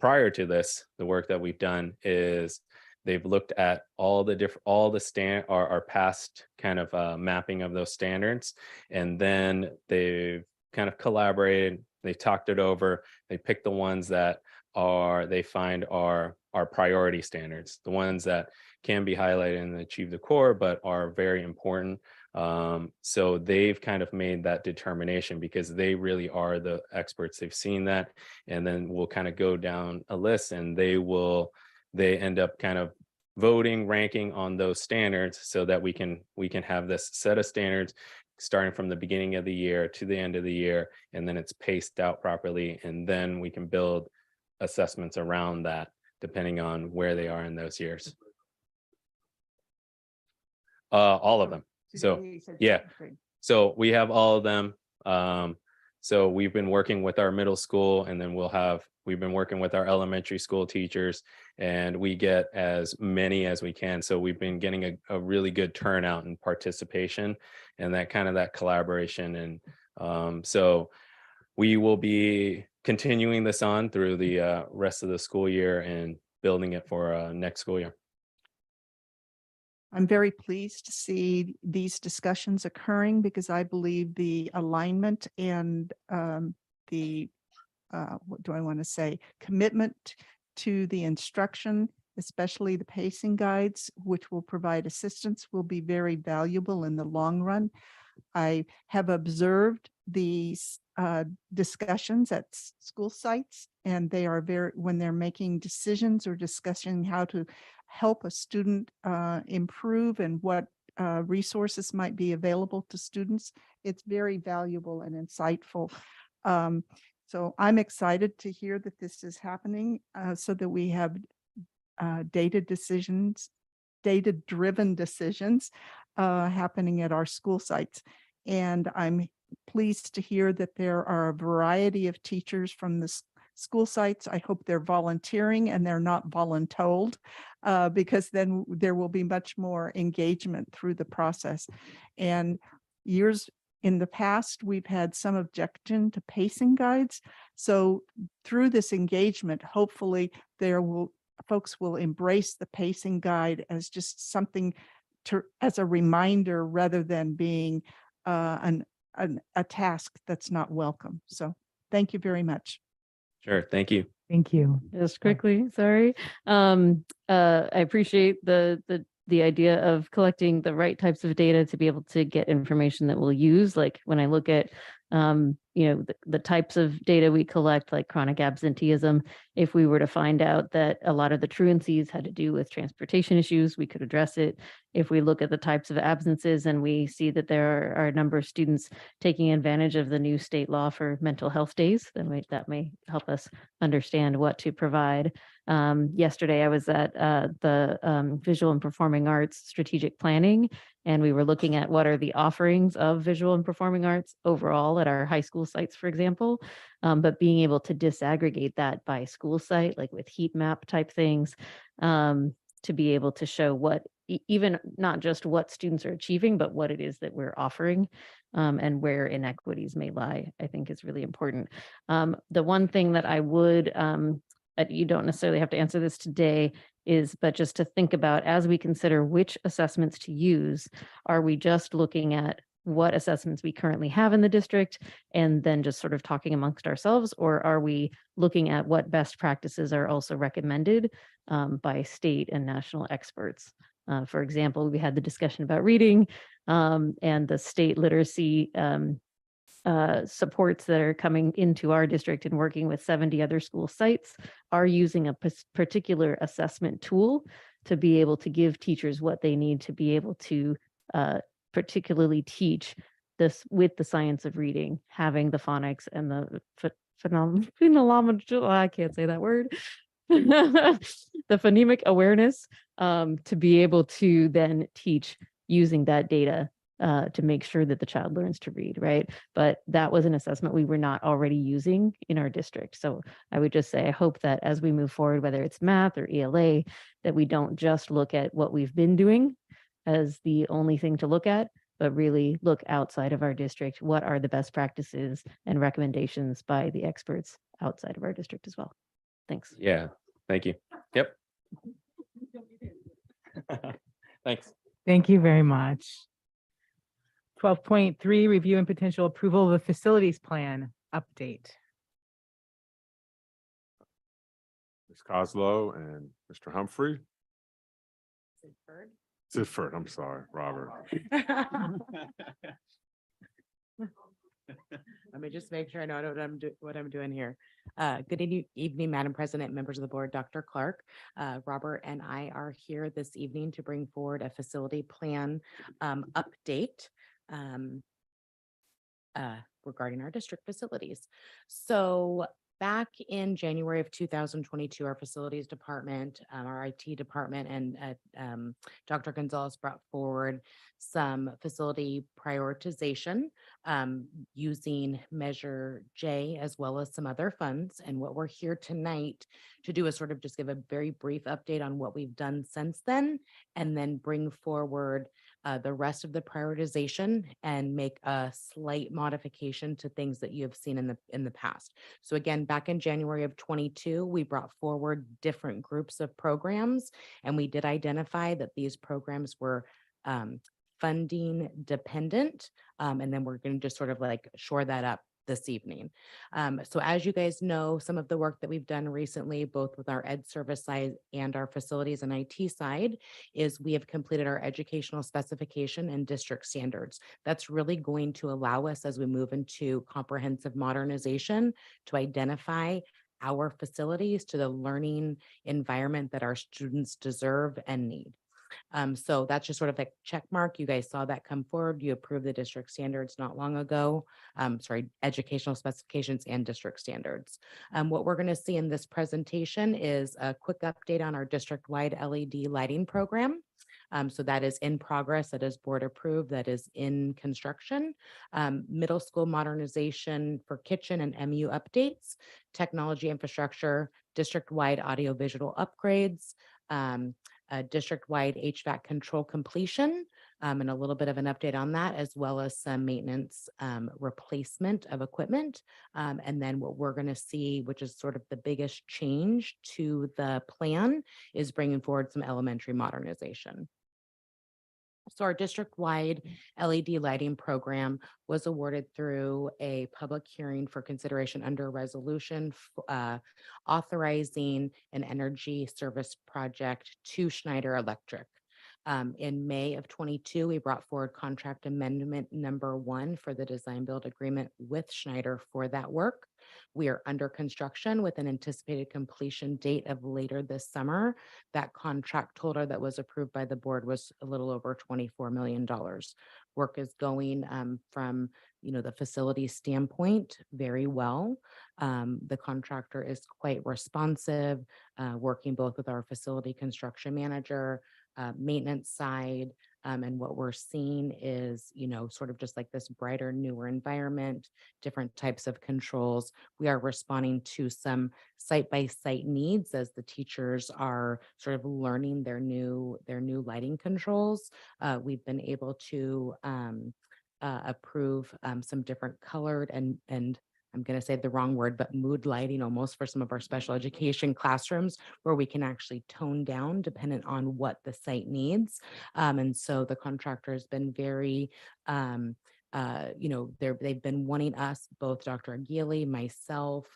prior to this, the work that we've done is they've looked at our past kind of mapping of those standards, and then they've kind of collaborated. They talked it over. They picked the ones that they find are priority standards, the ones that can be highlighted and Achieve the Core, but are very important. So they've kind of made that determination because they really are the experts. They've seen that, and then we'll kind of go down a list, and they end up kind of voting, ranking on those standards so that we can have this set of standards starting from the beginning of the year to the end of the year, and then it's paced out properly, and then we can build assessments around that depending on where they are in those years. All of them. So yeah, so we have all of them. So we've been working with our middle school, and then we've been working with our elementary school teachers, and we get as many as we can. So we've been getting a really good turnout and participation and that collaboration. And so we will be continuing this on through the rest of the school year and building it for next school year. I'm very pleased to see these discussions occurring because I believe the alignment and what do I want to say, commitment to the instruction, especially the pacing guides, which will provide assistance, will be very valuable in the long run. I have observed these discussions at school sites, and they are when they're making decisions or discussing how to help a student improve and what resources might be available to students, it's very valuable and insightful. So I'm excited to hear that this is happening so that we have data-driven decisions happening at our school sites. And I'm pleased to hear that there are a variety of teachers from the school sites. I hope they're volunteering and they're not voluntold, because then there will be much more engagement through the process. And years In the past, we've had some objection to pacing guides. So through this engagement, hopefully folks will embrace the pacing guide as just something as a reminder rather than being a task that's not welcome. So thank you very much. Sure. Thank you. Thank you. Just quickly, sorry. I appreciate the idea of collecting the right types of data to be able to get information that we'll use. Like when I look at, the types of data we collect, like chronic absenteeism, if we were to find out that a lot of the truancies had to do with transportation issues, we could address it. If we look at the types of absences and we see that there are a number of students taking advantage of the new state law for mental health days, then that may help us understand what to provide. Yesterday, I was at the Visual and Performing Arts Strategic Planning, and we were looking at what are the offerings of visual and performing arts overall at our high school sites, for example, but being able to disaggregate that by school site, like with heat map type things, to be able to show what, even not just what students are achieving, but what it is that we're offering, and where inequities may lie, I think is really important. The one thing that I would, you don't necessarily have to answer this today, but just to think about as we consider which assessments to use, are we just looking at what assessments we currently have in the district and then just sort of talking amongst ourselves, or are we looking at what best practices are also recommended by state and national experts? For example, we had the discussion about reading, and the state literacy supports that are coming into our district and working with 70 other school sites are using a particular assessment tool to be able to give teachers what they need to be able to particularly teach this with the science of reading, having the phonics and the phenomenological, I can't say that word, the phonemic awareness, to be able to then teach using that data to make sure that the child learns to read, right? But that was an assessment we were not already using in our district. So I would just say, I hope that as we move forward, whether it's math or ELA, that we don't just look at what we've been doing as the only thing to look at, but really look outside of our district. What are the best practices and recommendations by the experts outside of our district as well? Thanks. Yeah. Thank you. Yep. Thanks. Thank you very much. 12.3, review and potential approval of the facilities plan update. Ms. Coslow and Mr. Humphrey. Sidford, I'm sorry, Robert. Let me just make sure I know what I'm doing here. Good evening, Madam President, members of the board, Dr. Clark. Robert and I are here this evening to bring forward a facility plan update regarding our district facilities. So back in January of 2022, our facilities department, our IT department, and Dr. Gonzalez brought forward some facility prioritization using Measure J as well as some other funds. And what we're here tonight to do is sort of just give a very brief update on what we've done since then, and then bring forward the rest of the prioritization and make a slight modification to things that you have seen in the past. So again, back in January of 22, we brought forward different groups of programs, and we did identify that these programs were funding dependent. And then we're going to just sort of like shore that up this evening. So as you guys know, some of the work that we've done recently, both with our ed service side and our facilities and IT side, is we have completed our educational specification and district standards. That's really going to allow us, as we move into comprehensive modernization, to identify our facilities to the learning environment that our students deserve and need. So that's just sort of a check mark. You guys saw that come forward. You approved the district standards not long ago. Educational specifications and district standards. What we're going to see in this presentation is a quick update on our district-wide LED lighting program. So that is in progress, that is board approved, that is in construction. Middle school modernization for kitchen and MU updates, technology infrastructure, district-wide audiovisual upgrades, district-wide HVAC control completion, and a little bit of an update on that, as well as some maintenance replacement of equipment. And then what we're going to see, which is sort of the biggest change to the plan, is bringing forward some elementary modernization. So our district-wide LED lighting program was awarded through a public hearing for consideration under a resolution authorizing an energy service project to Schneider Electric. In May of 22, we brought forward contract amendment number 1 for the design build agreement with Schneider for that work. We are under construction with an anticipated completion date of later this summer. That contract total that was approved by the board was a little over $24 million. Work is going from the facility standpoint very well. The contractor is quite responsive, working both with our facility construction manager, maintenance side. And what we're seeing is, sort of just like this brighter, newer environment, different types of controls. We are responding to some site-by-site needs as the teachers are sort of learning their new lighting controls. We've been able to approve some different colored and I'm going to say the wrong word, but mood lighting almost for some of our special education classrooms where we can actually tone down dependent on what the site needs. And so the contractor has been very, they've been wanting us, both Dr. Aguili, myself,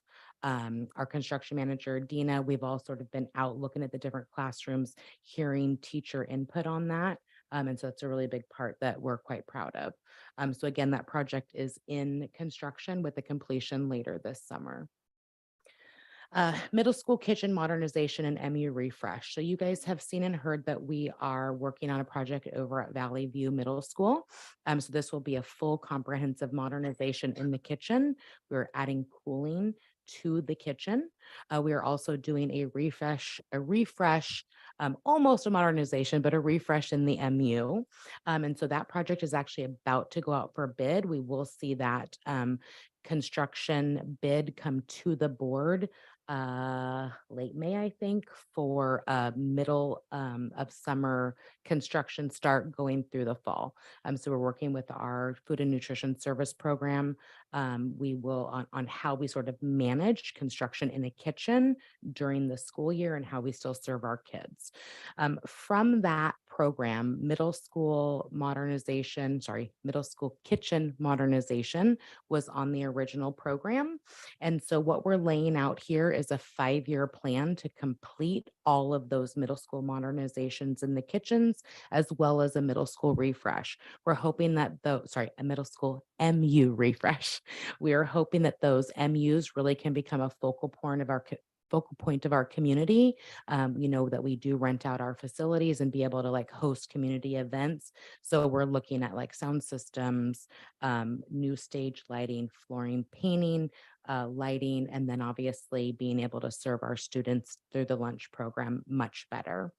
our construction manager, Dina, we've all sort of been out looking at the different classrooms, hearing teacher input on that. And so it's a really big part that we're quite proud of. So again, that project is in construction with the completion later this summer. Middle school kitchen modernization and MU refresh. So you guys have seen and heard that we are working on a project over at Valley View Middle School. So this will be a full comprehensive modernization in the kitchen. We're adding cooling to the kitchen. We are also doing a refresh, almost a modernization, but a refresh in the MU. And so that project is actually about to go out for bid. We will see that construction bid come to the board late May, I think, for middle of summer construction start going through the fall. So we're working with our food and nutrition service program. We will on how we sort of manage construction in a kitchen during the school year and how we still serve our kids. From that program, middle school kitchen modernization was on the original program. And so what we're laying out here is a 5-year plan to complete all of those middle school modernizations in the kitchens, as well as a middle school refresh. We're hoping that a middle school MU refresh. We are hoping that those MUs really can become a focal point of our community. That we do rent out our facilities and be able to host community events. So we're looking at sound systems, new stage lighting, flooring, painting, lighting, and then obviously being able to serve our students through the lunch program much better.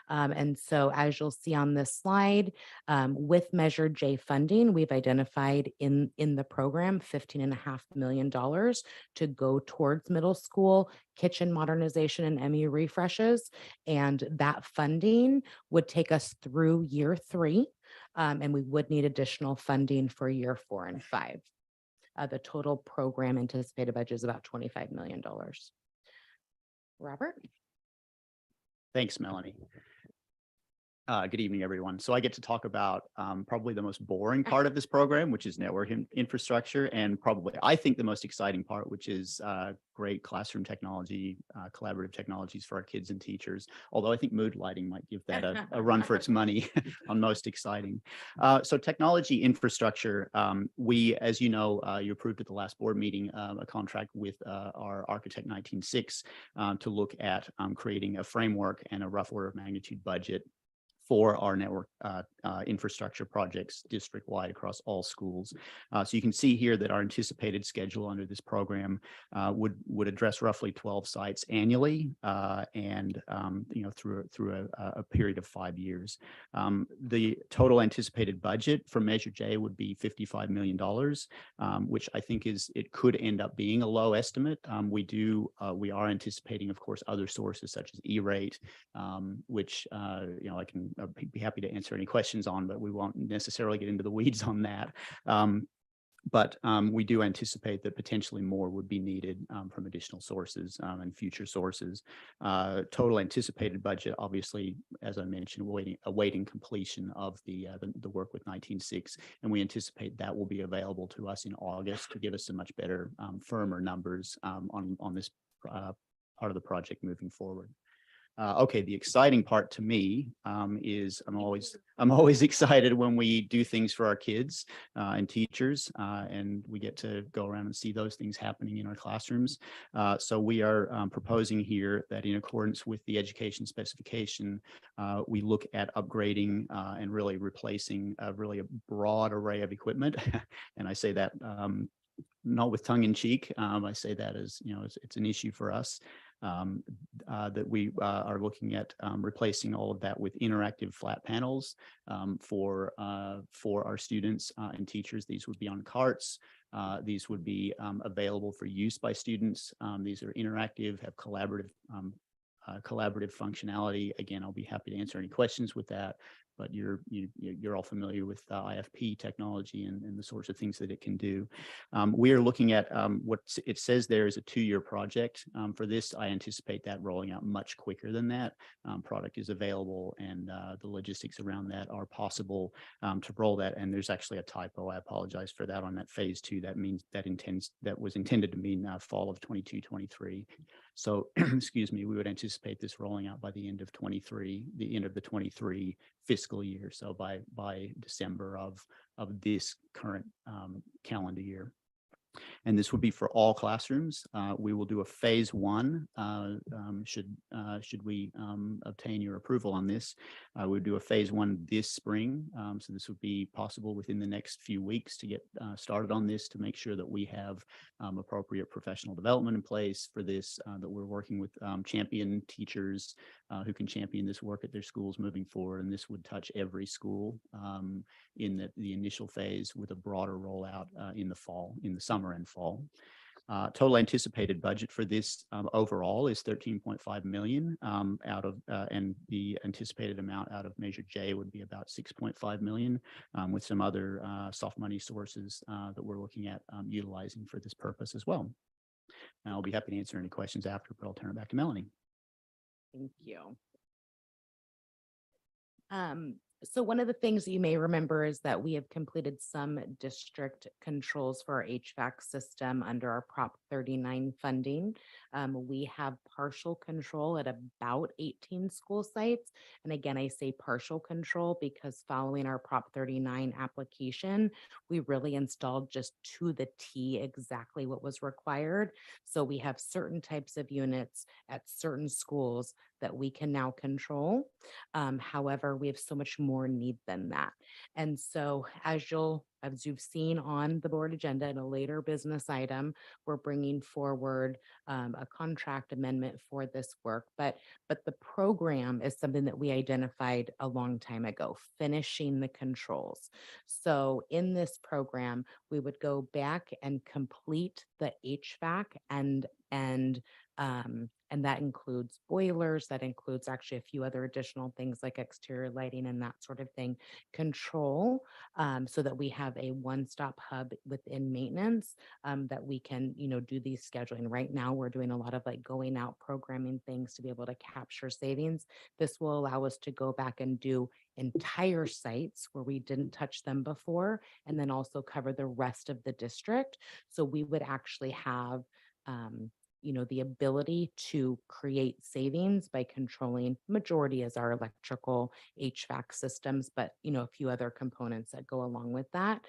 And so as you'll see on this slide, with Measure J funding, we've identified in the program $15.5 million to go towards middle school kitchen modernization and MU refreshes. And that funding would take us through year 3. And we would need additional funding for year 4 and 5. The total program anticipated budget is about $25 million. Robert? Thanks, Melanie. Good evening, everyone. So I get to talk about probably the most boring part of this program, which is network infrastructure, and probably, I think, the most exciting part, which is great classroom technology, collaborative technologies for our kids and teachers. Although I think mood lighting might give that a run for its money on most exciting. So technology infrastructure, we, as you know, you approved at the last board meeting a contract with our architect 196 to look at creating a framework and a rough order of magnitude budget for our network infrastructure projects district-wide across all schools. So you can see here that our anticipated schedule under this program would address roughly 12 sites annually, and through a period of 5 years. The total anticipated budget for Measure J would be $55 million, which I think it could end up being a low estimate. We are anticipating, of course, other sources such as E-rate, which I can I'd be happy to answer any questions on, but we won't necessarily get into the weeds on that. But we do anticipate that potentially more would be needed from additional sources and future sources. Total anticipated budget, obviously, as I mentioned, awaiting completion of the work with 19.6, and we anticipate that will be available to us in August to give us some much better, firmer numbers on this part of the project moving forward. Okay, the exciting part to me is I'm always excited when we do things for our kids and teachers, and we get to go around and see those things happening in our classrooms. So we are proposing here that in accordance with the education specification, we look at upgrading and really replacing really a broad array of equipment. And I say that not with tongue in cheek. I say that as, you know, it's an issue for us. That we are looking at replacing all of that with interactive flat panels for our students and teachers. These would be on carts. These would be available for use by students. These are interactive, have collaborative functionality. Again, I'll be happy to answer any questions with that, but you're all familiar with IFP technology and the sorts of things that it can do. We are looking at what it says there is a 2-year project. For this, I anticipate that rolling out much quicker than that. Product is available, and the logistics around that are possible to roll that. And there's actually a typo. I apologize for that on that phase 2. That means that was intended to mean fall of 22-23. So, excuse me, we would anticipate this rolling out by the end of 23, the end of the 23 fiscal year. So by December of this current calendar year. And this would be for all classrooms. We will do a phase 1. Should we obtain your approval on this, we'll do a phase 1 this spring. So this would be possible within the next few weeks to get started on this, to make sure that we have appropriate professional development in place for this, that we're working with champion teachers who can champion this work at their schools moving forward. And this would touch every school in the initial phase, with a broader rollout in the summer and fall. Total anticipated budget for this overall is $13.5 million out of, and the anticipated amount out of Measure J would be about $6.5 million, with some other soft money sources that we're looking at utilizing for this purpose as well. And I'll be happy to answer any questions after, but I'll turn it back to Melanie. Thank you. So one of the things that you may remember is that we have completed some district controls for our HVAC system under our Prop 39 funding. We have partial control at about 18 school sites. And again, I say partial control because following our Prop 39 application, we really installed just to the T exactly what was required. So we have certain types of units at certain schools that we can now control. However, we have so much more need than that. And so as you've seen on the board agenda in a later business item, we're bringing forward a contract amendment for this work. But the program is something that we identified a long time ago, finishing the controls. So in this program, we would go back and complete the HVAC and that includes boilers, that includes actually a few other additional things like exterior lighting and that sort of thing, control, so that we have a one-stop hub within maintenance, that we can, do these scheduling. Right now, we're doing a lot of like going out programming things to be able to capture savings. This will allow us to go back and do entire sites where we didn't touch them before, and then also cover the rest of the district. So we would actually have the ability to create savings by controlling majority as our electrical HVAC systems, but a few other components that go along with that.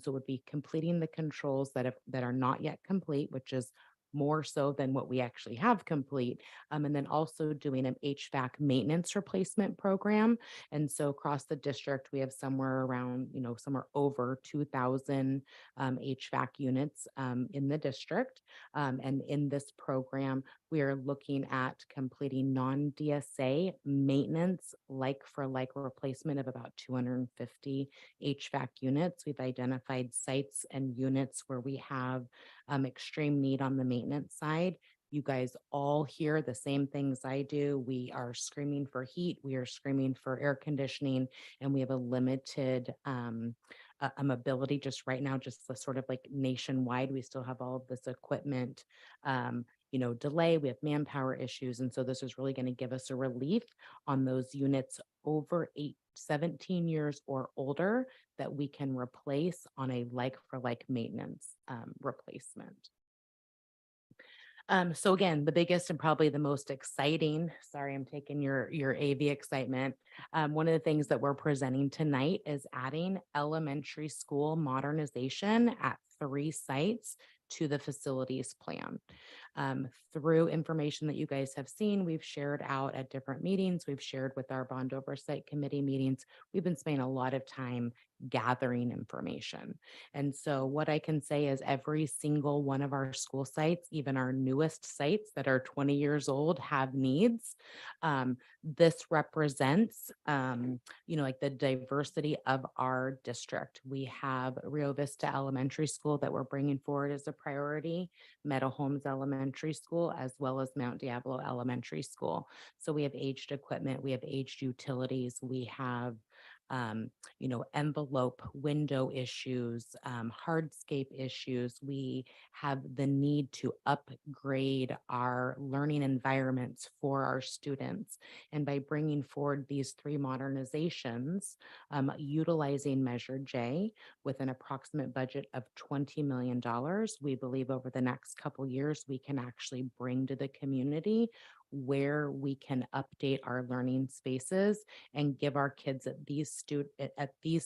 So it would be completing the controls that are not yet complete, which is more so than what we actually have complete. And then also doing an HVAC maintenance replacement program. And so across the district, we have somewhere around, somewhere over 2,000 HVAC units in the district. And in this program, we are looking at completing non-DSA maintenance, like for like replacement of about 250 HVAC units. We've identified sites and units where we have extreme need on the maintenance side. You guys all hear the same things I do. We are screaming for heat. We are screaming for air conditioning, and we have a limited ability just right now, just the sort of like nationwide. We still have all of this equipment, delay. We have manpower issues. And so this is really going to give us a relief on those units over 17 years or older that we can replace on a like for like maintenance replacement. So again, the biggest and probably the most exciting, sorry, I'm taking your AV excitement. One of the things that we're presenting tonight is adding elementary school modernization at 3 sites to the facilities plan. Through information that you guys have seen, we've shared out at different meetings, we've shared with our bond oversight committee meetings, we've been spending a lot of time gathering information. And so what I can say is every single one of our school sites, even our newest sites that are 20 years old, have needs. This represents, like the diversity of our district. We have Rio Vista Elementary School that we're bringing forward as a priority, Meadow Homes Elementary School, as well as Mount Diablo Elementary School. So we have aged equipment, we have aged utilities, we have envelope window issues, hardscape issues. We have the need to upgrade our learning environments for our students. And by bringing forward these 3 modernizations, utilizing Measure J with an approximate budget of $20 million, we believe over the next couple years, we can actually bring to the community where we can update our learning spaces and give our kids at these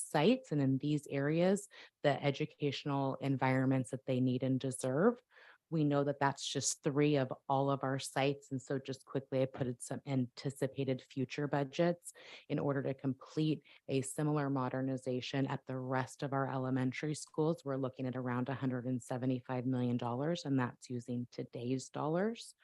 sites and in these areas the educational environments that they need and deserve. We know that that's just 3 of all of our sites. And so just quickly, I put in some anticipated future budgets in order to complete a similar modernization at the rest of our elementary schools. We're looking at around $175 million, and that's using today's dollars.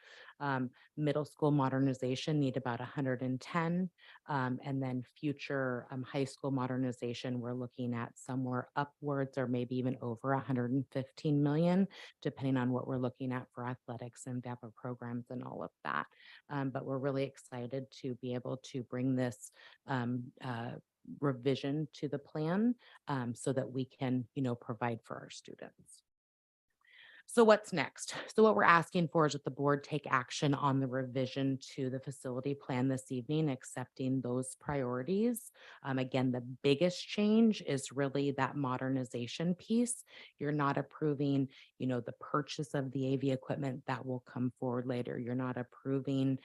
Middle school modernization need about 110, and then future high school modernization, we're looking at somewhere upwards or maybe even over 115 million, depending on what we're looking at for athletics and VAPA programs and all of that. But we're really excited to be able to bring this revision to the plan so that we can, provide for our students. So what's next? So what we're asking for is that the board take action on the revision to the facility plan this evening, accepting those priorities. Again, the biggest change is really that modernization piece. You're not approving, the purchase of the AV equipment that will come forward later. You're not approving,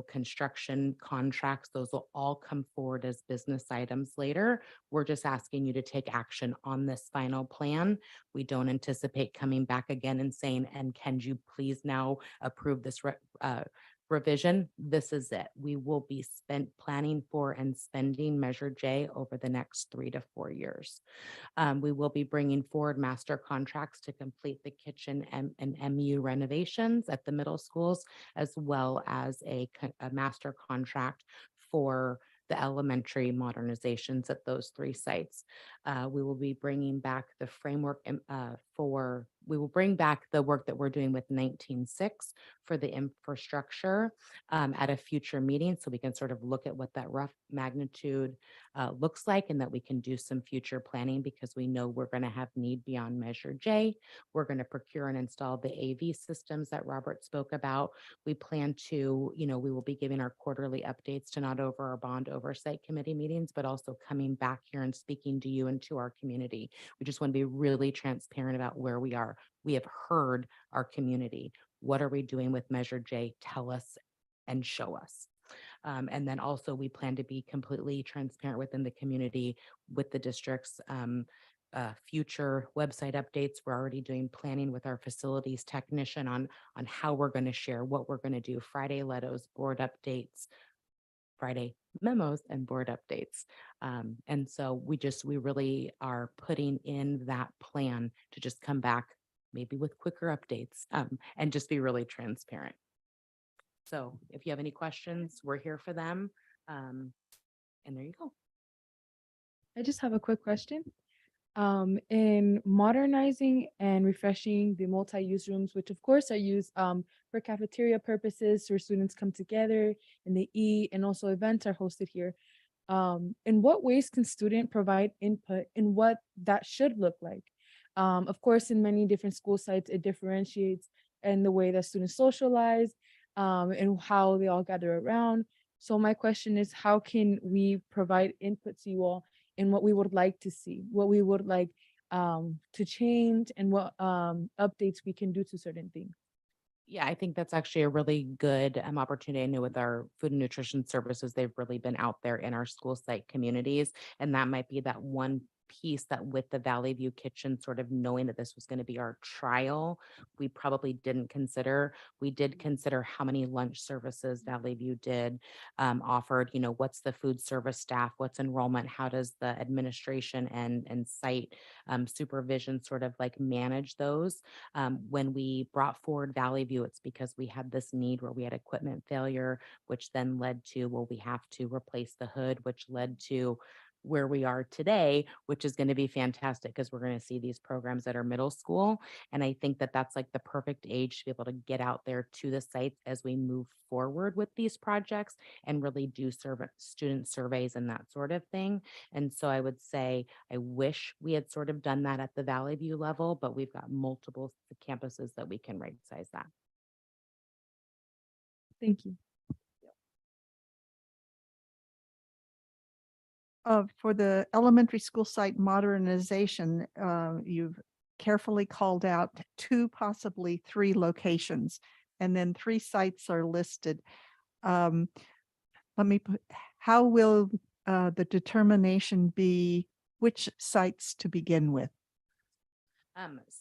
construction contracts. Those will all come forward as business items later. We're just asking you to take action on this final plan. We don't anticipate coming back again and saying, and can you please now approve this revision? This is it. We will be planning for and spending Measure J over the next 3 to 4 years. We will be bringing forward master contracts to complete the kitchen and MU renovations at the middle schools, as well as a master contract for the elementary modernizations at those 3 sites. We will be bringing back the framework we will bring back the work that we're doing with 19.6 for the infrastructure at a future meeting, so we can sort of look at what that rough magnitude looks like, and that we can do some future planning, because we know we're going to have need beyond Measure J. We're going to procure and install the AV systems that Robert spoke about. We plan to, we will be giving our quarterly updates to not over our bond oversight committee meetings, but also coming back here and speaking to you and to our community. We just want to be really transparent about where we are. We have heard our community. What are we doing with Measure J? Tell us and show us. And then also we plan to be completely transparent within the community with the district's future website updates. We're already doing planning with our facilities technician on how we're going to share, what we're going to do, Friday Letos, board updates, Friday memos, and board updates. And so we really are putting in that plan to just come back maybe with quicker updates and just be really transparent. So if you have any questions, we're here for them. And there you go. I just have a quick question. in modernizing and refreshing the multi-use rooms, which of course are used for cafeteria purposes, where students come together and they eat, and also events are hosted here. In what ways can student provide input in what that should look like? Of course, in many different school sites, it differentiates in the way that students socialize and how they all gather around. So my question is, how can we provide input to you all in what we would like to see, what we would like to change, and what updates we can do to certain things? Yeah, I think that's actually a really good opportunity. I know with our food and nutrition services, they've really been out there in our school site communities. And that might be that one piece that with the Valley View Kitchen, sort of knowing that this was going to be our trial, we probably didn't consider. We did consider how many lunch services Valley View did offered, you know, what's the food service staff, what's enrollment, how does the administration and site supervision sort of like manage those. When we brought forward Valley View, it's because we had this need where we had equipment failure, which then led to, well, we have to replace the hood, which led to where we are today, which is going to be fantastic because we're going to see these programs at our middle school. And I think that that's like the perfect age to be able to get out there to the sites as we move forward with these projects and really do student surveys and that sort of thing. And so I would say, I wish we had sort of done that at the Valley View level, but we've got multiple campuses that we can right size that. Thank you. For the elementary school site modernization, you've carefully called out 2, possibly 3 locations, and then 3 sites are listed. Let me put, how will the determination be which sites to begin with?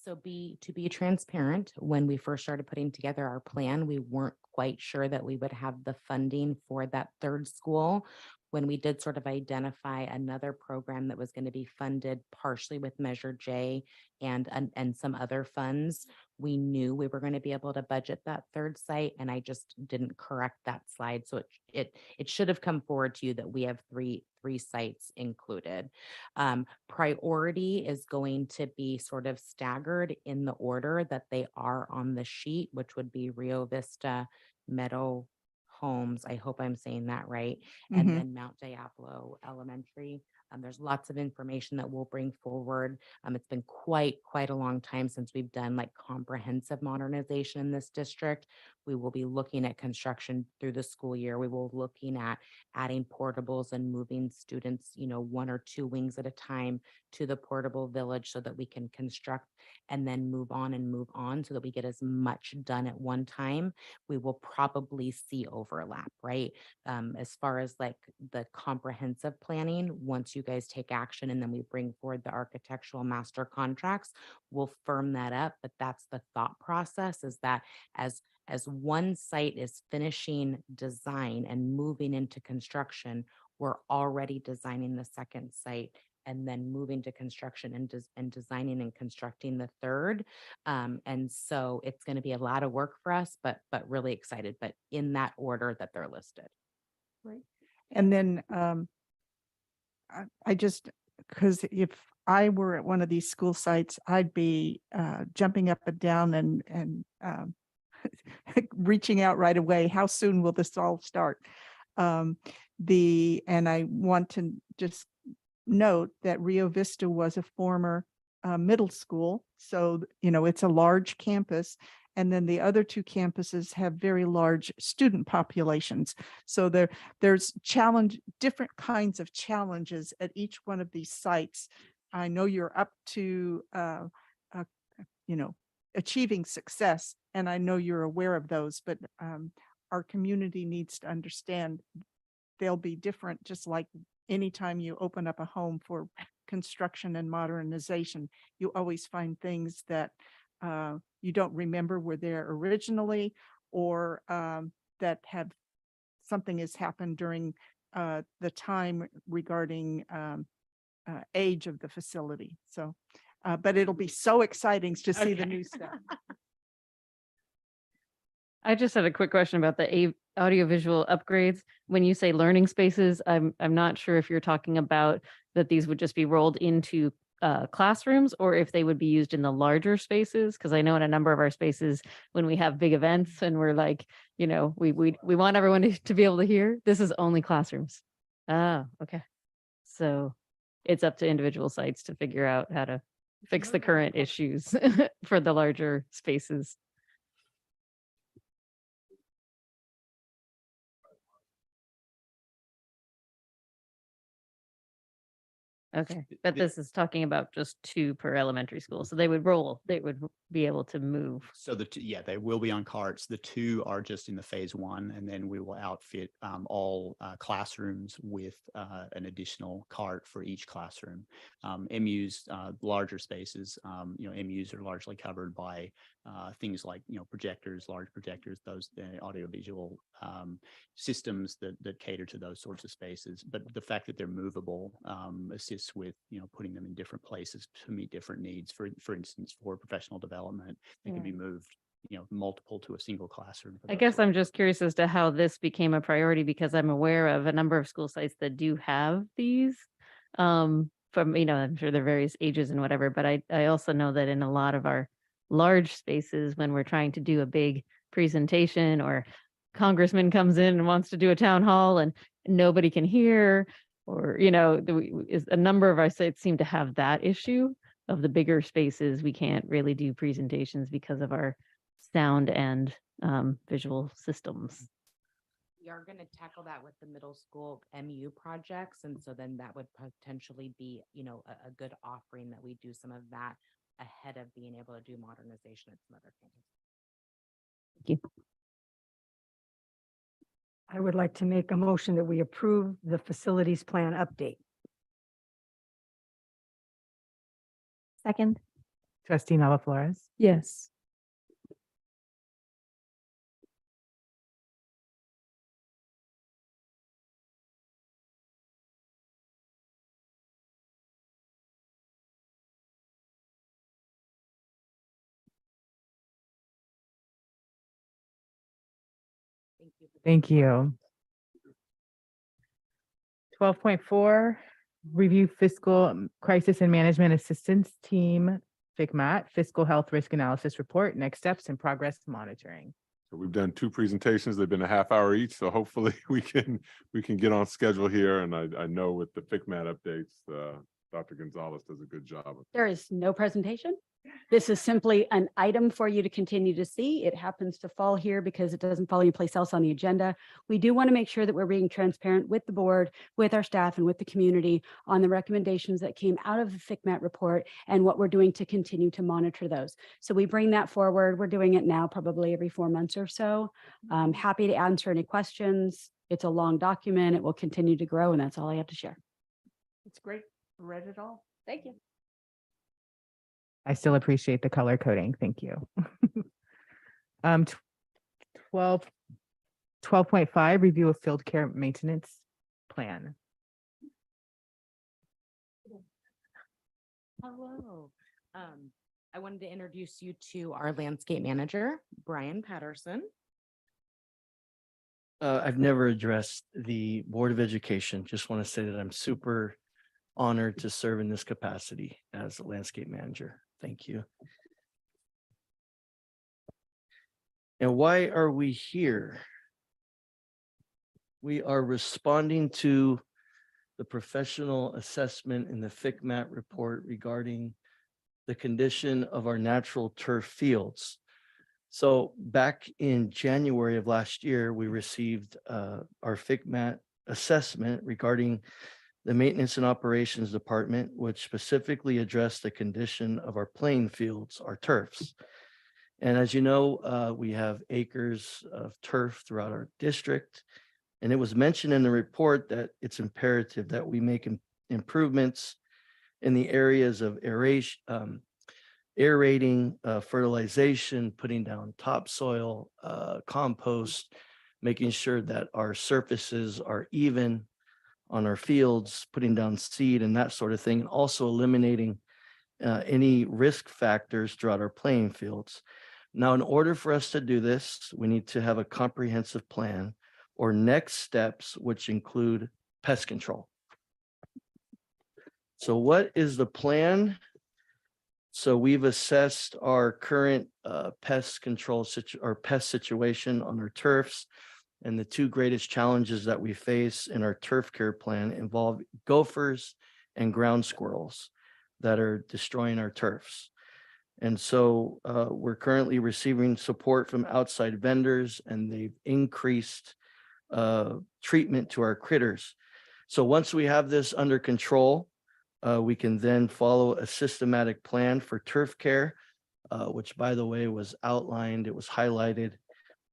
So to be transparent, when we first started putting together our plan, we weren't quite sure that we would have the funding for that 3rd school. When we did sort of identify another program that was going to be funded partially with Measure J and some other funds, we knew we were going to be able to budget that 3rd site, and I just didn't correct that slide. So it should have come forward to you that we have three sites included. Priority is going to be sort of staggered in the order that they are on the sheet, which would be Rio Vista, Meadow Homes, I hope I'm saying that right, and then Mount Diablo Elementary. There's lots of information that we'll bring forward. It's been quite a long time since we've done like comprehensive modernization in this district. We will be looking at construction through the school year. We will be looking at adding portables and moving students, you know, 1 or 2 wings at a time to the portable village so that we can construct and then move on so that we get as much done at one time. We will probably see overlap, right? As far as like the comprehensive planning, once you guys take action and then we bring forward the architectural master contracts, we'll firm that up. But that's the thought process, is that as one site is finishing design and moving into construction, we're already designing the 2nd site and then moving to construction and designing and constructing the 3rd. And so it's going to be a lot of work for us, but really excited, but in that order that they're listed. Right. And then I just, because if I were at one of these school sites, I'd be jumping up and down and reaching out right away. How soon will this all start? And I want to just note that Rio Vista was a former middle school. So, you know, it's a large campus. And then the other 2 campuses have very large student populations. So there's different kinds of challenges at each one of these sites. I know you're up to, you know, achieving success, and I know you're aware of those, but our community needs to understand they'll be different, just like anytime you open up a home for construction and modernization, you always find things that you don't remember were there originally, or that have something has happened during the time regarding age of the facility. So, but it'll be so exciting to see the new stuff. I just had a quick question about the audiovisual upgrades. When you say learning spaces, I'm not sure if you're talking about that these would just be rolled into classrooms or if they would be used in the larger spaces. Because I know in a number of our spaces, when we have big events and we're like, you know, we want everyone to be able to hear, this is only classrooms. Ah, okay. So it's up to individual sites to figure out how to fix the current issues for the larger spaces. Okay, but this is talking about just 2 per elementary school, so they would be able to move. So yeah, they will be on carts. The 2 are just in the phase 1, and then we will outfit all classrooms with an additional cart for each classroom. MUs, larger spaces, you know, MUs are largely covered by things like, you know, projectors, large projectors, those audiovisual systems that cater to those sorts of spaces. But the fact that they're movable assists with, you know, putting them in different places to meet different needs. For instance, for professional development, they can be moved, you know, multiple to a single classroom. I guess I'm just curious as to how this became a priority, because I'm aware of a number of school sites that do have these. From, you know, I'm sure they're various ages and whatever, but I also know that in a lot of our large spaces, when we're trying to do a big presentation or congressman comes in and wants to do a town hall and nobody can hear, or, you know, a number of our sites seem to have that issue of the bigger spaces. We can't really do presentations because of our sound and visual systems. We are going to tackle that with the middle school MU projects. And so then that would potentially be, you know, a good offering that we do some of that ahead of being able to do modernization at some other campuses. Thank you. I would like to make a motion that we approve the facilities plan update. Second. Trustee Nava Flores. Yes. Thank you. 12.4, review fiscal crisis and management assistance team, FICMAT, fiscal health risk analysis report, next steps and progress monitoring. So we've done 2 presentations. They've been a half hour each. So hopefully we can get on schedule here. And I know with the FICMAT updates, Dr. Gonzalez does a good job. There is no presentation. This is simply an item for you to continue to see. It happens to fall here because it doesn't fall anyplace else on the agenda. We do want to make sure that we're being transparent with the board, with our staff, and with the community on the recommendations that came out of the FICMAT report and what we're doing to continue to monitor those. So we bring that forward. We're doing it now probably every 4 months or so. I'm happy to answer any questions. It's a long document. It will continue to grow, and that's all I have to share. It's great. Read it all. Thank you. I still appreciate the color coding. Thank you. 12.5, review of field care maintenance plan. Hello. I wanted to introduce you to our landscape manager, Brian Patterson. I've never addressed the Board of Education. Just want to say that I'm super honored to serve in this capacity as a landscape manager. Thank you. And why are we here? We are responding to the professional assessment in the FICMAT report regarding the condition of our natural turf fields. So back in January of last year, we received our FICMAT assessment regarding the Maintenance and Operations Department, which specifically addressed the condition of our playing fields, our turfs. And as you know, we have acres of turf throughout our district. And it was mentioned in the report that it's imperative that we make improvements in the areas of aeration, aerating, fertilization, putting down topsoil, compost, making sure that our surfaces are even on our fields, putting down seed and that sort of thing, and also eliminating any risk factors throughout our playing fields. Now, in order for us to do this, we need to have a comprehensive plan or next steps, which include pest control. So what is the plan? So we've assessed our current pest control or pest situation on our turfs. And the two greatest challenges that we face in our turf care plan involve gophers and ground squirrels that are destroying our turfs. And so we're currently receiving support from outside vendors, and they've increased treatment to our critters. So once we have this under control, we can then follow a systematic plan for turf care, which, by the way, was outlined, it was highlighted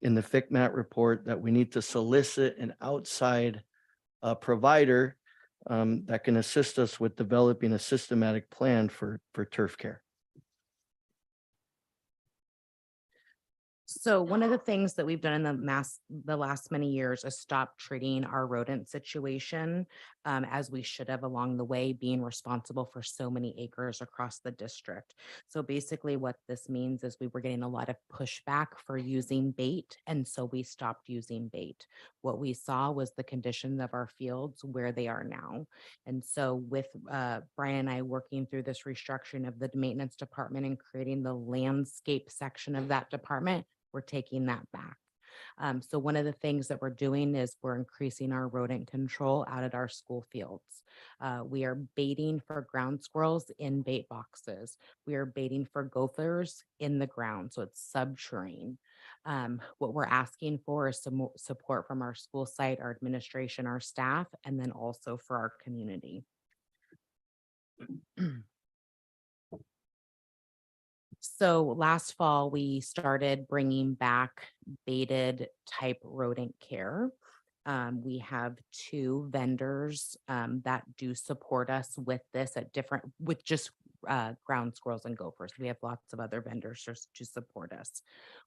in the FCMAT report, that we need to solicit an outside provider that can assist us with developing a systematic plan for turf care. So one of the things that we've done in the last many years is stop treating our rodent situation as we should have along the way, being responsible for so many acres across the district. So basically what this means is we were getting a lot of pushback for using bait, and so we stopped using bait. What we saw was the conditions of our fields where they are now. And so with Brian and I working through this restructuring of the maintenance department and creating the landscape section of that department, we're taking that back. So one of the things that we're doing is we're increasing our rodent control out at our school fields. We are baiting for ground squirrels in bait boxes. We are baiting for gophers in the ground, so it's subterranean. What we're asking for is some support from our school site, our administration, our staff, and then also for our community. So last fall, we started bringing back baited type rodent care. We have 2 vendors that do support us with this with just ground squirrels and gophers. We have lots of other vendors to support us.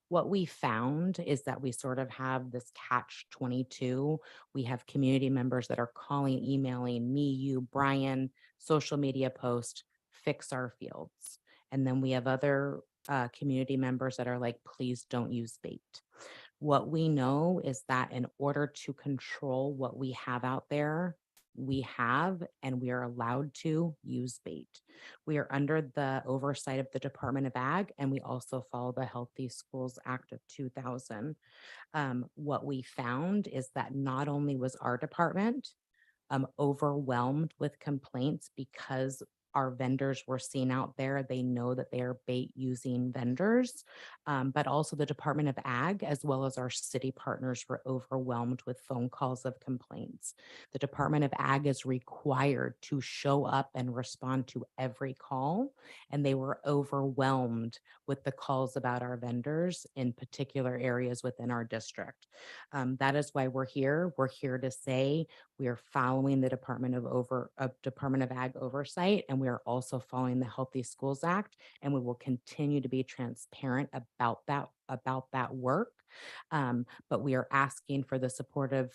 What we found is that we sort of have this catch-22. We have community members that are calling, emailing me, you, Brian, social media post, fix our fields. And then we have other community members that are like, please don't use bait. What we know is that in order to control what we have out there, we have and we are allowed to use bait. We are under the oversight of the Department of Ag, and we also follow the Healthy Schools Act of 2000. What we found is that not only was our department overwhelmed with complaints because our vendors were seen out there, they know that they are bait using vendors, but also the Department of Ag, as well as our city partners, were overwhelmed with phone calls of complaints. The Department of Ag is required to show up and respond to every call, and they were overwhelmed with the calls about our vendors in particular areas within our district. That is why we're here. We're here to say we are following the Department of Ag oversight, and we are also following the Healthy Schools Act, and we will continue to be transparent about that work. But we are asking for the support of,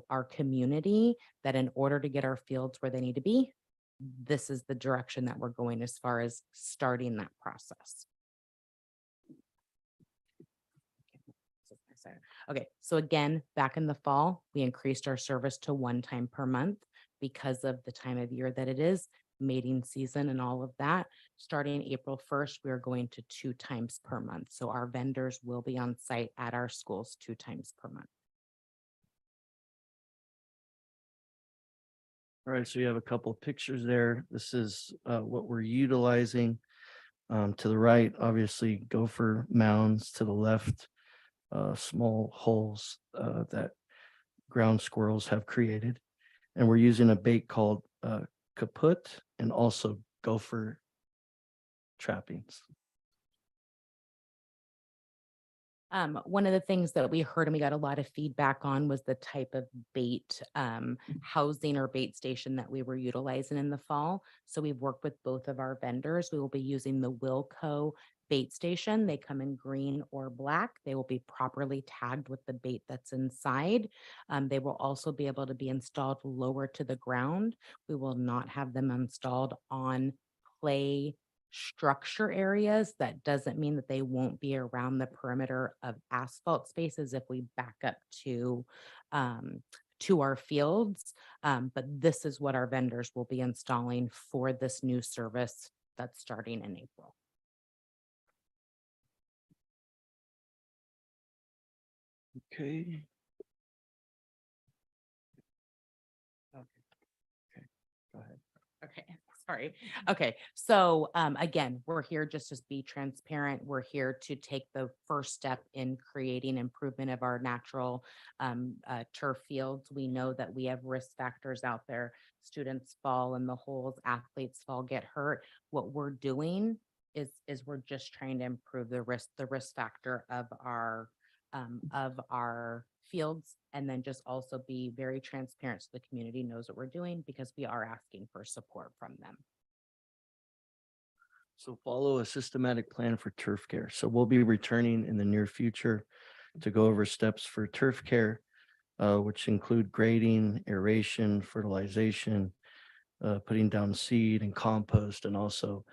our community, that in order to get our fields where they need to be, this is the direction that we're going as far as starting that process. Okay, so again, back in the fall, we increased our service to 1 time per month because of the time of year that it is, mating season and all of that. Starting April 1st, we are going to 2 times per month. So our vendors will be on site at our schools 2 times per month. All right, so you have a couple of pictures there. This is what we're utilizing. To the right, obviously, gopher mounds. To the left, small holes that ground squirrels have created. And we're using a bait called kaput and also gopher trappings. One of the things that we heard and we got a lot of feedback on was the type of bait housing or bait station that we were utilizing in the fall. So we've worked with both of our vendors. We will be using the Wilco bait station. They come in green or black. They will be properly tagged with the bait that's inside. They will also be able to be installed lower to the ground. We will not have them installed on clay structure areas. That doesn't mean that they won't be around the perimeter of asphalt spaces if we back up to to our fields. But this is what our vendors will be installing for this new service that's starting in April. Okay. Go ahead. Okay, sorry. Okay, so again, we're here just to be transparent. We're here to take the first step in creating improvement of our natural turf fields. We know that we have risk factors out there. Students fall in the holes, athletes fall, get hurt. What we're doing is we're just trying to improve the risk factor of our fields, and then just also be very transparent so the community knows what we're doing, because we are asking for support from them. So follow a systematic plan for turf care. So we'll be returning in the near future to go over steps for turf care, which include grading, aeration, fertilization, putting down seed and compost, and also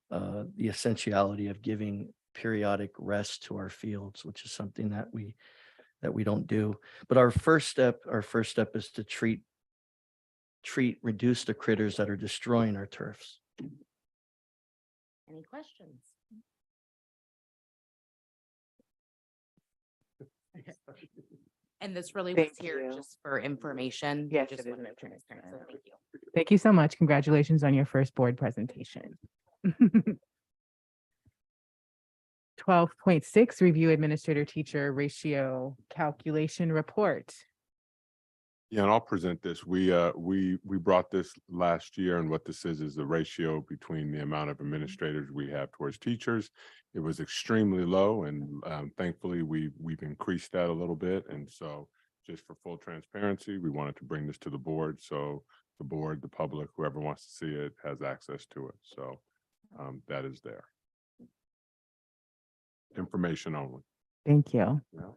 the essentiality of giving periodic rest to our fields, which is something that we don't do. But our first step is to reduce the critters that are destroying our turfs. Any questions? And this really was Thank here you. just for information. Yes, Just it is wanted transparency. So thank you. Thank you so much. Congratulations on your first board presentation. 12.6, review administrator teacher ratio calculation report. Yeah, and I'll present this. We brought this last year, and what this is the ratio between the amount of administrators we have towards teachers. It was extremely low, and thankfully we've increased that a little bit. And so, just for full transparency, we wanted to bring this to the board, so the board, the public, whoever wants to see it, has access to it. So that is there. Information only. Thank you. Yeah.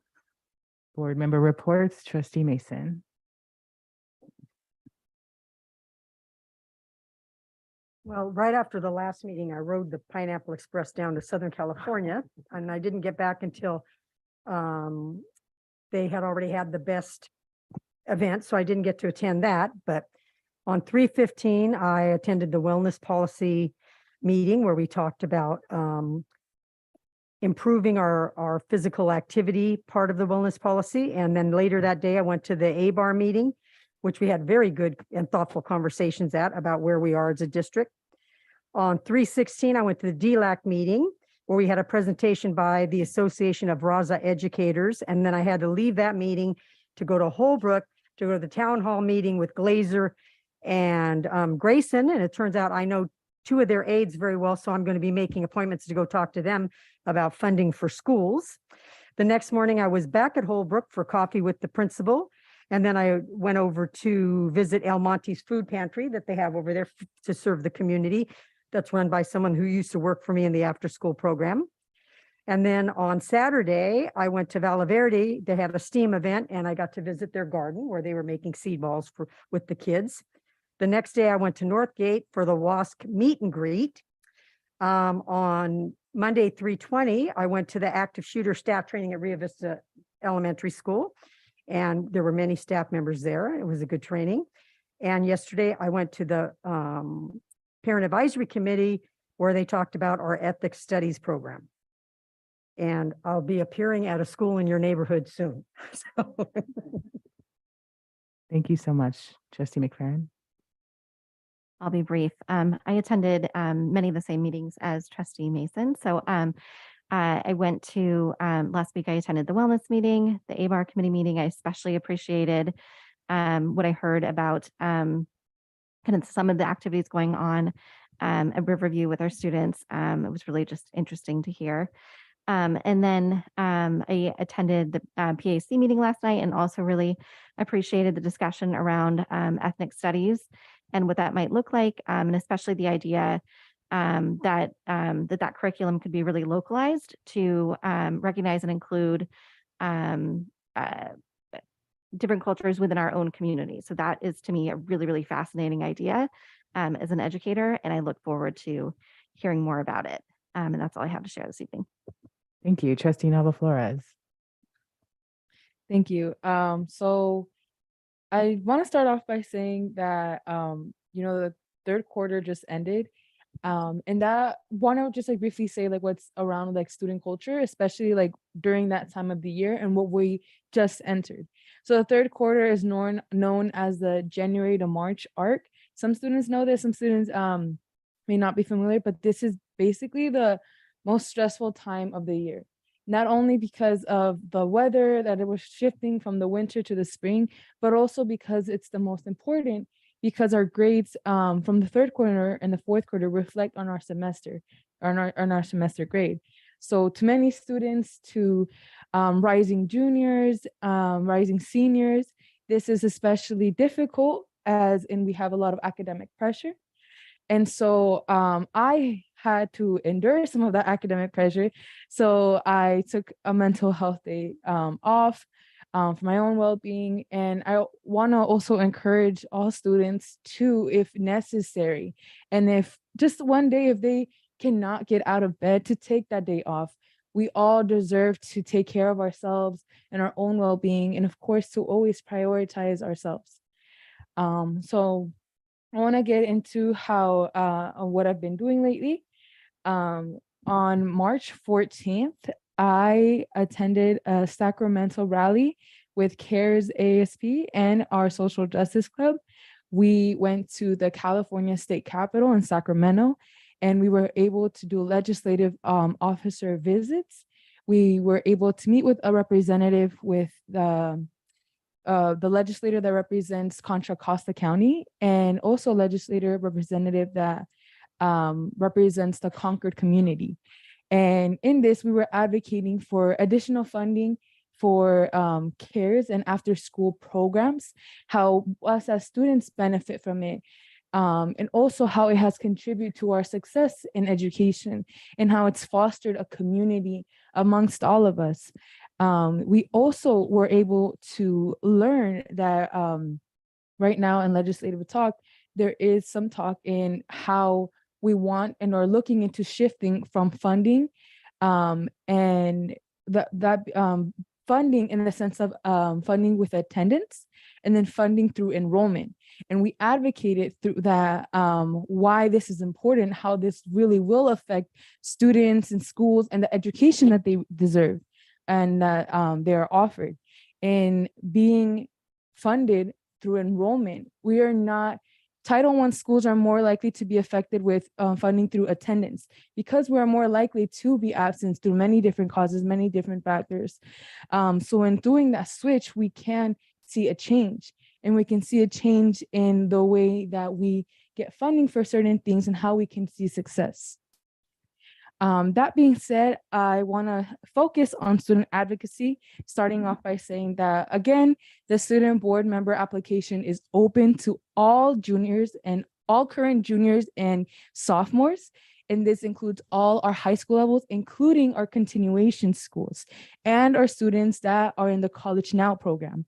Board member reports, trustee Mason. Well, right after the last meeting, I rode the Pineapple Express down to Southern California, and I didn't get back until they had already had the best event, so I didn't get to attend that. But on 3/15, I attended the wellness policy meeting where we talked about improving our physical activity part of the wellness policy. And then later that day, I went to the ABAR meeting, which we had very good and thoughtful conversations about where we are as a district. On 3/16, I went to the DLAC meeting where we had a presentation by the Association of Raza Educators. And then I had to leave that meeting to go to Holbrook, to go to the town hall meeting with Glazer and Grayson. And it turns out I know two of their aides very well, so I'm going to be making appointments to go talk to them about funding for schools. The next morning, I was back at Holbrook for coffee with the principal. And then I went over to visit El Monte's food pantry that they have over there to serve the community. That's run by someone who used to work for me in the after-school program. And then on Saturday, I went to Valle Verde. They had a STEAM event, and I got to visit their garden where they were making seed balls with the kids. The next day, I went to Northgate for the WASC meet and greet. On Monday, 3/20, I went to the active shooter staff training at Rio Vista Elementary School, and there were many staff members there. It was a good training. And yesterday, I went to the Parent Advisory Committee where they talked about our ethics studies program. And I'll be appearing at a school in your neighborhood soon. So Thank you so much, trustee McFerrin. I'll be brief. I attended many of the same meetings as trustee Mason. So I went to last week, I attended the wellness meeting, the ABAR committee meeting. I especially appreciated what I heard about kind of some of the activities going on at Riverview with our students. It was really just interesting to hear. And then I attended the PAC meeting last night and also really appreciated the discussion around ethnic studies and what that might look like, and especially the idea that curriculum could be really localized to recognize and include different cultures within our own community. So that is, to me, a really, really fascinating idea as an educator, and I look forward to hearing more about it. And that's all I have to share this evening. Thank you, trustee Nava Flores. Thank you. So I want to start off by saying that, the third quarter just ended. And that want to just like briefly say like what's around like student culture, especially like during that time of the year and what we just entered. So the third quarter is known as the January to March arc. Some students know this, some students may not be familiar, but this is basically the most stressful time of the year. Not only because of the weather that it was shifting from the winter to the spring, but also because it's the most important because our grades from the third quarter and the fourth quarter reflect on our semester, on our semester grade. So to many students, to rising juniors, rising seniors, this is especially difficult as in we have a lot of academic pressure. And so I had to endure some of that academic pressure. So I took a mental health day off for my own well-being. And I want to also encourage all students to, if necessary, and if just one day, if they cannot get out of bed, to take that day off. We all deserve to take care of ourselves and our own well-being, and of course, to always prioritize ourselves. So I want to get into how what I've been doing lately. On March 14th, I attended a Sacramento rally with CARES ASP and our Social Justice Club. We went to the California State Capitol in Sacramento, and we were able to do legislative officer visits. We were able to meet with a representative with the legislator that represents Contra Costa County, and also a legislator representative that represents the Concord community. And in this, we were advocating for additional funding for CARES and after school programs, how us as students benefit from it, and also how it has contributed to our success in education and how it's fostered a community amongst all of us. We also were able to learn that right now in legislative talk, there is some talk in how we want and are looking into shifting from funding and that funding in the sense of funding with attendance and then funding through enrollment. And we advocated through that why this is important, how this really will affect students and schools and the education that they deserve and that they are offered. In being funded through enrollment, we are not, Title I schools are more likely to be affected with funding through attendance because we're more likely to be absent through many different causes, many different factors. So in doing that switch, we can see a change, and we can see a change in the way that we get funding for certain things and how we can see success. That being said, I want to focus on student advocacy, starting off by saying that, again, the student board member application is open to all juniors and all current juniors and sophomores. And this includes all our high school levels, including our continuation schools and our students that are in the College Now program.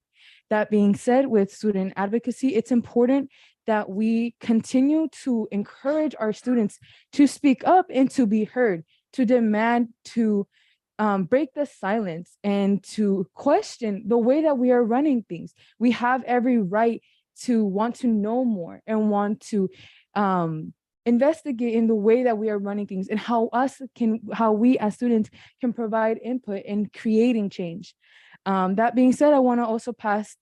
That being said, with student advocacy, it's important that we continue to encourage our students to speak up and to be heard, to demand, to break the silence and to question the way that we are running things. We have every right to want to know more and want to investigate in the way that we are running things and how we as students can provide input in creating change. That being said, I want to also pass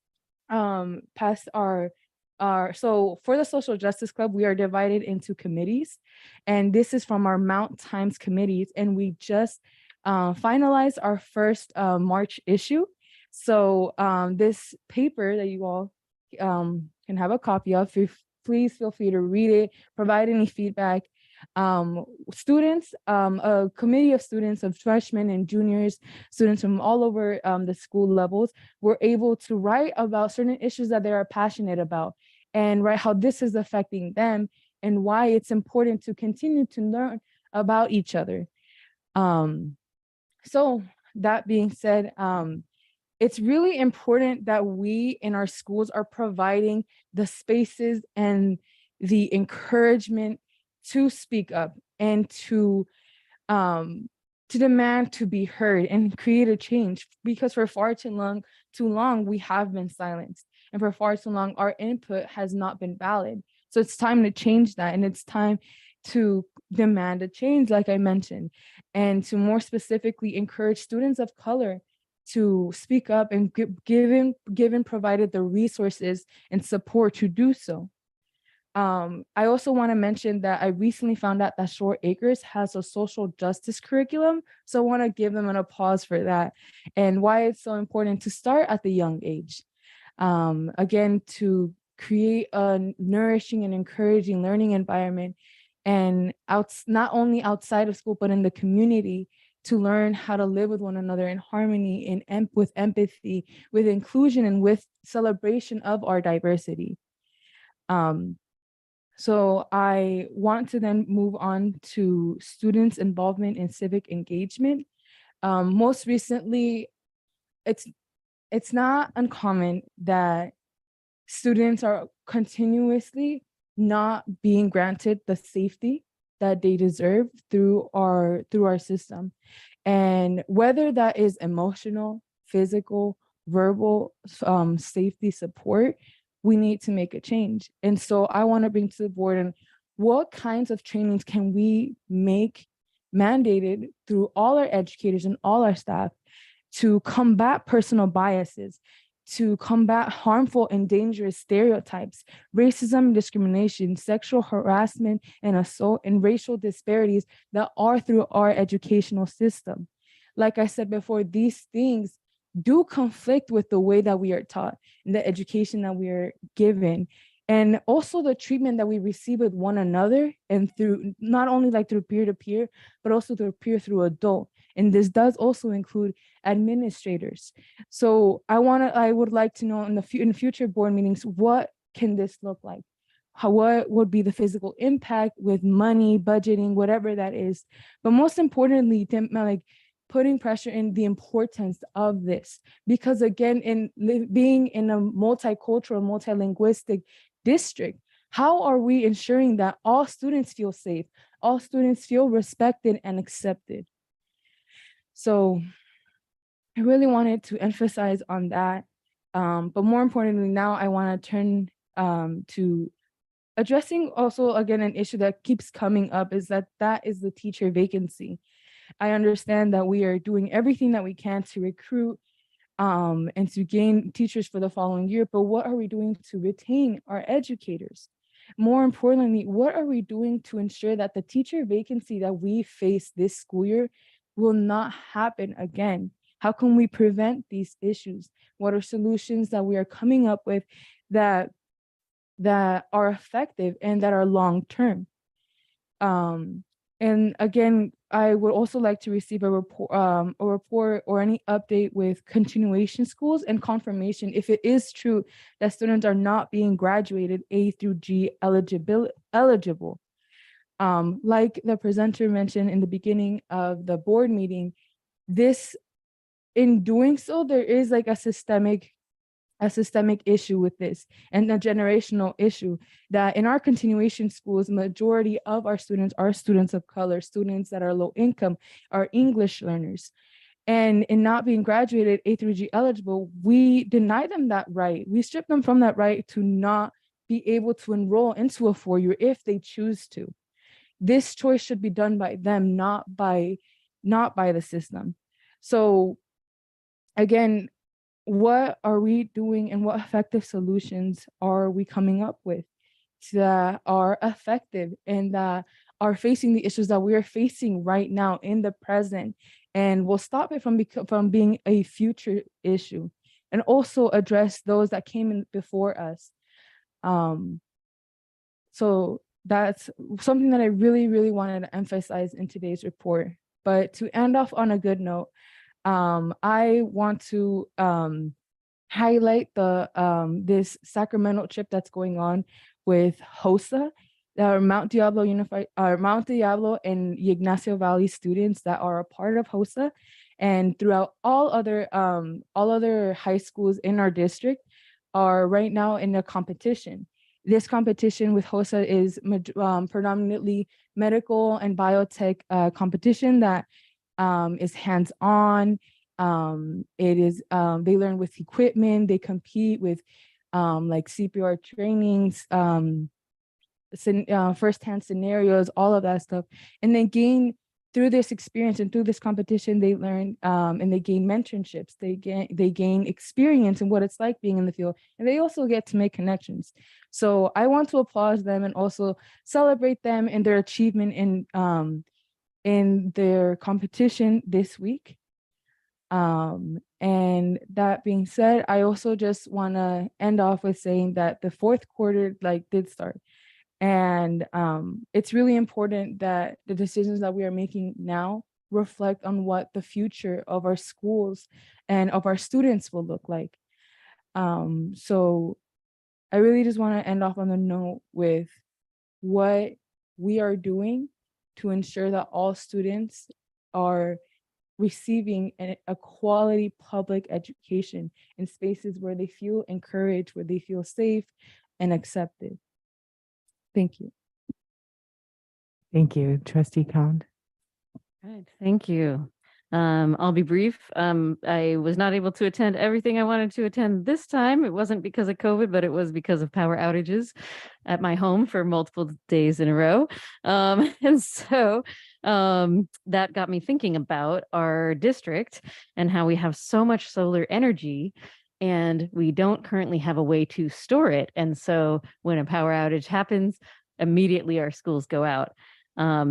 so for the Social Justice Club, we are divided into committees, and this is from our Mount Times committees, and we just finalized our first March issue. So this paper that you all can have a copy of, please feel free to read it, provide any feedback. Students, a committee of students, of freshmen and juniors, students from all over the school levels, were able to write about certain issues that they are passionate about and write how this is affecting them and why it's important to continue to learn about each other. So that being said, it's really important that we in our schools are providing the spaces and the encouragement to speak up and to demand to be heard and create a change, because for far too long we have been silenced. and for far too long, our input has not been valid. So it's time to change that, and it's time to demand a change, like I mentioned, and to more specifically encourage students of color to speak up and given provided the resources and support to do so. I also want to mention that I recently found out that Shore Acres has a social justice curriculum. So I want to give them an applause for that and why it's so important to start at the young age. Again, to create a nourishing and encouraging learning environment and not only outside of school, but in the community, to learn how to live with one another in harmony, with empathy, with inclusion, and with celebration of our diversity. So I want to then move on to students' involvement in civic engagement. Most recently, it's not uncommon that students are continuously not being granted the safety that they deserve through our system. And whether that is emotional, physical, verbal safety support, we need to make a change. And so I want to bring to the board and what kinds of trainings can we make mandated through all our educators and all our staff to combat personal biases, to combat harmful and dangerous stereotypes, racism, discrimination, sexual harassment, and assault, and racial disparities that are through our educational system. Like I said before, these things do conflict with the way that we are taught and the education that we are given, and also the treatment that we receive with one another, and through not only like through peer-to-peer, but also through adult. And this does also include administrators. So I would like to know in future board meetings, what can this look like? What would be the physical impact with money, budgeting, whatever that is. But most importantly, like putting pressure in the importance of this, because again, being in a multicultural, multilinguistic district, how are we ensuring that all students feel safe, all students feel respected and accepted? So I really wanted to emphasize on that. But more importantly, now I want to turn to addressing also, again, an issue that keeps coming up is that is the teacher vacancy. I understand that we are doing everything that we can to recruit and to gain teachers for the following year, but what are we doing to retain our educators? More importantly, what are we doing to ensure that the teacher vacancy that we face this school year will not happen again? How can we prevent these issues? What are solutions that we are coming up with that are effective and that are long-term? And again, I would also like to receive a report or any update with continuation schools and confirmation if it is true that students are not being graduated A through G eligible. Like the presenter mentioned in the beginning of the board meeting, in doing so, there is like a systemic issue with this, and a generational issue that in our continuation schools, majority of our students are students of color, students that are low income, are English learners. And in not being graduated A through G eligible, we deny them that right. We strip them from that right to not be able to enroll into a four-year if they choose to. This choice should be done by them, not by the system. So again, what are we doing and what effective solutions are we coming up with that are effective and that are facing the issues that we are facing right now in the present, and will stop it from being a future issue, and also address those that came in before us? So that's something that I really, really wanted to emphasize in today's report. But to end off on a good note, I want to highlight this Sacramento trip that's going on with HOSA, Mount Diablo and Ignacio Valley students that are a part of HOSA, and throughout all other high schools in our district are right now in a competition. This competition with HOSA is predominantly medical and biotech competition that is hands-on. It is they learn with equipment, they compete with like CPR trainings, firsthand scenarios, all of that stuff, and then gain through this experience and through this competition, they learn and they gain mentorships. They gain experience in what it's like being in the field, and they also get to make connections. So I want to applaud them and also celebrate them in their achievement in their competition this week. And that being said, I also just want to end off with saying that the fourth quarter did start. And it's really important that the decisions that we are making now reflect on what the future of our schools and of our students will look like. So I really just want to end off on the note with what we are doing to ensure that all students are receiving a quality public education in spaces where they feel encouraged, where they feel safe and accepted. Thank you. Thank you, Trustee Khan. Good, thank you. I'll be brief. I was not able to attend everything I wanted to attend this time. It wasn't because of COVID, but it was because of power outages at my home for multiple days in a row. And so that got me thinking about our district and how we have so much solar energy and we don't currently have a way to store it. And so when a power outage happens, immediately our schools go out,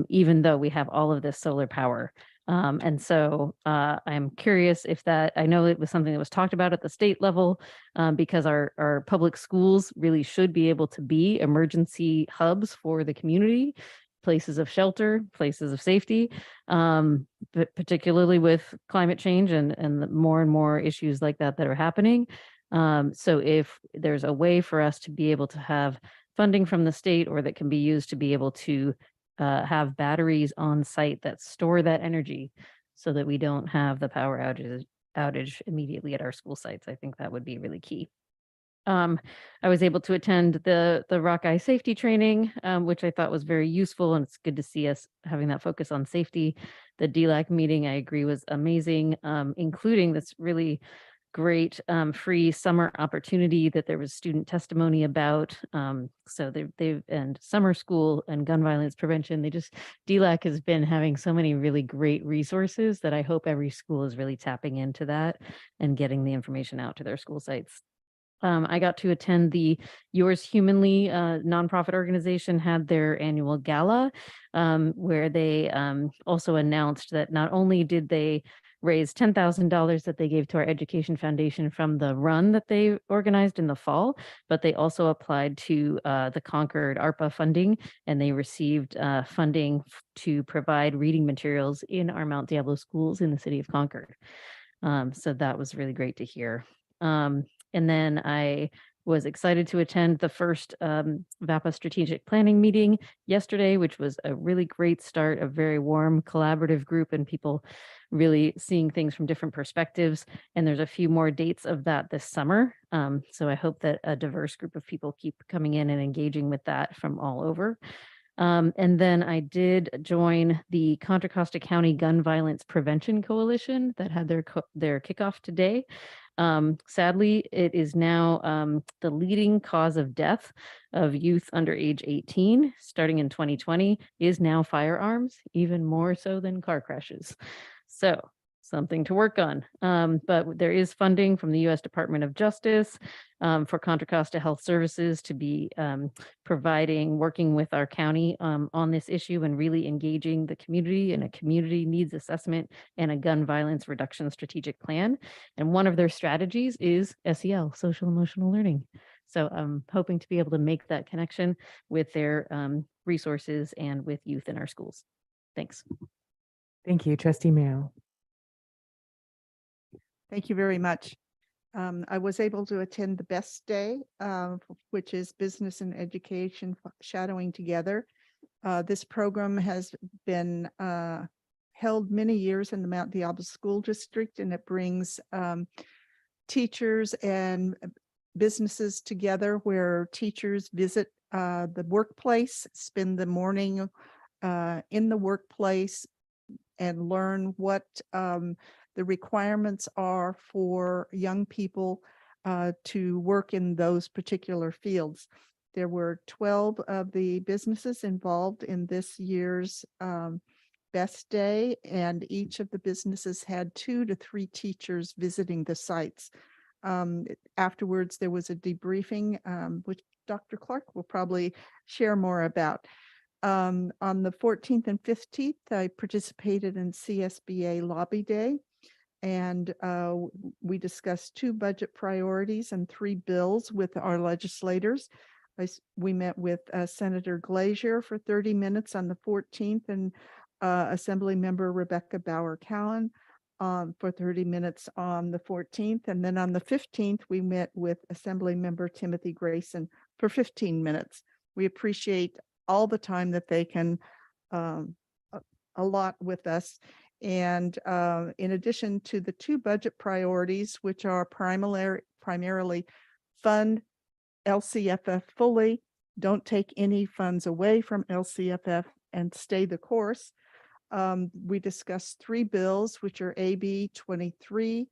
even though we have all of this solar power. And so I'm curious if that, I know it was something that was talked about at the state level, because our public schools really should be able to be emergency hubs for the community, places of shelter, places of safety, but particularly with climate change and the more and more issues like that are happening. So if there's a way for us to be able to have funding from the state or that can be used to be able to have batteries on site that store that energy so that we don't have the power outage immediately at our school sites, I think that would be really key. I was able to attend the Rockeye safety training, which I thought was very useful, and it's good to see us having that focus on safety. The DLAC meeting, I agree, was amazing, including this really great free summer opportunity that there was student testimony about. So they've and summer school and gun violence prevention, DLAC has been having so many really great resources that I hope every school is really tapping into that and getting the information out to their school sites. I got to attend the Yours Humanly nonprofit organization had their annual gala, where they also announced that not only did they raise $10,000 that they gave to our education foundation from the run that they organized in the fall, but they also applied to the Concord ARPA funding, and they received funding to provide reading materials in our Mount Diablo schools in the city of Concord. So that was really great to hear. And then I was excited to attend the first VAPA strategic planning meeting yesterday, which was a really great start, a very warm collaborative group and people really seeing things from different perspectives. And there's a few more dates of that this summer. So I hope that a diverse group of people keep coming in and engaging with that from all over. And then I did join the Contra Costa County Gun Violence Prevention Coalition that had their kickoff today. Sadly, it is now the leading cause of death of youth under age 18, starting in 2020, is now firearms, even more so than car crashes. So something to work on. But there is funding from the U.S. Department of Justice for Contra Costa Health Services to be working with our county on this issue and really engaging the community in a community needs assessment and a gun violence reduction strategic plan. And one of their strategies is SEL, social emotional learning. So I'm hoping to be able to make that connection with their resources and with youth in our schools. Thanks. Thank you, Trustee Mayo. Thank you very much. I was able to attend the BEST Day, which is Business and Education Shadowing Together. This program has been held many years in the Mount Diablo School District, and it brings teachers and businesses together where teachers visit the workplace, spend the morning in the workplace, and learn what the requirements are for young people to work in those particular fields. There were 12 of the businesses involved in this year's Best Day, and each of the businesses had 2 to 3 teachers visiting the sites. Afterwards, there was a debriefing, which Dr. Clark will probably share more about. On the 14th and 15th, I participated in CSBA Lobby Day, and we discussed 2 budget priorities and 3 bills with our legislators. We met with Senator Glazier for 30 minutes on the 14th, and Assembly Member Rebecca Bauer-Cowan for 30 minutes on the 14th. And then on the 15th, we met with Assembly Member Timothy Grayson for 15 minutes. We appreciate all the time that they can allot with us. And in addition to the 2 budget priorities, which are primarily fund LCFF fully, don't take any funds away from LCFF, and stay the course. We discussed 3 bills, which are AB 23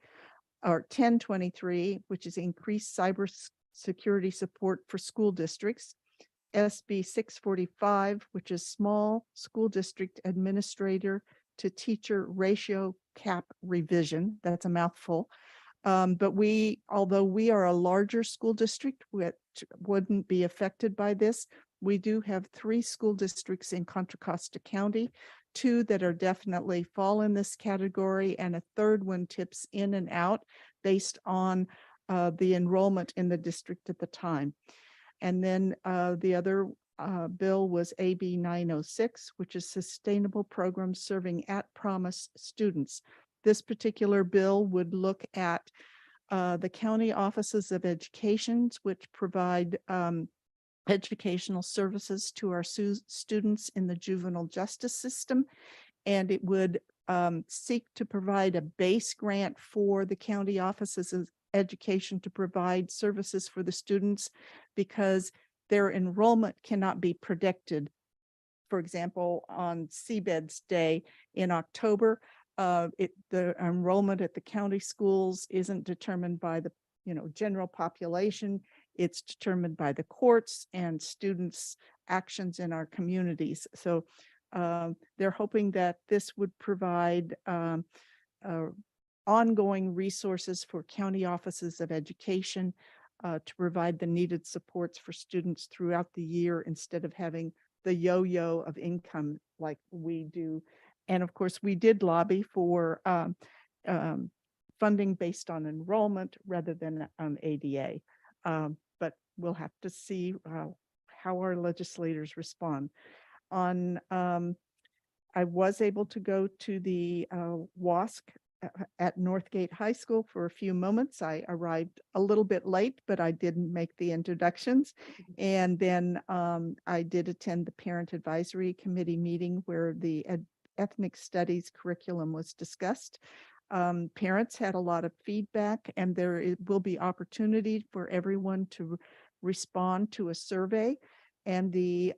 or 1023, which is increased cybersecurity support for school districts. SB 645, which is small school district administrator to teacher ratio cap revision. That's a mouthful. But although we are a larger school district, which wouldn't be affected by this, we do have 3 school districts in Contra Costa County, 2 that are definitely fall in this category, and a 3rd one tips in and out based on the enrollment in the district at the time. And then the other bill was AB 906, which is sustainable programs serving at-promise students. This particular bill would look at the county offices of education, which provide educational services to our students in the juvenile justice system. And it would seek to provide a base grant for the county offices of education to provide services for the students, because their enrollment cannot be predicted. For example, on Seabed's Day in October, the enrollment at the county schools isn't determined by the general population. It's determined by the courts and students' actions in our communities. So they're hoping that this would provide ongoing resources for county offices of education to provide the needed supports for students throughout the year, instead of having the yo-yo of income like we do. And of course, we did lobby for funding based on enrollment rather than on ADA. But we'll have to see how our legislators respond. I was able to go to the WASC at Northgate High School for a few moments. I arrived a little bit late, but I didn't make the introductions. And then I did attend the Parent Advisory Committee meeting where the ethnic studies curriculum was discussed. Parents had a lot of feedback, and there will be opportunity for everyone to respond to a survey. And the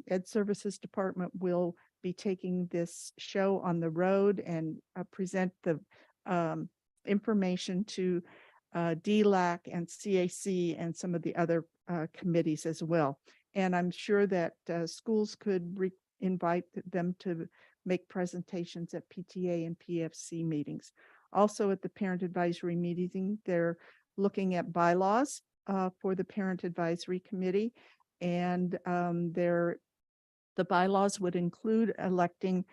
Ed Services Department will be taking this show on the road and present the information to DLAC and CAC and some of the other committees as well. And I'm sure that schools could invite them to make presentations at PTA and PFC meetings. Also at the Parent Advisory meeting, they're looking at bylaws for the Parent Advisory Committee. And the bylaws would include electing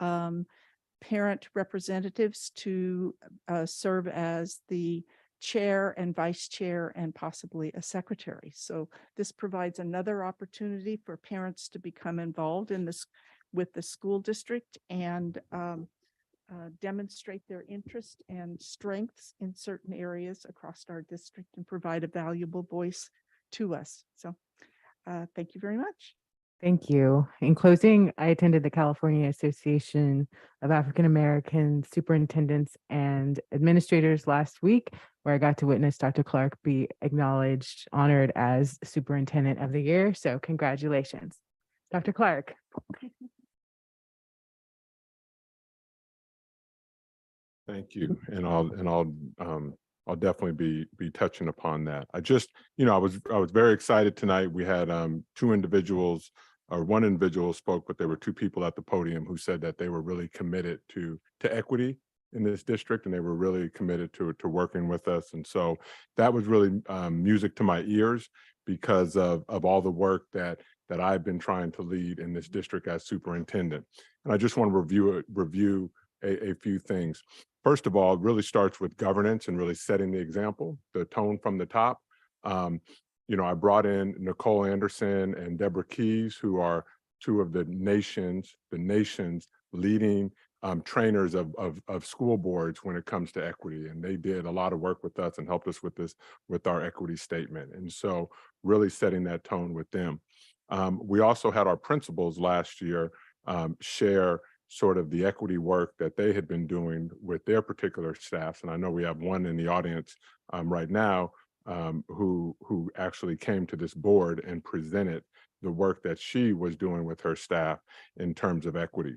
parent representatives to serve as the chair and vice chair and possibly a secretary. So this provides another opportunity for parents to become involved in this with the school district and demonstrate their interest and strengths in certain areas across our district and provide a valuable voice to us. So thank you very much. Thank you. In closing, I attended the California Association of African American Superintendents and Administrators last week, where I got to witness Dr. Clark be acknowledged, honored as Superintendent of the Year. So congratulations, Dr. Clark. Thank you. And I'll I'll definitely be touching upon that. I just, I was very excited tonight. We had two individuals, or one individual spoke, but there were two people at the podium who said that they were really committed to equity in this district, and they were really committed to working with us. And so that was really music to my ears, because of all the work that I've been trying to lead in this district as superintendent. And I just want to review a few things. First of all, it really starts with governance and really setting the example, the tone from the top. I brought in Nicole Anderson and Deborah Keys, who are two of the nation's leading trainers of school boards when it comes to equity. And they did a lot of work with us and helped us with our equity statement. And so really setting that tone with them. We also had our principals last year share sort of the equity work that they had been doing with their particular staffs. And I know we have one in the audience right now who actually came to this board and presented the work that she was doing with her staff in terms of equity.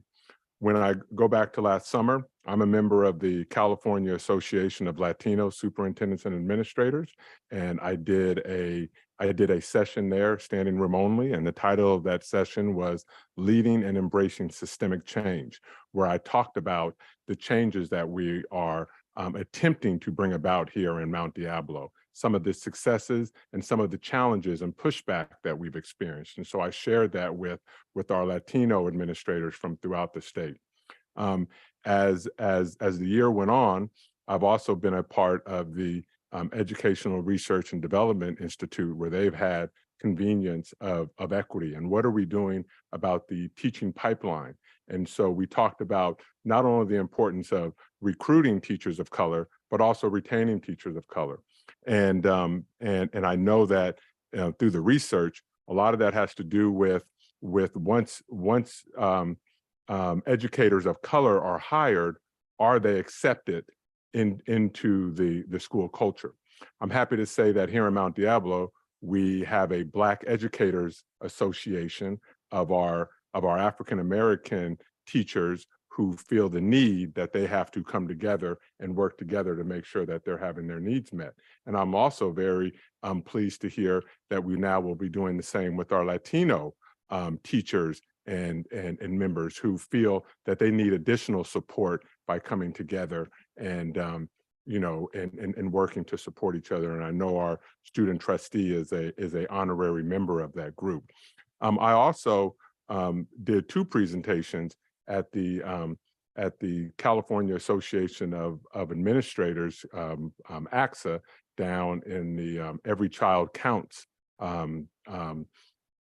When I go back to last summer, I'm a member of the California Association of Latino Superintendents and Administrators, and I did a session there, standing room only, and the title of that session was Leading and Embracing Systemic Change, where I talked about the changes that we are attempting to bring about here in Mount Diablo, some of the successes and some of the challenges and pushback that we've experienced. And so I shared that with our Latino administrators from throughout the state. As the year went on, I've also been a part of the Educational Research and Development Institute, where they've had convenience of equity and what are we doing about the teaching pipeline. And so we talked about not only the importance of recruiting teachers of color, but also retaining teachers of color. And I know that through the research, a lot of that has to do with once educators of color are hired, are they accepted into the school culture? I'm happy to say that here in Mount Diablo, we have a Black Educators Association of our African-American teachers who feel the need that they have to come together and work together to make sure that they're having their needs met. And I'm also very pleased to hear that we now will be doing the same with our Latino teachers and members who feel that they need additional support by coming together and working to support each other. And I know our student trustee is a honorary member of that group. I also did two presentations at the California Association of Administrators, ACSA, down in the Every Child Counts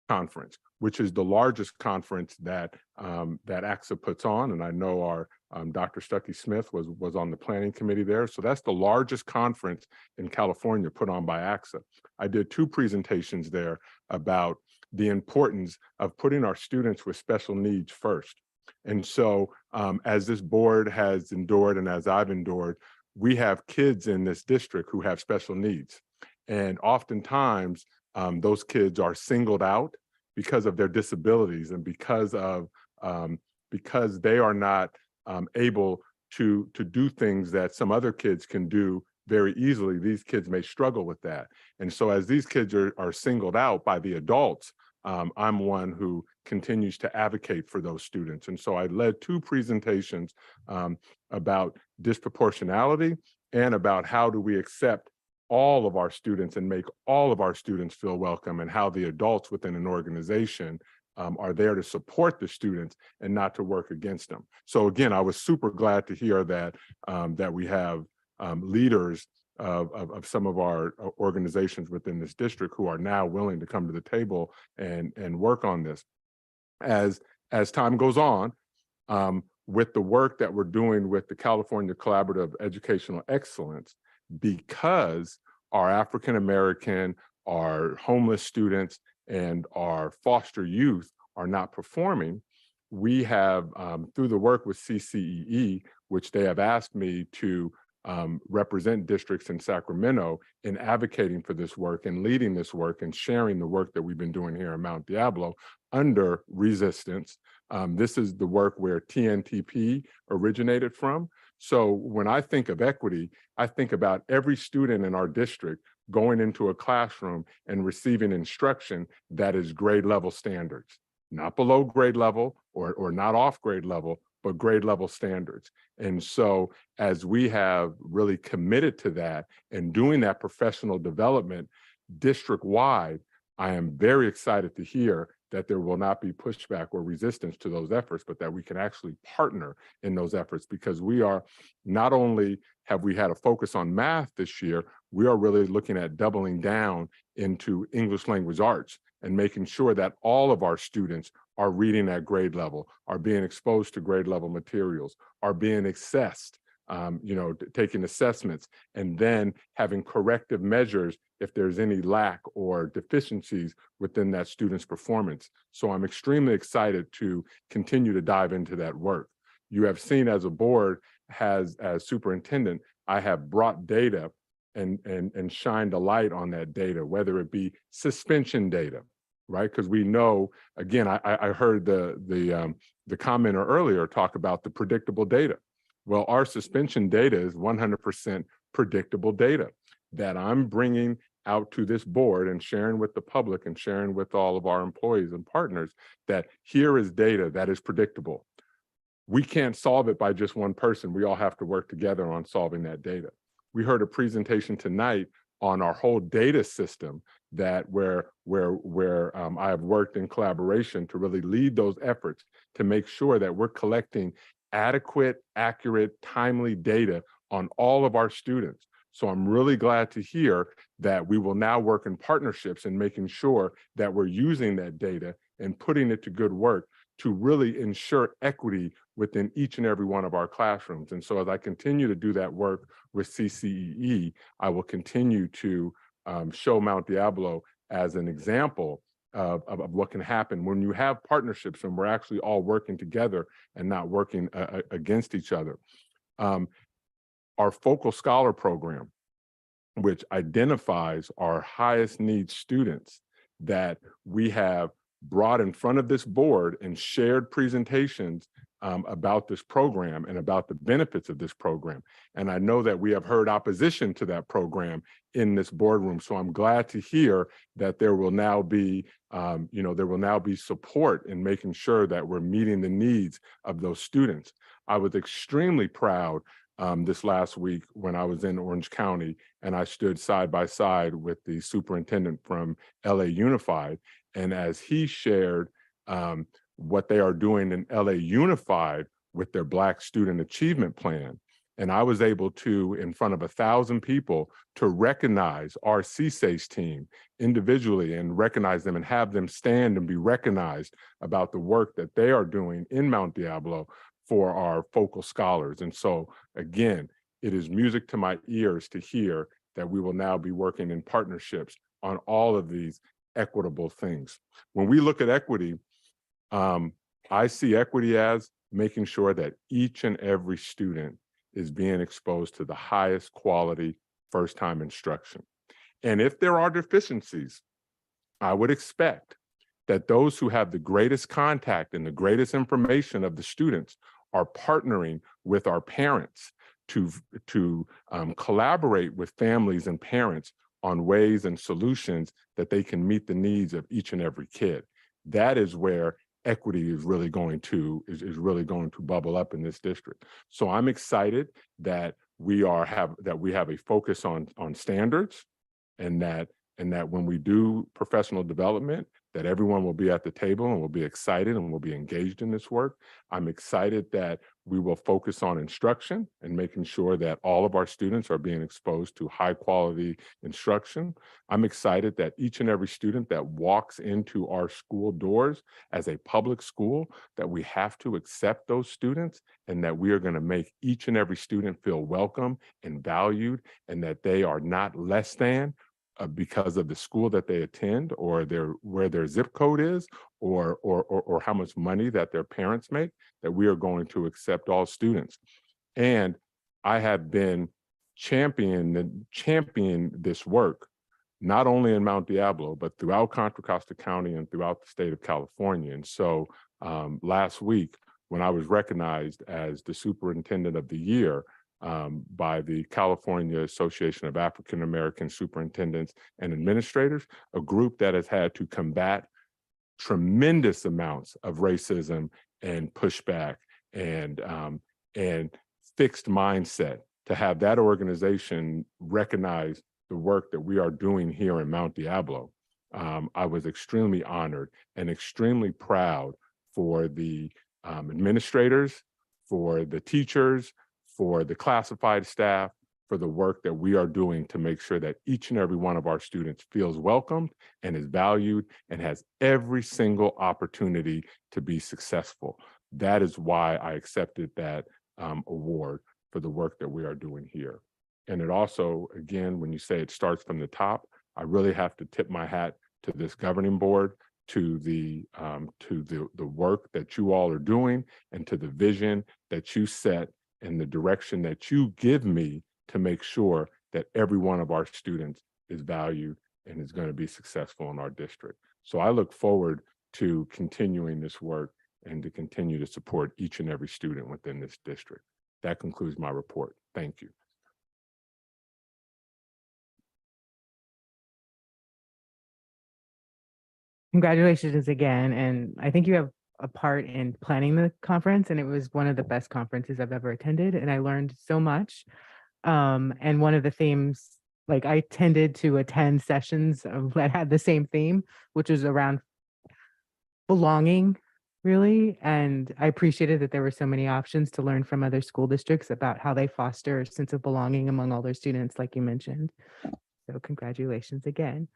conference, which is the largest conference that ACSA puts on. And I know our Dr. Stuckey Smith was on the planning committee there. So that's the largest conference in California put on by ACSA. I did two presentations there about the importance of putting our students with special needs first. And so as this board has endured and as I've endured, we have kids in this district who have special needs. And oftentimes those kids are singled out because of their disabilities and because they are not able to do things that some other kids can do very easily. These kids may struggle with that. And so as these kids are singled out by the adults, I'm one who continues to advocate for those students. And so I led two presentations about disproportionality and about how do we accept all of our students and make all of our students feel welcome, and how the adults within an organization are there to support the students and not to work against them. So again, I was super glad to hear that that we have leaders of some of our organizations within this district who are now willing to come to the table and work on this. As time goes on, with the work that we're doing with the California Collaborative Educational Excellence, because our African-American, our homeless students, and our foster youth are not performing, we have, through the work with CCEE, which they have asked me to represent districts in Sacramento in advocating for this work and leading this work and sharing the work that we've been doing here in Mount Diablo under resistance. This is the work where TNTP originated from. So when I think of equity, I think about every student in our district going into a classroom and receiving instruction that is grade level standards, not below grade level or not off grade level, but grade level standards. And so as we have really committed to that and doing that professional development district-wide, I am very excited to hear that there will not be pushback or resistance to those efforts, but that we can actually partner in those efforts, because we are not only have we had a focus on math this year, we are really looking at doubling down into English language arts and making sure that all of our students are reading at grade level, are being exposed to grade level materials, are being assessed, taking assessments, and then having corrective measures if there's any lack or deficiencies within that student's performance. So I'm extremely excited to continue to dive into that work. You have seen as a board, as superintendent, I have brought data and shined a light on that data, whether it be suspension data, right? Because we know, again, I heard the commenter earlier talk about the predictable data. Well, our suspension data is 100% predictable data that I'm bringing out to this board and sharing with the public and sharing with all of our employees and partners, that here is data that is predictable. We can't solve it by just one person. We all have to work together on solving that data. We heard a presentation tonight on our whole data system that where I have worked in collaboration to really lead those efforts to make sure that we're collecting adequate, accurate, timely data on all of our students. So I'm really glad to hear that we will now work in partnerships and making sure that we're using that data and putting it to good work to really ensure equity within each and every one of our classrooms. And so as I continue to do that work with CCEE, I will continue to show Mount Diablo as an example of what can happen when you have partnerships and we're actually all working together and not working against each other. Our Focal Scholar Program, which identifies our highest need students that we have brought in front of this board and shared presentations about this program and about the benefits of this program. And I know that we have heard opposition to that program in this boardroom. So I'm glad to hear that there will now be, support in making sure that we're meeting the needs of those students. I was extremely proud this last week when I was in Orange County and I stood side by side with the superintendent from LA Unified. And as he shared what they are doing in LA Unified with their Black Student Achievement Plan, and I was able to, in front of 1,000 people, to recognize our CSACE team individually and recognize them and have them stand and be recognized about the work that they are doing in Mount Diablo for our focal scholars. And so again, it is music to my ears to hear that we will now be working in partnerships on all of these equitable things. When we look at equity, I see equity as making sure that each and every student is being exposed to the highest quality first-time instruction. And if there are deficiencies, I would expect that those who have the greatest contact and the greatest information of the students are partnering with our parents to collaborate with families and parents on ways and solutions that they can meet the needs of each and every kid. That is where equity is really going to bubble up in this district. So I'm excited that we have a focus on standards, and that when we do professional development, that everyone will be at the table and will be excited and will be engaged in this work. I'm excited that we will focus on instruction and making sure that all of our students are being exposed to high quality instruction. I'm excited that each and every student that walks into our school doors as a public school, that we have to accept those students and that we are going to make each and every student feel welcome and valued, and that they are not less than because of the school that they attend or where their zip code is or how much money that their parents make, that we are going to accept all students. And I have been championing this work, not only in Mount Diablo, but throughout Contra Costa County and throughout the state of California. And so last week, when I was recognized as the Superintendent of the Year by the California Association of African American Superintendents and Administrators, a group that has had to combat tremendous amounts of racism and pushback and fixed mindset. To have that organization recognize the work that we are doing here in Mount Diablo, I was extremely honored and extremely proud for the administrators, for the teachers, for the classified staff, for the work that we are doing to make sure that each and every one of our students feels welcomed and is valued and has every single opportunity to be successful. That is why I accepted that award for the work that we are doing here. And it also, again, when you say it starts from the top, I really have to tip my hat to this governing board, to the work that you all are doing, and to the vision that you set and the direction that you give me to make sure that every one of our students is valued and is going to be successful in our district. So I look forward to continuing this work and to continue to support each and every student within this district. That concludes my report. Thank you. Congratulations again. And I think you have a part in planning the conference, and it was one of the best conferences I've ever attended. And I learned so much. And one of the themes, like I tended to attend sessions that had the same theme, which was around belonging, really. And I appreciated that there were so many options to learn from other school districts about how they foster a sense of belonging among all their students, like you mentioned. So congratulations again.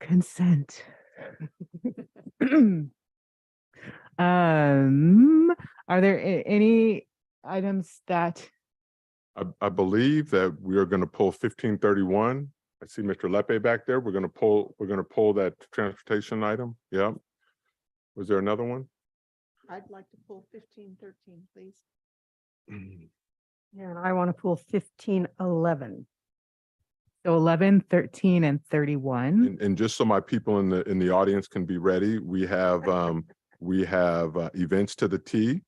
Consent. Are there any items that? I believe that we are going to pull 1531. I see Mr. Lepe back there. We're going to pull that transportation item. Yeah. Was there another one? I'd like to pull 1513, please. Yeah, and I want to pull 1511. So 11, 13, and 31. And just so my people in the audience can be ready, we have events to the T,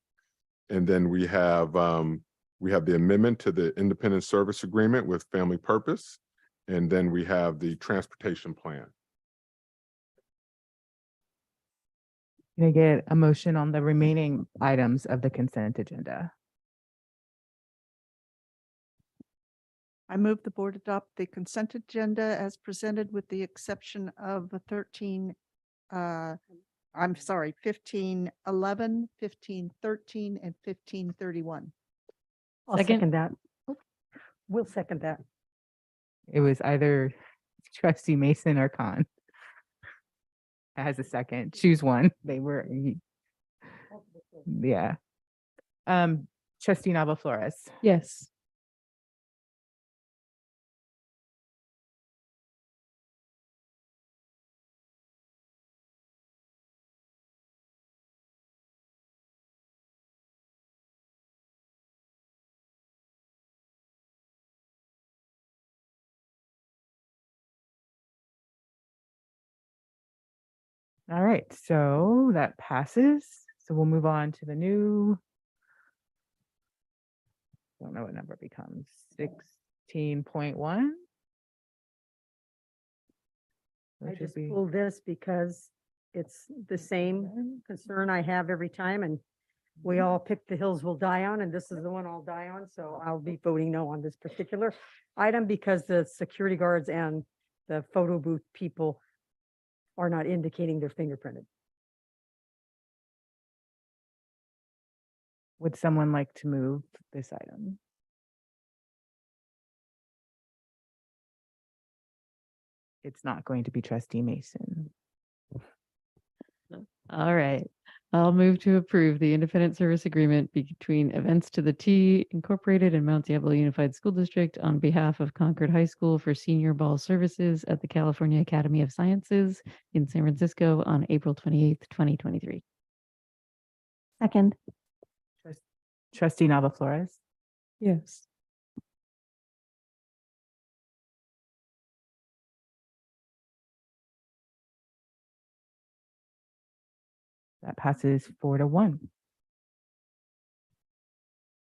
and then we have the amendment to the independent service agreement with Family Purpose, and then we have the transportation plan. Can I get a motion on the remaining items of the consent agenda? I move the board adopt the consent agenda as presented with the exception of the 1511, 1513, and 1531. I'll second that. We'll second that. It was either Trustee Mason or Khan. Has a second. Choose one. They were, yeah. Trustee Nava Flores. Yes. All right, so that passes. So we'll move on to the new. Don't know what number it becomes. 16.1. I just pulled this because it's the same concern I have every time, and we all pick the hills we'll die on, and this is the one I'll die on. So I'll be voting no on this particular item because the security guards and the photo booth people are not indicating they're fingerprinted. Would someone like to move this item? It's not going to be Trustee Mason. All right. I'll move to approve the independent service agreement between Events to the T Incorporated and Mount Diablo Unified School District on behalf of Concord High School for senior ball services at the California Academy of Sciences in San Francisco on April 28th, 2023. Second. Trustee Nava Flores. Yes. That passes 4-1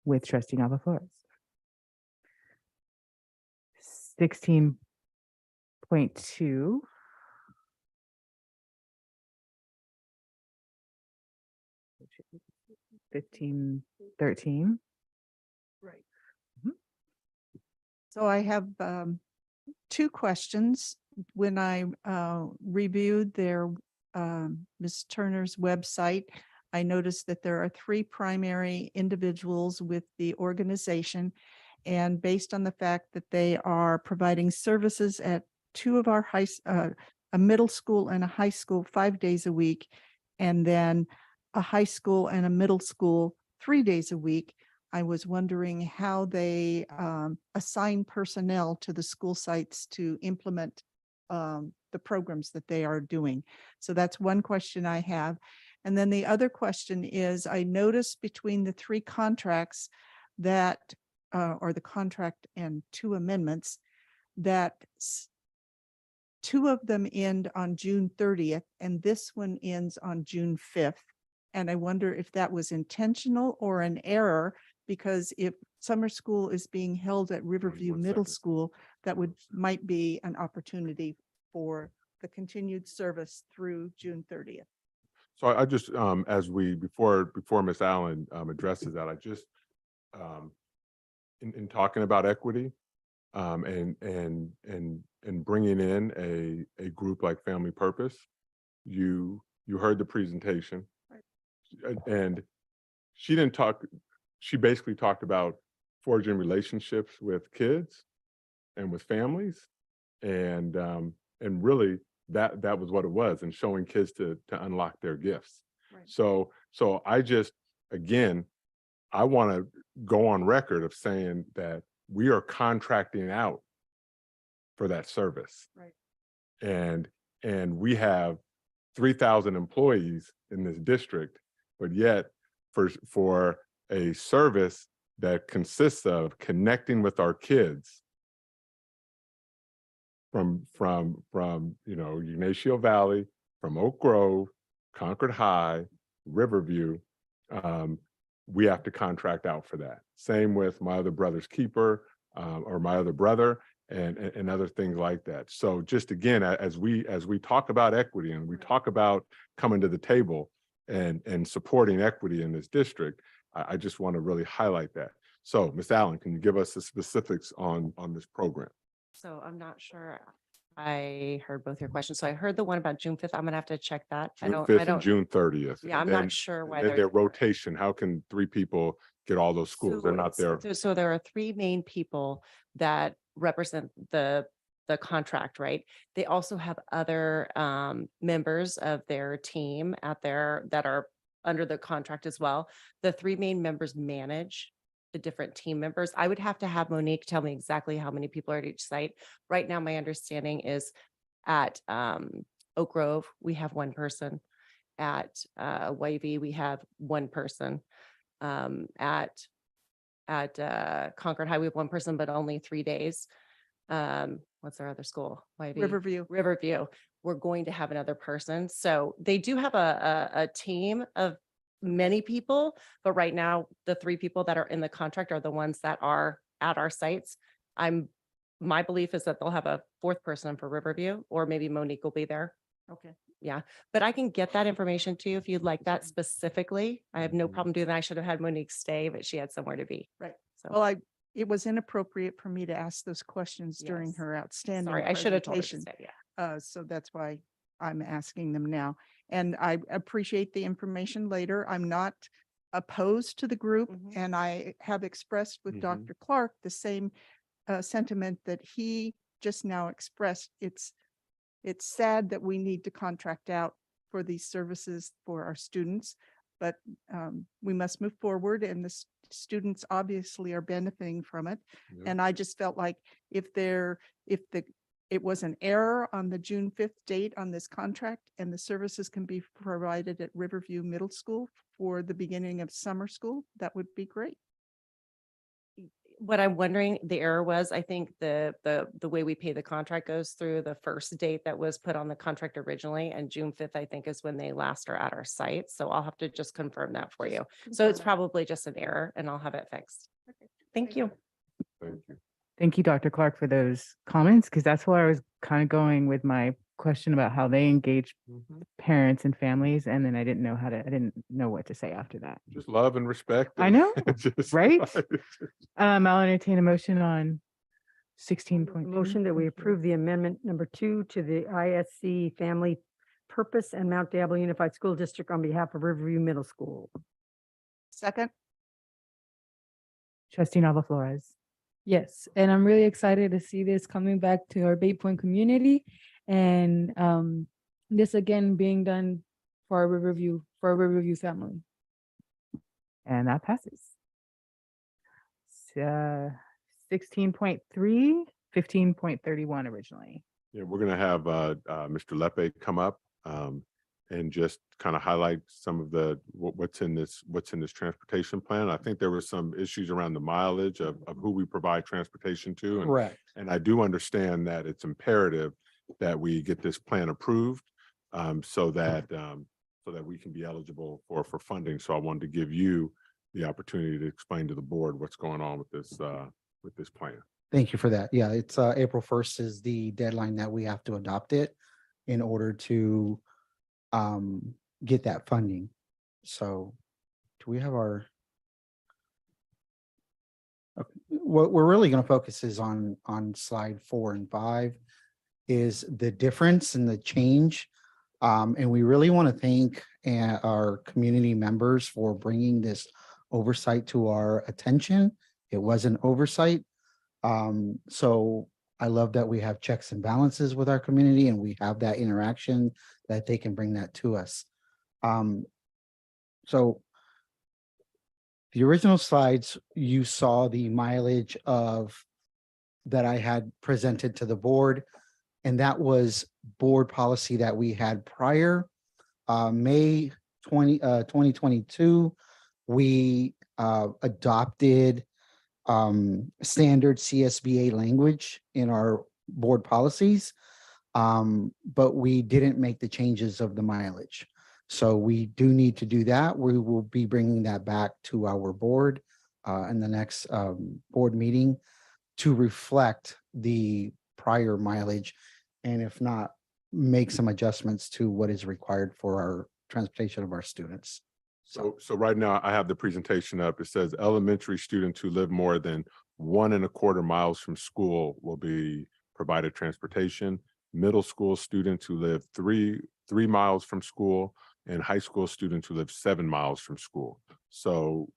with trustee Nava Flores. 16.2. Which is 1513. Right. Mhm. So I have two questions. When I reviewed their Ms. Turner's website, I noticed that there are 3 primary individuals with the organization. And based on the fact that they are providing services at 2 of our a middle school and a high school 5 days a week, and then a high school and a middle school 3 days a week, I was wondering how they assign personnel to the school sites to implement the programs that they are doing. So that's one question I have. And then the other question is, I noticed between the 3 contracts that, or the contract and 2 amendments, that 2 of them end on June 30th, and this one ends on June 5th. And I wonder if that was intentional or an error, because if summer school is being held at Riverview Middle School, that might be an opportunity for the continued service through June 30th. So I just, before Ms. Allen addresses that, I just, in talking about equity, and bringing in a group like Family Purpose, you heard the presentation. And she didn't talk, she basically talked about forging relationships with kids and with families. And really that was what it was, and showing kids to unlock their gifts. Right. So I just, again, I want to go on record of saying that we are contracting out for that service. Right. And we have 3,000 employees in this district, but yet for a service that consists of connecting with our kids from Ignacio Valley, from Oak Grove, Concord High, Riverview, we have to contract out for that. Same with My Other Brother's Keeper, or My Other Brother, and other things like that. So just again, as we talk about equity and we talk about coming to the table and supporting equity in this district, I just want to really highlight that. So Ms. Allen, can you give us the specifics on this program? So I'm not sure I heard both your questions. So I heard the one about June 5th. I'm gonna have to check that. I June don't, 5th I and don't. June 30th. Yeah, I'm not sure why Then they're their rotation, how can 3 people get all those schools? They're not there. So there are 3 main people that represent the contract, right? They also have other members of their team that are under the contract as well. The 3 main members manage the different team members. I would have to have Monique tell me exactly how many people are at each site. Right now, my understanding is at Oak Grove, we have 1 person. At Wavy, we have 1 person. At Concord High, we have 1 person, but only 3 days. What's our other school? Wavy? Riverview. Riverview. We're going to have another person. So they do have a team of many people, but right now the 3 people that are in the contract are the ones that are at our sites. My belief is that they'll have a 4th person for Riverview, or maybe Monique will be there. Okay. Yeah, but I can get that information to you if you'd like that specifically. I have no problem doing that. I should have had Monique stay, but she had somewhere to be. Right. So. Well, it was inappropriate for me to ask those questions during Yes. her outstanding Sorry, I should have told her to presentation. stay, yeah. So that's why I'm asking them now. And I appreciate the information later. I'm not opposed to the group, and I have expressed with Dr. Clark the same sentiment that he just now expressed. It's sad that we need to contract out for these services for our students, but we must move forward, and the students obviously are benefiting from it. Yeah. And I just felt like it was an error on the June 5th date on this contract, and the services can be provided at Riverview Middle School for the beginning of summer school, that would be great. what I'm wondering, the error was, I think the way we pay the contract goes through the first date that was put on the contract originally, and June 5th, I think, is when they last are at our site. So I'll have to just confirm that for you. So it's probably just an error and I'll have it fixed. Thank you. Thank you. Thank you, Dr. Clark, for those comments, because that's where I was kind of going with my question about how they engage parents and families. And then I didn't know what to say after that. Just love and respect. I and know, just right? like- I'll entertain a motion on 16.2. Motion that we approve the amendment number 2 to the ISC Family Purpose and Mount Diablo Unified School District on behalf of Riverview Middle School. Second. Trustee Nava Flores. Yes, and I'm really excited to see this coming back to our Bay Point community, and this again being done for our Riverview family. And that passes. 16.3, 15.31 originally. Yeah, we're gonna have Mr. Lepe come up and just kind of highlight some of the what's in this transportation plan. I think there were some issues around the mileage of who we provide transportation to. And, Correct. and I do understand that it's imperative that we get this plan approved so that we can be eligible for funding. So I wanted to give you the opportunity to explain to the board what's going on with this plan. Thank you for that. Yeah, it's April 1st is the deadline that we have to adopt it in order to get that funding. So do we have our okay. What we're really going to focus is on slide 4 and 5 is the difference and the change. And we really want to thank our community members for bringing this oversight to our attention. It was an oversight. So I love that we have checks and balances with our community and we have that interaction that they can bring that to us. So the original slides, you saw the mileage of that I had presented to the board, and that was board policy that we had prior. May 2022, we adopted standard CSBA language in our board policies, but we didn't make the changes of the mileage. So we do need to do that. We will be bringing that back to our board in the next board meeting to reflect the prior mileage, and if not, make some adjustments to what is required for our transportation of our students. So right now I have the presentation up. It says elementary students who live more than 1.25 miles from school will be provided transportation. Middle school students who live three miles from school, and high school students who live 7 miles from school. So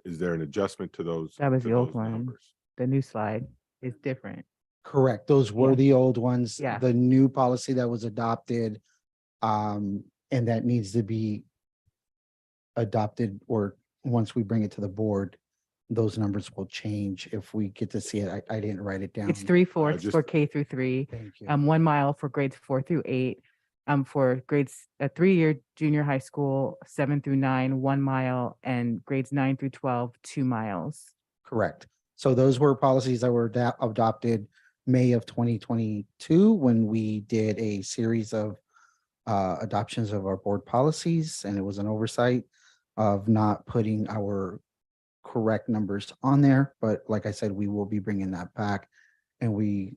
is there an adjustment to those? That was to the old those one. numbers? The new slide is different. Correct. Those were Yeah. the old ones. Yeah. The new policy that was adopted, and that needs to be adopted, or once we bring it to the board, those numbers will change if we get to see it. I didn't write it down. It's 3/4 just- for K through 3. Thank you. 1 mile for grades 4 through 8. For grades, a 3-year junior high school, 7 through 9, 1 mile, and grades 9 through 12, 2 miles. Correct. So those were policies that were adopted May of 2022 when we did a series of adoptions of our board policies, and it was an oversight of not putting our correct numbers on there. But like I said, we will be bringing that back, and we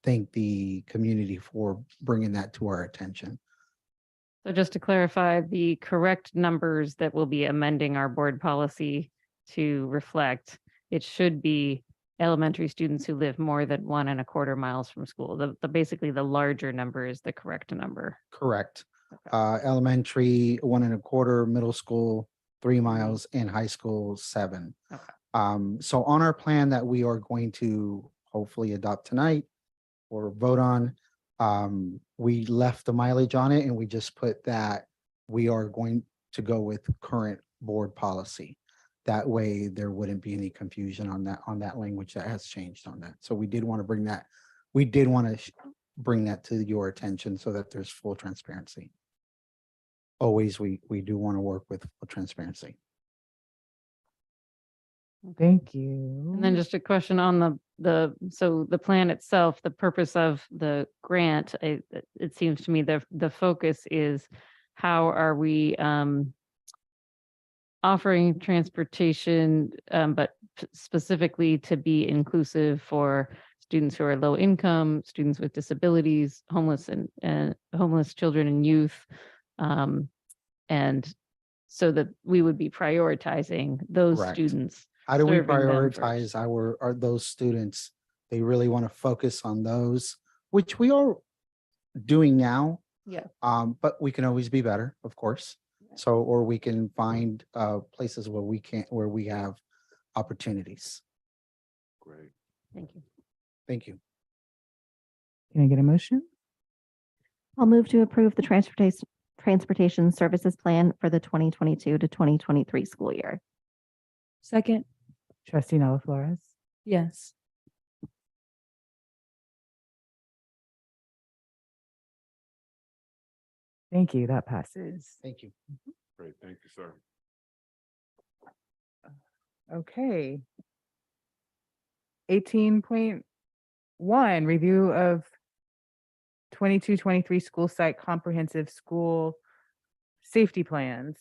thank the community for bringing that to our attention. So just to clarify, the correct numbers that we'll be amending our board policy to reflect, it should be elementary students who live more than 1.25 miles from school. The basically the larger number is the correct number. Correct. Elementary 1.25, middle school 3 miles, and high school 7. Okay. So on our plan that we are going to hopefully adopt tonight or vote on, we left the mileage on it and we just put that we are going to go with current board policy. That way there wouldn't be any confusion on that language that has changed on that. So we did want to bring that, bring that to your attention so that there's full transparency. Always, we do want to work with full transparency. Thank you. And then just a question on so the plan itself, the purpose of the grant, it seems to me the focus is how are we offering transportation, but specifically to be inclusive for students who are low income, students with disabilities, homeless and homeless children and youth. And so that we would be prioritizing those Correct. students. How do we serving them prioritize first. our those students? They really want to focus on those, which we are doing now. Yeah. But we can always be better, of course. So, or we can find places where we have opportunities. Great. Thank you. Thank you. Can I get a motion? I'll move to approve the transportation services plan for the 2022 to 2023 school year. Second, Trustee Nella Flores. yes. Thank you. That passes. Thank you. Great. Thank you, sir. Okay. 18.1, review of 22-23 school site comprehensive school safety plans.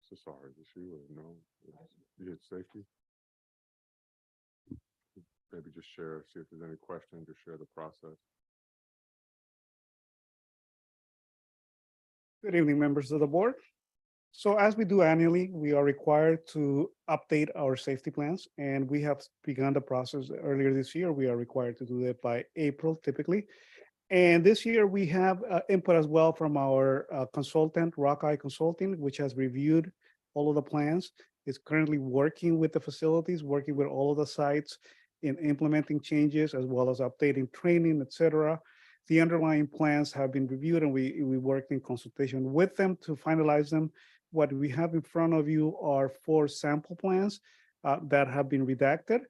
So sorry, is she or no? You had safety? Maybe just share, see if there's any questions or share the process. Good evening, members of the board. So as we do annually, we are required to update our safety plans, and we have begun the process earlier this year. We are required to do that by April typically. And this year we have input as well from our consultant, Rockeye Consulting, which has reviewed all of the plans. Is currently working with the facilities, working with all of the sites in implementing changes as well as updating training, et cetera. The underlying plans have been reviewed and we worked in consultation with them to finalize them. What we have in front of you are 4 sample plans that have been redacted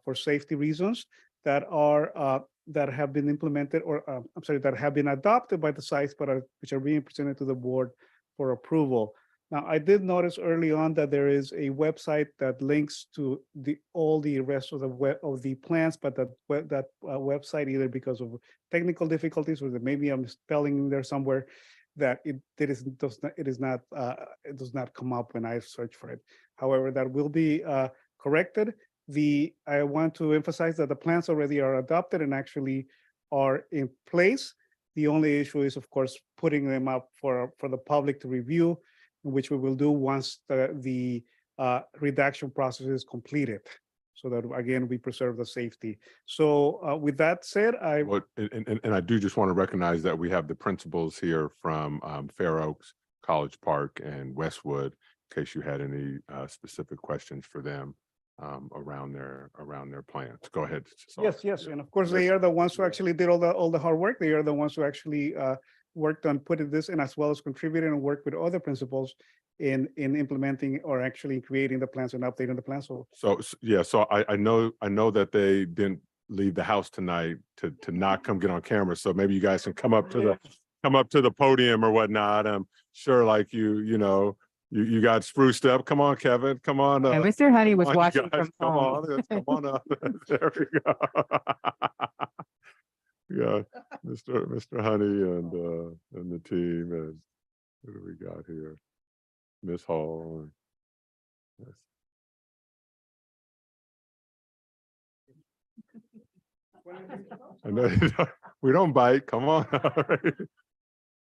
for safety reasons that have been implemented or that have been adopted by the sites, but which are being presented to the board for approval. Now, I did notice early on that there is a website that links to all the rest of the plans, but that website, either because of technical difficulties or that maybe I'm spelling in there somewhere, that it does not come up when I search for it. However, that will be corrected. I want to emphasize that the plans already are adopted and actually are in place. The only issue is, of course, putting them up for the public to review, which we will do once the redaction process is completed, so that again we preserve the safety. So with that said, and I do just want to recognize that we have the principals here from Fair Oaks, College Park, and Westwood, in case you had any specific questions for them around their plans. Go ahead. Yes, and of course they are the ones who actually did all the hard work. They are the ones who actually worked on putting this in, as well as contributing and worked with other principals in implementing or actually creating the plans and updating the plans. So I know that they didn't leave the house tonight to not come get on camera. So maybe you guys can come up to the podium or whatnot. I'm sure like you got spruced up. Come on, Kevin. Come on. Yeah, Mr. Honey was come on, you watching guys. from Come home. on, let's come on up. There we go. Yeah, Mr. Honey and the team, and who do we got here? Miss Hall. Yes. I know we don't bite. Come on. All right.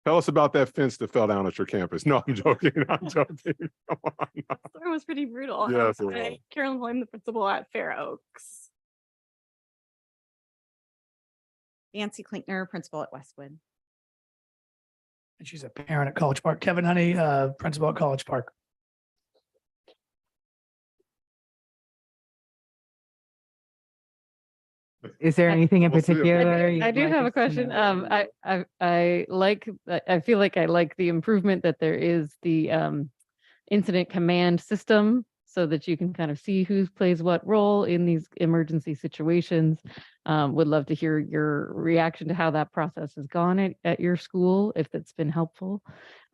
Tell us about that fence that fell down at your campus. No, I'm joking. I'm joking. Come on. It was pretty brutal. Yes, it Hi, was. Carolyn Holm, the principal at Fair Oaks. Nancy Klinkner, principal at Westwood. And she's a parent at College Park. Kevin Honey, principal at College Park. Is there anything in We'll see. particular? I you'd do like have a us to question. know? I feel like I like the improvement that there is the incident command system. so that you can kind of see who plays what role in these emergency situations. Would love to hear your reaction to how that process has gone at your school, if that's been helpful.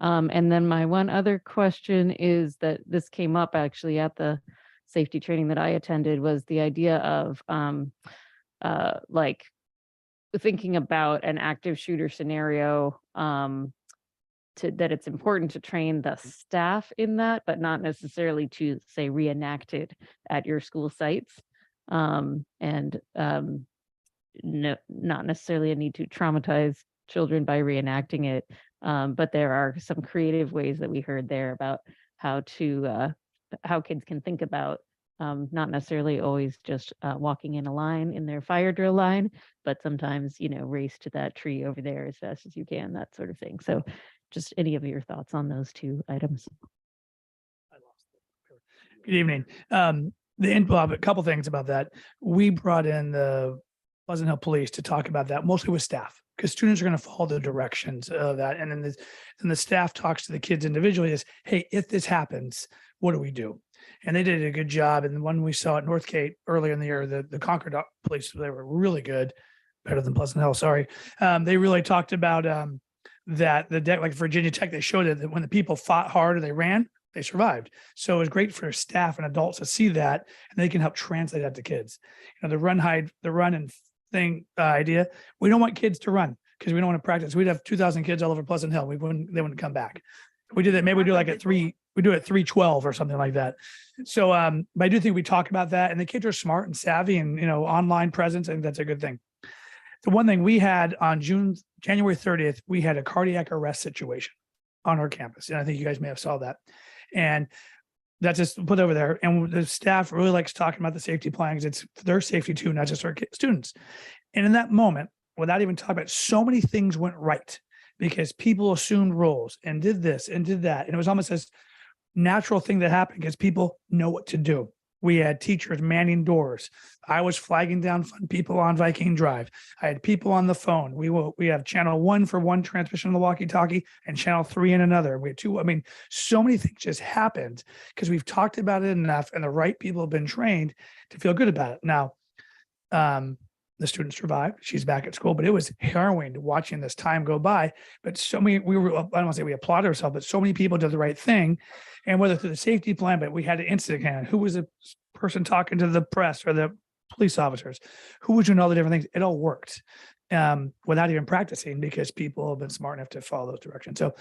And then my one other question is that this came up actually at the safety training that I attended, was the idea of like thinking about an active shooter scenario, that it's important to train the staff in that, but not necessarily to say reenact it at your school sites. No, not necessarily a need to traumatize children by reenacting it. But there are some creative ways that we heard there about how kids can think about not necessarily always just walking in a line in their fire drill line, but sometimes, race to that tree over there as fast as you can, that sort of thing. So just any of your thoughts on those two items? Good evening. A couple things about that. We brought in the Pleasant Hill Police to talk about that, mostly with staff, because students are going to follow the directions of that. And then the staff talks to the kids individually is, hey, if this happens, what do we do? And they did a good job. And when we saw at Northgate earlier in the year, the Concord Police, they were really good, better than Pleasant Hill, sorry. They really talked about that like Virginia Tech, they showed it that when the people fought hard or they ran, they survived. So it was great for staff and adults to see that, and they can help translate that to kids. The run and thing idea. We don't want kids to run because we don't want to practice. We'd have 2,000 kids all over Pleasant Hill. They wouldn't come back. If we did that, maybe we do like we do it at 3:12 or something like that. So, but I do think we talk about that, and the kids are smart and savvy, and online presence, and that's a good thing. The one thing we had on January 30th, we had a cardiac arrest situation on our campus, and I think you guys may have saw that. And that's just put over there. And the staff really likes talking about the safety plans. It's their safety too, not just our students. And in that moment, without even talking about it, so many things went right because people assumed roles and did this and did that. And it was almost this natural thing that happened because people know what to do. We had teachers manning doors. I was flagging down fun people on Viking Drive. I had people on the phone. We have channel 1 for one transmission on the walkie-talkie and channel 3 in another. We had 2. I mean, so many things just happened because we've talked about it enough, and the right people have been trained to feel good about it. Now, the student survived. She's back at school, but it was harrowing watching this time go by. But so many, I don't want to say we applaud ourselves, but so many people did the right thing. And whether through the safety plan, but we had an incident, and who was the person talking to the press or the police officers, who would all the different things. It all worked without even practicing because people have been smart enough to follow those directions. So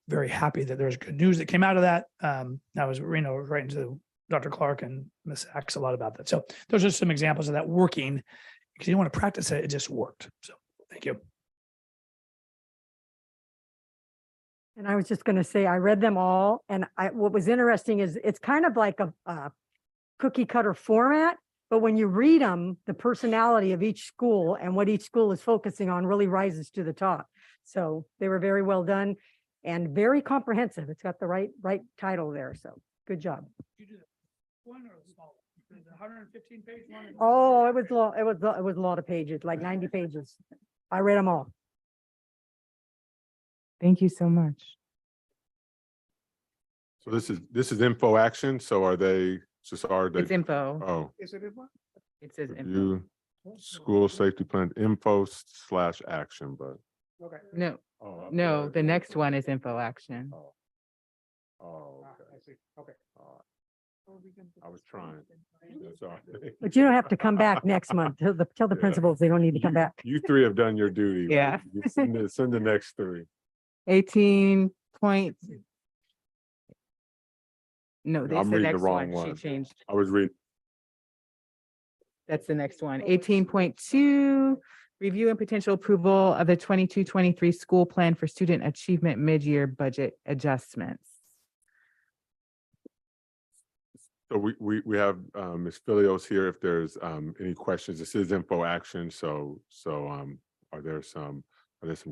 very happy that there's good news that came out of that. I was, writing to Dr. Clark and Ms. Sachs a lot about that. So those are some examples of that working. Because you don't want to practice it, it just worked. So thank you. And I was just going to say, I read them all. And what was interesting is it's kind of like a cookie cutter format, but when you read them, the personality of each school and what each school is focusing on really rises to the top. So they were very well done and very comprehensive. It's got the right title there. So good job. You do one or the small one? The 115 page one? Oh, it was a lot of pages, like 90 pages. I read them all. Thank you so much. So this is info action. So are they It's info. Oh, Is it info? It says info. review school safety plan info/action, but Okay. No, the next one is info action. oh, Ah, okay. I see. Okay. I was trying. That's all. But you don't have to come back next month. Tell the Yeah. principals they don't need to come back. You 3 have done your duty. Yeah. You send the next 3. 18 point. No, this I'm is the reading the next wrong one. She one. changed. I was reading. That's the next one. 18.2, review and potential approval of the 22-23 school plan for student achievement mid-year budget adjustments. So we have Ms. Filios here if there's any questions. This is info action. So are there some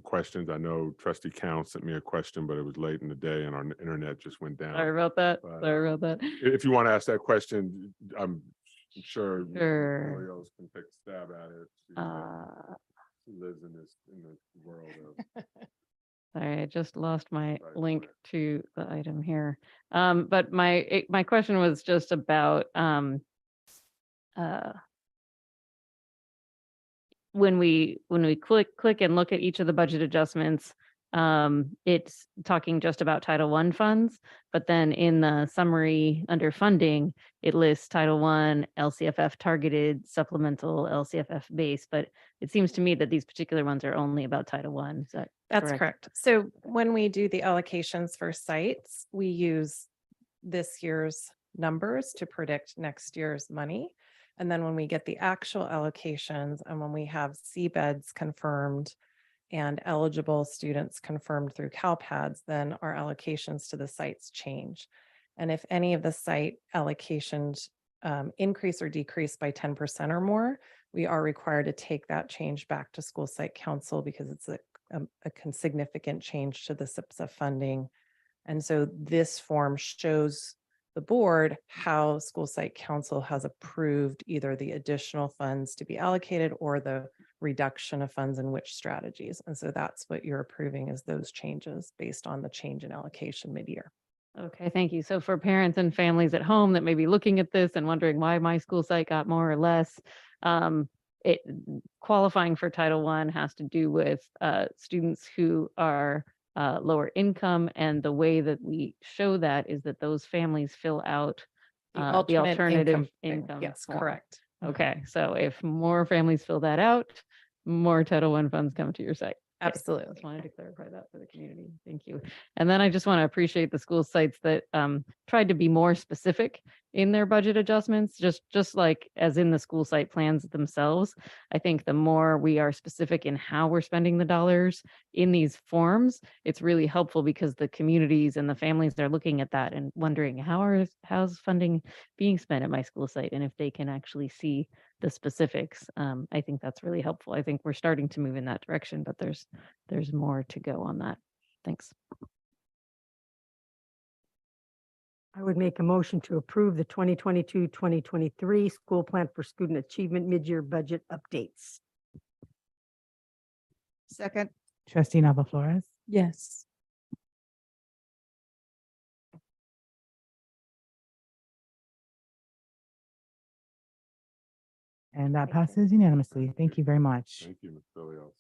questions? I know Trustee Count sent me a question, but it was late in the day and our internet just went down. Sorry about that. But, Sorry about that. If you want to ask that question, I'm sure Ms. Sure. Filios can take a stab at it. She lives in the world of. Sorry Sorry, I just lost my link to the item here. But my question was just about when we click and look at each of the budget adjustments, it's talking just about Title I funds, but then in the summary under funding, it lists Title I, LCFF targeted, supplemental, LCFF base, but it seems to me that these particular ones are only about Title I. Is that That's correct. So when we do the allocations for sites, we use this year's numbers to predict next year's money. And then when we get the actual allocations and when we have seabeds confirmed and eligible students confirmed through CalPADS, then our allocations to the sites change. And if any of the site allocations increase or decrease by 10% or more, we are required to take that change back to school site council because it's a significant change to the SIPSA funding. And so this form shows the board how school site council has approved either the additional funds to be allocated or the reduction of funds in which strategies. And so that's what you're approving is those changes based on the change in allocation mid-year. Okay, thank you. So for parents and families at home that may be looking at this and wondering why my school site got more or less, it qualifying for Title I has to do with students who are lower income, and the way that we show that is that those families fill out the alternative income. Yes, form. correct. Okay, so if more families fill that out, more Title I funds come to your site. Okay, Absolutely. Just wanted to clarify that for the community. Thank you. And then I just want to appreciate the school sites that tried to be more specific in their budget adjustments, just like as in the school site plans themselves. I think the more we are specific in how we're spending the dollars in these forms, it's really helpful because the communities and the families are looking at that and wondering how's funding being spent at my school site, and if they can actually see the specifics. I think that's really helpful. I think we're starting to move in that direction, but there's more to go on that. Thanks. I would make a motion to approve the 2022-2023 school plan for student achievement mid-year budget updates. Second. Trustee Nava Flores. Yes. And that passes unanimously. Thank you very much. Thank you, Ms. Bilios.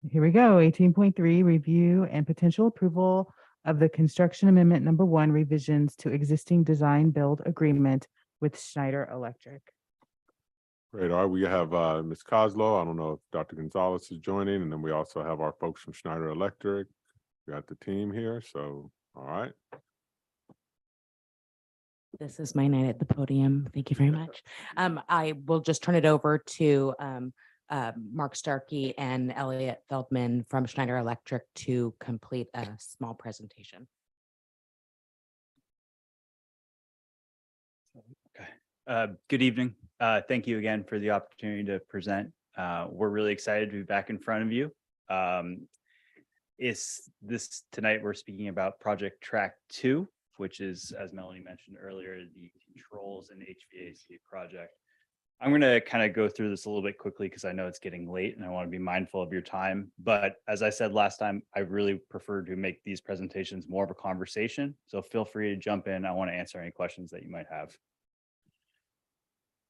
Here we go. 18.3, review and potential approval of the construction amendment number 1 revisions to existing design build agreement with Schneider Electric. Great. All right, we have Ms. Kozlow. I don't know if Dr. Gonzalez is joining, and then we also have our folks from Schneider Electric. We got the team here, so all right. This is my night at the podium. Thank you very much. I will just turn it over to Mark Starkey and Elliot Feldman from Schneider Electric to complete a small presentation. Good evening. Thank you again for the opportunity to present. We're really excited to be back in front of you. Tonight we're speaking about Project Track 2, which is, as Melanie mentioned earlier, the controls and HVAC project. I'm going to kind of go through this a little bit quickly because I know it's getting late and I want to be mindful of your time. But as I said last time, I really prefer to make these presentations more of a conversation. So feel free to jump in. I want to answer any questions that you might have.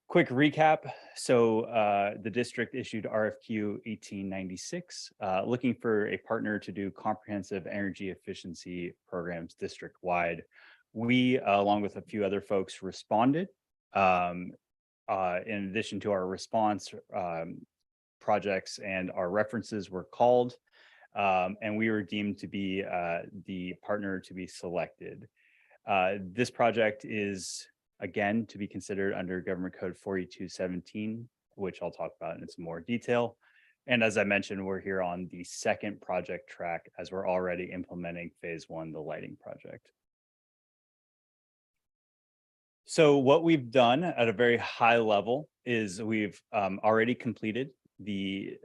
Quick recap. So the district issued RFQ 1896, looking for a partner to do comprehensive energy efficiency programs district-wide. We, along with a few other folks, responded. In addition to our response, projects and our references were called, and we were deemed to be the partner to be selected. This project is, again, to be considered under Government Code 4217, which I'll talk about in some more detail. And as I mentioned, we're here on the second project track as we're already implementing phase 1, the lighting project. So what we've done at a very high level is we've already completed the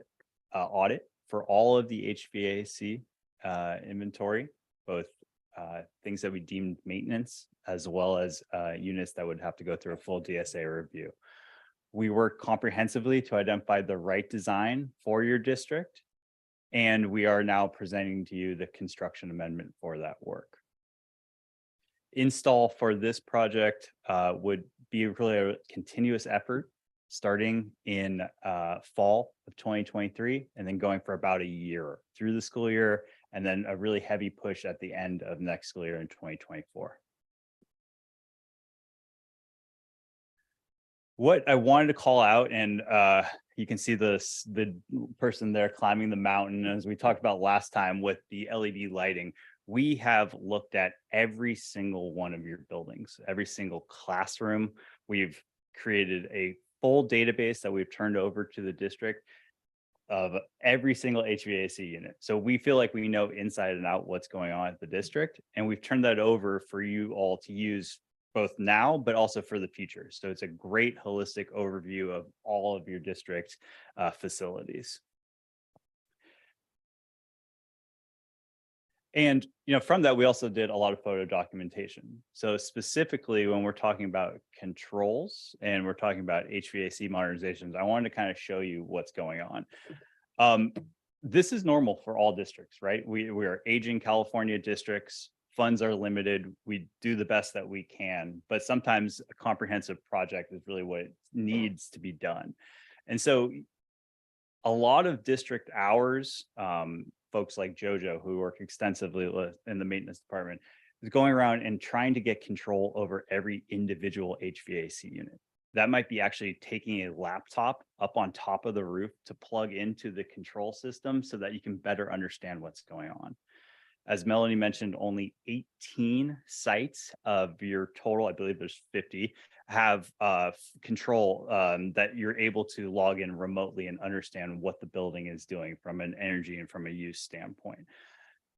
audit for all of the HVAC inventory, both things that we deemed maintenance, as well as units that would have to go through a full DSA review. We worked comprehensively to identify the right design for your district And we are now presenting to you the construction amendment for that work. Install for this project would be really a continuous effort starting in fall of 2023 and then going for about a year through the school year, and then a really heavy push at the end of next school year in 2024. What I wanted to call out, and you can see the person there climbing the mountain, as we talked about last time with the LED lighting, we have looked at every single one of your buildings, every single classroom. We've created a full database that we've turned over to the district of every single HVAC unit. So we feel like we know inside and out what's going on at the district, and we've turned that over for you all to use both now, but also for the future. So it's a great holistic overview of all of your district facilities. And, from that, we also did a lot of photo documentation. So specifically when we're talking about controls and we're talking about HVAC modernizations, I wanted to kind of show you what's going on. This is normal for all districts, right? We are aging California districts. Funds are limited. We do the best that we can, but sometimes a comprehensive project is really what needs to be done. And so a lot of district hours, folks like Jojo, who work extensively in the maintenance department, is going around and trying to get control over every individual HVAC unit. That might be actually taking a laptop up on top of the roof to plug into the control system so that you can better understand what's going on. As Melanie mentioned, only 18 sites of your total, I believe there's 50, have control that you're able to log in remotely and understand what the building is doing from an energy and from a use standpoint.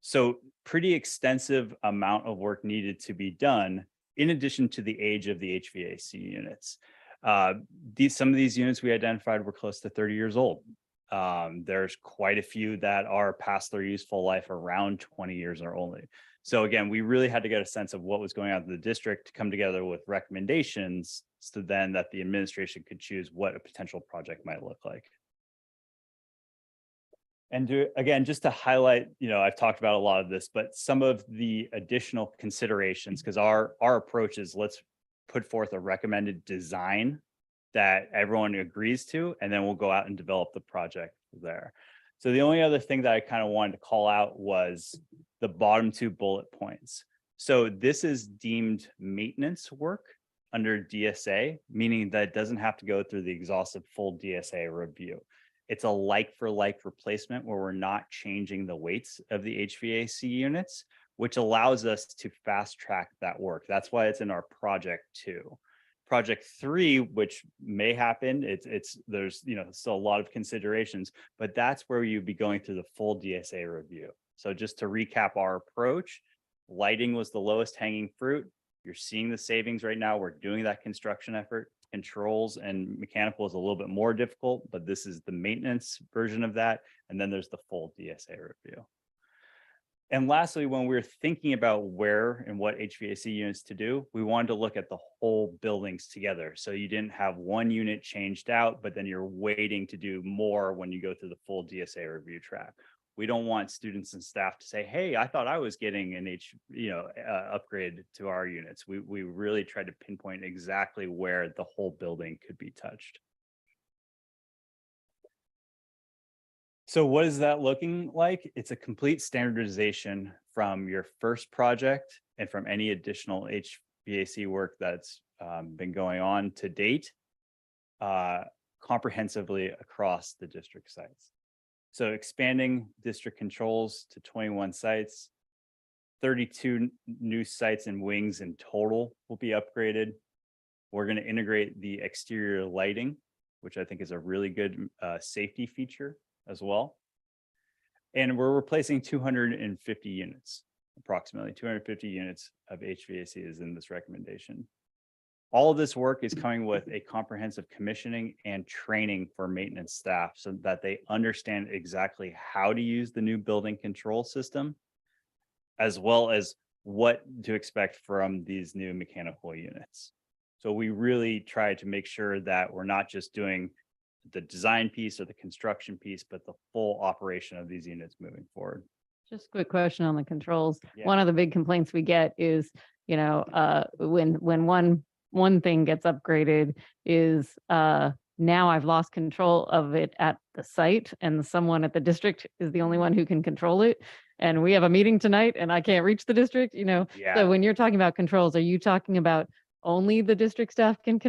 So pretty extensive amount of work needed to be done in addition to the age of the HVAC units. Some of these units we identified were close to 30 years old. There's quite a few that are past their useful life, around 20 years or only. So again, we really had to get a sense of what was going on in the district to come together with recommendations so then that the administration could choose what a potential project might look like. And again, just to highlight, I've talked about a lot of this, but some of the additional considerations, because our approach is let's put forth a recommended design that everyone agrees to, and then we'll go out and develop the project there. So the only other thing that I kind of wanted to call out was the bottom two bullet points. So this is deemed maintenance work under DSA, meaning that it doesn't have to go through the exhaustive full DSA review. It's a like-for-like replacement where we're not changing the weights of the HVAC units, which allows us to fast track that work. That's why it's in our project 2. Project 3, which may happen, there's still a lot of considerations, but that's where you'd be going through the full DSA review. So just to recap our approach, lighting was the lowest hanging fruit. You're seeing the savings right now. We're doing that construction effort. Controls and mechanical is a little bit more difficult, but this is the maintenance version of that. And then there's the full DSA review. And lastly, when we're thinking about where and what HVAC units to do, we wanted to look at the whole buildings together. So you didn't have one unit changed out, but then you're waiting to do more when you go through the full DSA review track. We don't want students and staff to say, hey, I thought I was getting an upgrade to our units. We really tried to pinpoint exactly where the whole building could be touched. So what is that looking like? It's a complete standardization from your first project and from any additional HVAC work that's been going on to date, comprehensively across the district sites. So expanding district controls to 21 sites, 32 new sites and wings in total will be upgraded. We're going to integrate the exterior lighting, which I think is a really good safety feature as well. And we're replacing 250 units, approximately 250 units of HVAC is in this recommendation. All of this work is coming with a comprehensive commissioning and training for maintenance staff so that they understand exactly how to use the new building control system, as well as what to expect from these new mechanical units. So we really try to make sure that we're not just doing the design piece or the construction piece, but the full operation of these units moving forward. Just a quick question on the controls. Yeah. One of the big complaints we get is, when one thing gets upgraded is now I've lost control of it at the site and someone at the district is the only one who can control it. And we have a meeting tonight and I can't reach the district, Yeah. So when you're talking about controls, are you talking about only the district staff can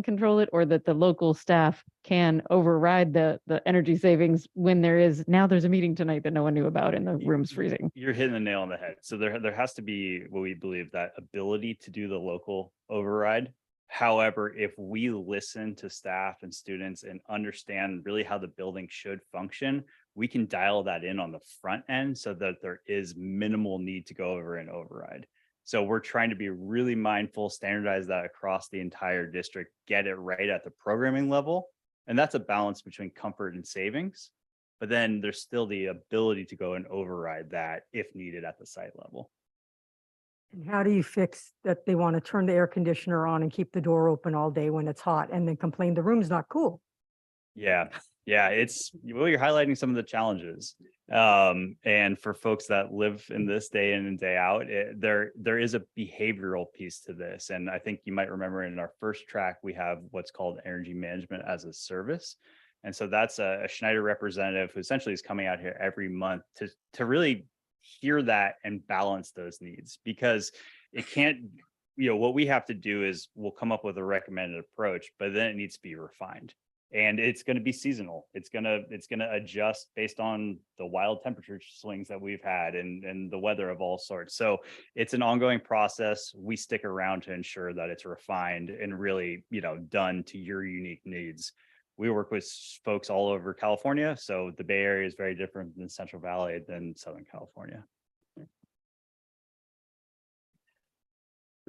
control it, or that the local staff can override the energy savings when there's a meeting tonight that no one knew about and the room's freezing? You're hitting the nail on the head. So there has to be what we believe that ability to do the local override. However, if we listen to staff and students and understand really how the building should function, we can dial that in on the front end so that there is minimal need to go over and override. So we're trying to be really mindful, standardize that across the entire district, get it right at the programming level. And that's a balance between comfort and savings. But then there's still the ability to go and override that if needed at the site level. And how do you fix that they want to turn the air conditioner on and keep the door open all day when it's hot and then complain the room's not cool? Yeah, you're highlighting some of the challenges. And for folks that live in this day in and day out, there is a behavioral piece to this. And I think you might remember in our first track, we have what's called energy management as a service. And so that's a Schneider representative who essentially is coming out here every month to really hear that and balance those needs, because it can't, what we have to do is we'll come up with a recommended approach, but then it needs to be refined. And it's going to be seasonal. It's going to adjust based on the wild temperature swings that we've had and the weather of all sorts. So it's an ongoing process. We stick around to ensure that it's refined and really, done to your unique needs. We work with folks all over California. So the Bay Area is very different than Central Valley than Southern California.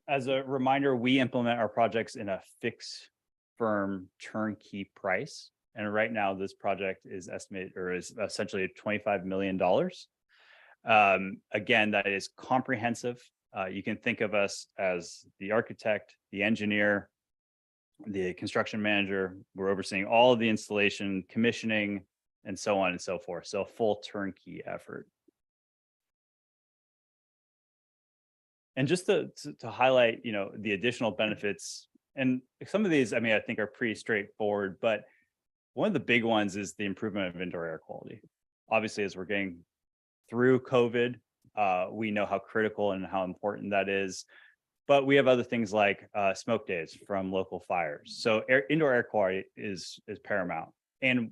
As a reminder, we implement our projects in a fixed firm turnkey price. And right now this project is estimated or is essentially $25 million. Again, that is comprehensive. You can think of us as the architect, the engineer, the construction manager. We're overseeing all of the installation, commissioning, and so on and so forth. So a full turnkey effort. And just to highlight, the additional benefits, and some of these, I think are pretty straightforward, but one of the big ones is the improvement of indoor air quality. Obviously, as we're getting through COVID, we know how critical and how important that is. But we have other things like smoke days from local fires. So indoor air quality is paramount. And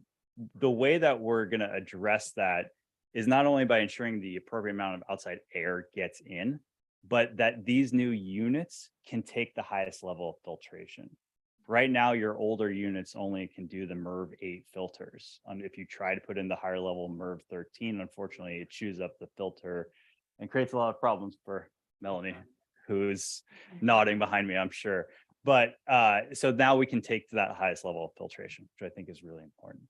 the way that we're going to address that is not only by ensuring the appropriate amount of outside air gets in, but that these new units can take the highest level of filtration. Right now, your older units only can do the MERV 8 filters. If you try to put in the higher level MERV 13, unfortunately, it chews up the filter and creates a lot of problems for Melanie, who's nodding behind me, I'm sure. But so now we can take to that highest level of filtration, which I think is really important.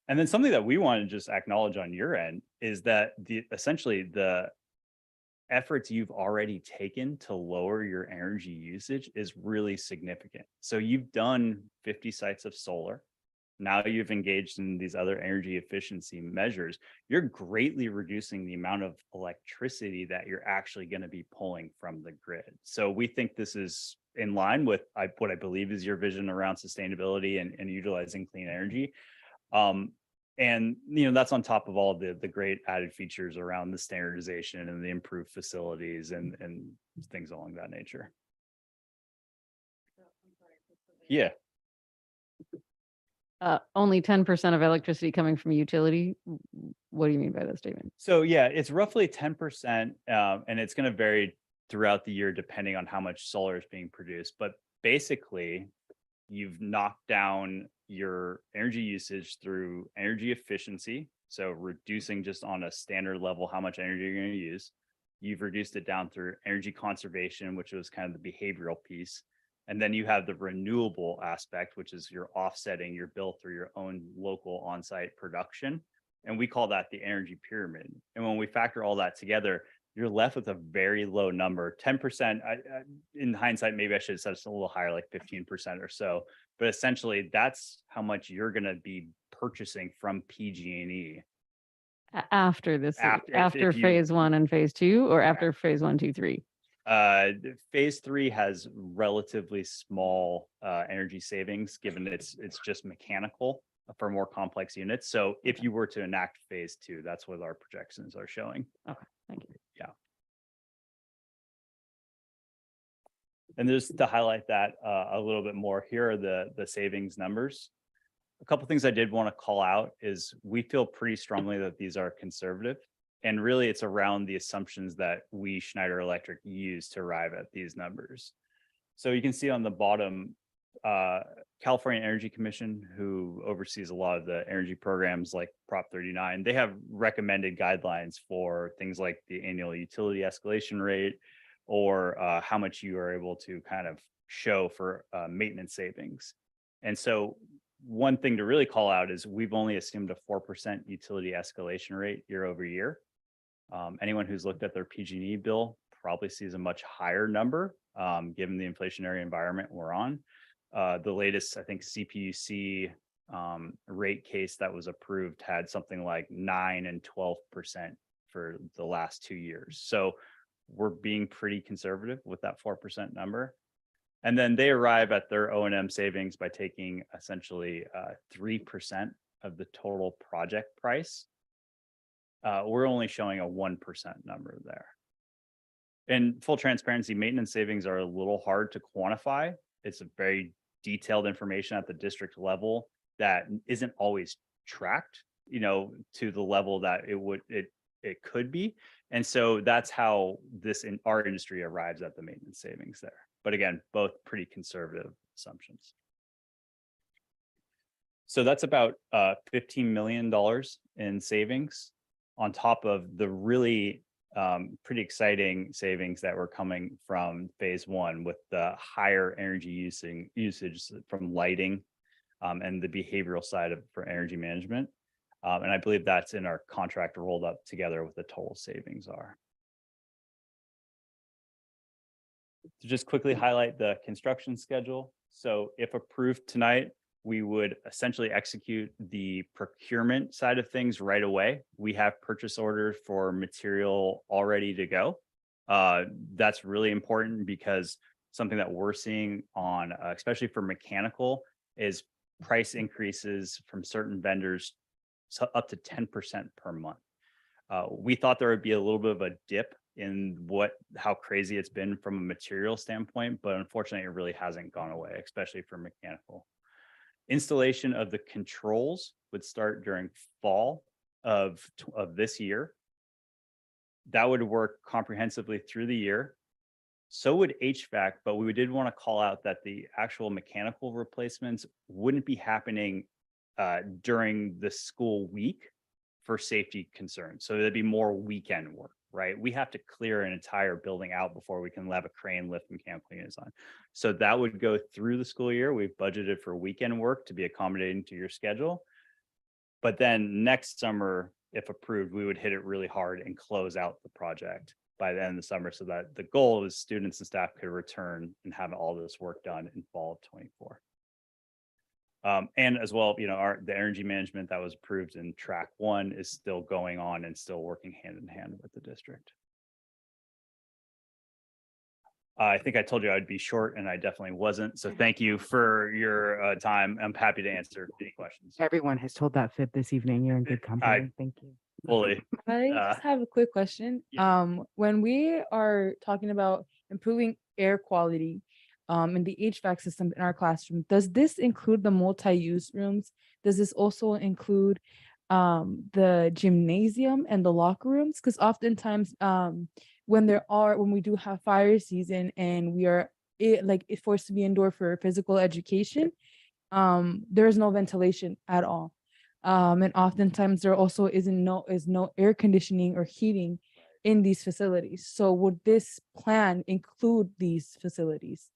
And then something that we want to just acknowledge on your end is that essentially the efforts you've already taken to lower your energy usage is really significant. So you've done 50 sites of solar. Now you've engaged in these other energy efficiency measures. You're greatly reducing the amount of electricity that you're actually going to be pulling from the grid. So we think this is in line with what I believe is your vision around sustainability and utilizing clean energy. And that's on top of all the great added features around the standardization and the improved facilities and things along that nature. Yeah. Only 10% of electricity coming from utility. What do you mean by that statement? So yeah, it's roughly 10%, and it's going to vary throughout the year depending on how much solar is being produced. But basically, you've knocked down your energy usage through energy efficiency. So reducing just on a standard level how much energy you're going to use. You've reduced it down through energy conservation, which was kind of the behavioral piece. And then you have the renewable aspect, which is you're offsetting your bill through your own local on-site production. And we call that the energy pyramid. And when we factor all that together, you're left with a very low number. 10%, in hindsight, maybe I should have said it's a little higher, like 15% or so. But essentially, that's how much you're going to be purchasing from PG&E. After this, After- after if you- phase 1 and phase 2, or after phase 1, 2, 3? Phase 3 has relatively small energy savings, given it's just mechanical for more complex units. So if you were to enact phase 2, that's what our projections are showing. Okay, thank you. Yeah. And just to highlight that a little bit more, here are the savings numbers. A couple things I did want to call out is we feel pretty strongly that these are conservative. And really it's around the assumptions that we, Schneider Electric, use to arrive at these numbers. So you can see on the bottom, California Energy Commission, who oversees a lot of the energy programs like Prop 39, they have recommended guidelines for things like the annual utility escalation rate, or how much you are able to kind of show for maintenance savings. And so one thing to really call out is we've only assumed a 4% utility escalation rate year over year. Anyone who's looked at their PG&E bill probably sees a much higher number, given the inflationary environment we're on. The latest, I think, CPUC rate case that was approved had something like 9 and 12% for the last 2 years. So we're being pretty conservative with that 4% number. And then they arrive at their O&M savings by taking essentially 3% of the total project price. We're only showing a 1% number there. In full transparency, maintenance savings are a little hard to quantify. It's a very detailed information at the district level that isn't always tracked, to the level that it could be. And so that's how our industry arrives at the maintenance savings there. But again, both pretty conservative assumptions. So that's about $15 million in savings on top of the really pretty exciting savings that were coming from phase 1 with the higher energy usage from lighting and the behavioral side for energy management. And I believe that's in our contract rolled up together with the total savings are. To just quickly highlight the construction schedule. So if approved tonight, we would essentially execute the procurement side of things right away. We have purchase orders for material all ready to go. That's really important because something that we're seeing on, especially for mechanical, is price increases from certain vendors up to 10% per month. We thought there would be a little bit of a dip in how crazy it's been from a material standpoint, but unfortunately it really hasn't gone away, especially for mechanical. Installation of the controls would start during fall of this year. That would work comprehensively through the year. So would HVAC, but we did want to call out that the actual mechanical replacements wouldn't be happening during the school week for safety concerns. So there'd be more weekend work, right? We have to clear an entire building out before we can have a crane lift mechanical units on. So that would go through the school year. We've budgeted for weekend work to be accommodating to your schedule. But then next summer, if approved, we would hit it really hard and close out the project by the end of the summer, so that the goal is students and staff could return and have all this work done in fall of 24. And as well, the energy management that was approved in track 1 is still going on and still working hand in hand with the district. I think I told you I'd be short, and I definitely wasn't. So thank you for your time. I'm happy to answer any questions. Everyone has told that fib this evening. You're in good company. Thank you. Fully. I just have a quick question. When we are talking about improving air quality in the HVAC system in our classroom, does this include the multi-use rooms? Does this also include the gymnasium and the locker rooms? Because oftentimes when we do have fire season and we are forced to be indoor for physical education, there is no ventilation at all. And oftentimes there also is no air conditioning or heating in these facilities. So would this plan include these facilities?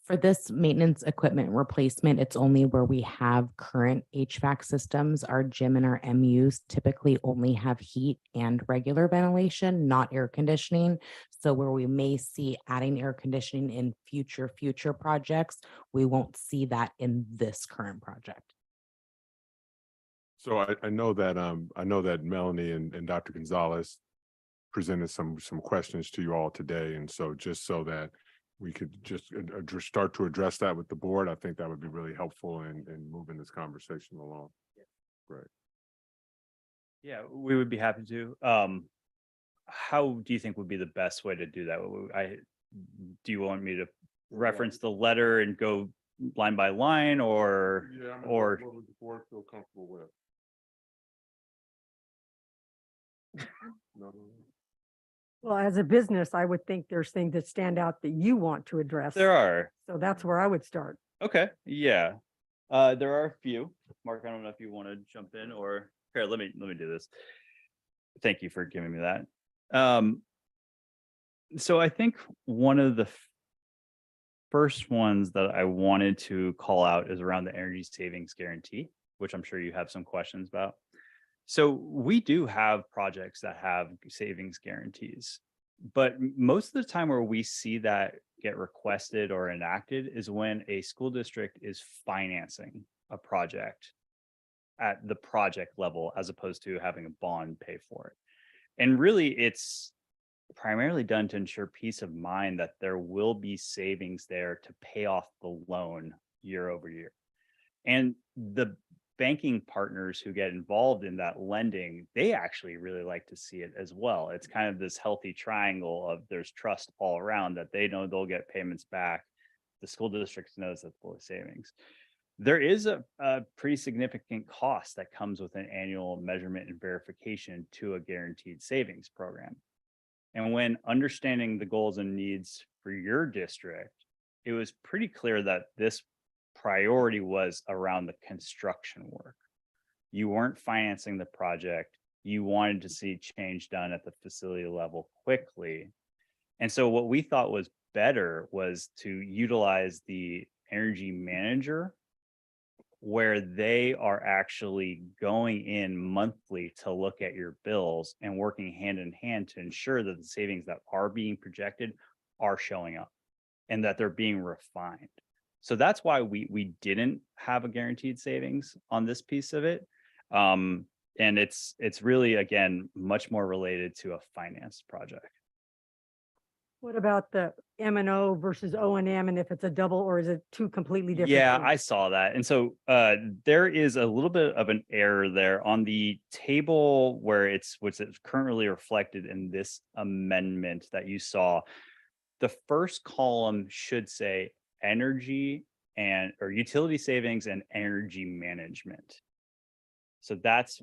For this maintenance equipment replacement, it's only where we have current HVAC systems. Our gym and our MUs typically only have heat and regular ventilation, not air conditioning. So where we may see adding air conditioning in future projects, we won't see that in this current project. So I know that Melanie and Dr. Gonzalez presented some questions to you all today. And so just so that we could just start to address that with the board, I think that would be really helpful in moving this conversation along. Great. Yeah, we would be happy to. How do you think would be the best way to do that? Do you want me to reference the letter and go line by line, or What would the board feel comfortable with? No. Well, as a business, I would think there's things that stand out that you want to address. there are? So that's where I would start. Okay, yeah. There are a few. Mark, I don't know if you want to jump in, or here, let me do this. Thank you for giving me that. So I think one of the first ones that I wanted to call out is around the energy savings guarantee, which I'm sure you have some questions about. So we do have projects that have savings guarantees, but most of the time where we see that get requested or enacted is when a school district is financing a project at the project level, as opposed to having a bond pay for it. And really, it's primarily done to ensure peace of mind that there will be savings there to pay off the loan year over year. And the banking partners who get involved in that lending, they actually really like to see it as well. It's kind of this healthy triangle of there's trust all around, that they know they'll get payments back. The school district knows that full savings. There is a pretty significant cost that comes with an annual measurement and verification to a guaranteed savings program. And when understanding the goals and needs for your district, it was pretty clear that this priority was around the construction work. You weren't financing the project. You wanted to see change done at the facility level quickly. And so what we thought was better was to utilize the energy manager, where they are actually going in monthly to look at your bills and working hand in hand to ensure that the savings that are being projected are showing up and that they're being refined. So that's why we didn't have a guaranteed savings on this piece of it. And it's really, again, much more related to a finance project. What about the M&O versus O&M, and if it's a double, or is it two completely different? Yeah, things? I saw that. And so there is a little bit of an error there on the table where which is currently reflected in this amendment that you saw. The first column should say energy or utility savings and energy management. So that's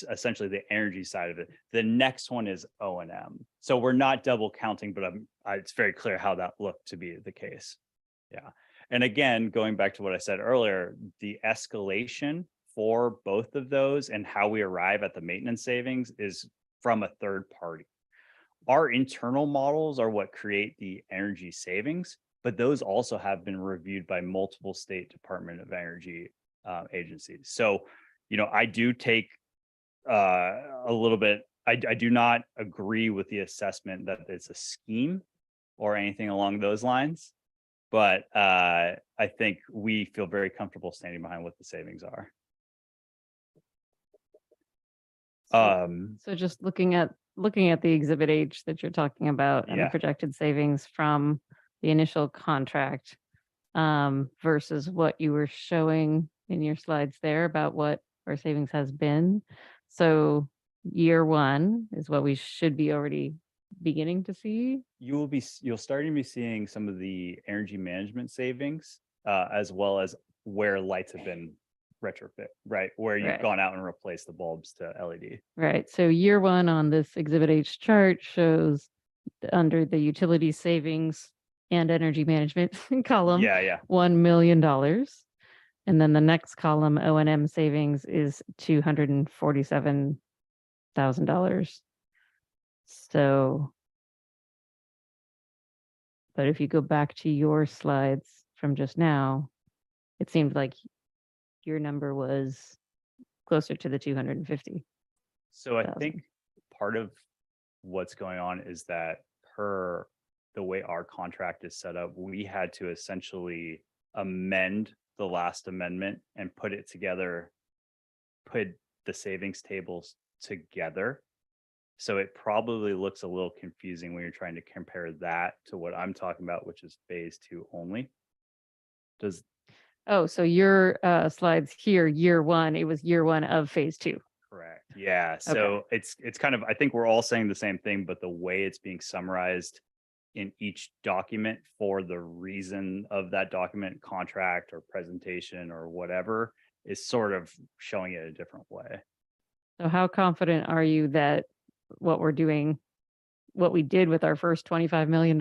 essentially the energy side of it. The next one is O&M. So we're not double counting, but it's very clear how that looked to be the case. Yeah. And again, going back to what I said earlier, the escalation for both of those and how we arrive at the maintenance savings is from a third party. Our internal models are what create the energy savings, but those also have been reviewed by multiple state Department of Energy agencies. So, I do take a little bit, I do not agree with the assessment that it's a scheme or anything along those lines, but I think we feel very comfortable standing behind what the savings are. So just looking at the Exhibit H that you're talking about and the Yeah. projected savings from the initial contract versus what you were showing in your slides there about what our savings has been. So year one is what we should be already beginning to see. You'll starting to be seeing some of the energy management savings, as well as where lights have been retrofit, right? Where you've Right. gone out and replaced the bulbs to LED. Right. So year one on this Exhibit H chart shows under the utility savings and energy management column, Yeah. $1 million. And then the next column, O&M savings, is $247,000. So But if you go back to your slides from just now, it seemed like your number was closer to the 250. So I 1,000. think part of what's going on is that per the way our contract is set up, we had to essentially amend the last amendment and put it together, put the savings tables together. So it probably looks a little confusing when you're trying to compare that to what I'm talking about, which is phase 2 only. Does Oh, so your slides here, year one, it was year one of phase 2. correct? Yeah. So it's kind of, I think we're all saying the same thing, but the way it's being summarized in each document for the reason of that document, contract or presentation or whatever, is sort of showing it a different way. So how confident are you that what we're doing, what we did with our first $25 million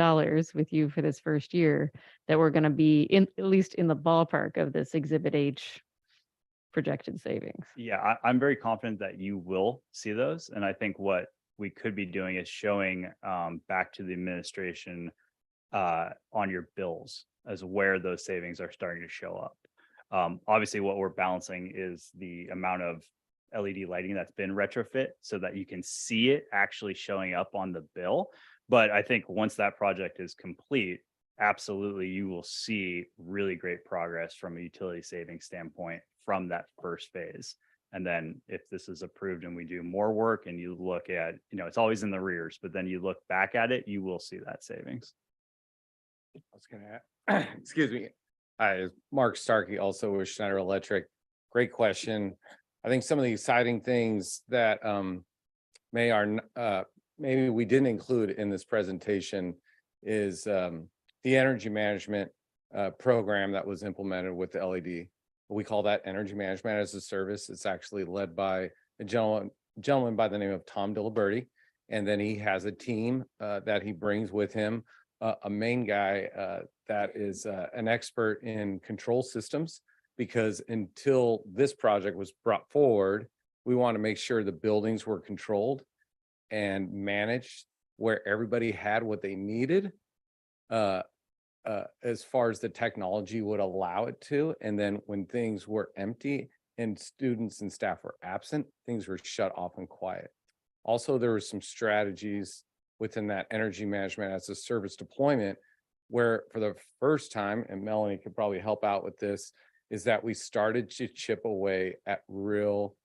with you for this first year, that we're going to be in at least in the ballpark of this Exhibit H projected savings? Yeah, I'm very confident that you will see those. And I think what we could be doing is showing back to the administration on your bills as where those savings are starting to show up. Obviously, what we're balancing is the amount of LED lighting that's been retrofit so that you can see it actually showing up on the bill. But I think once that project is complete, absolutely, you will see really great progress from a utility savings standpoint from that first phase. And then if this is approved and we do more work and you look at, it's always in the rears, but then you look back at it, you will see that savings. I was gonna excuse me. Hi, Mark Starkey, also with Schneider Electric. Great question. I think some of the exciting things that maybe we didn't include in this presentation is the energy management program that was implemented with the LED. We call that Energy Management as a Service. It's actually led by a gentleman by the name of Tom Diliberti. And then he has a team that he brings with him, a main guy that is an expert in control systems, because until this project was brought forward, we want to make sure the buildings were controlled and managed where everybody had what they needed as far as the technology would allow it to. And then when things were empty and students and staff were absent, things were shut off and quiet. Also, there were some strategies within that energy management as a service deployment where for the first time, and Melanie could probably help out with this, is that we started to chip away at real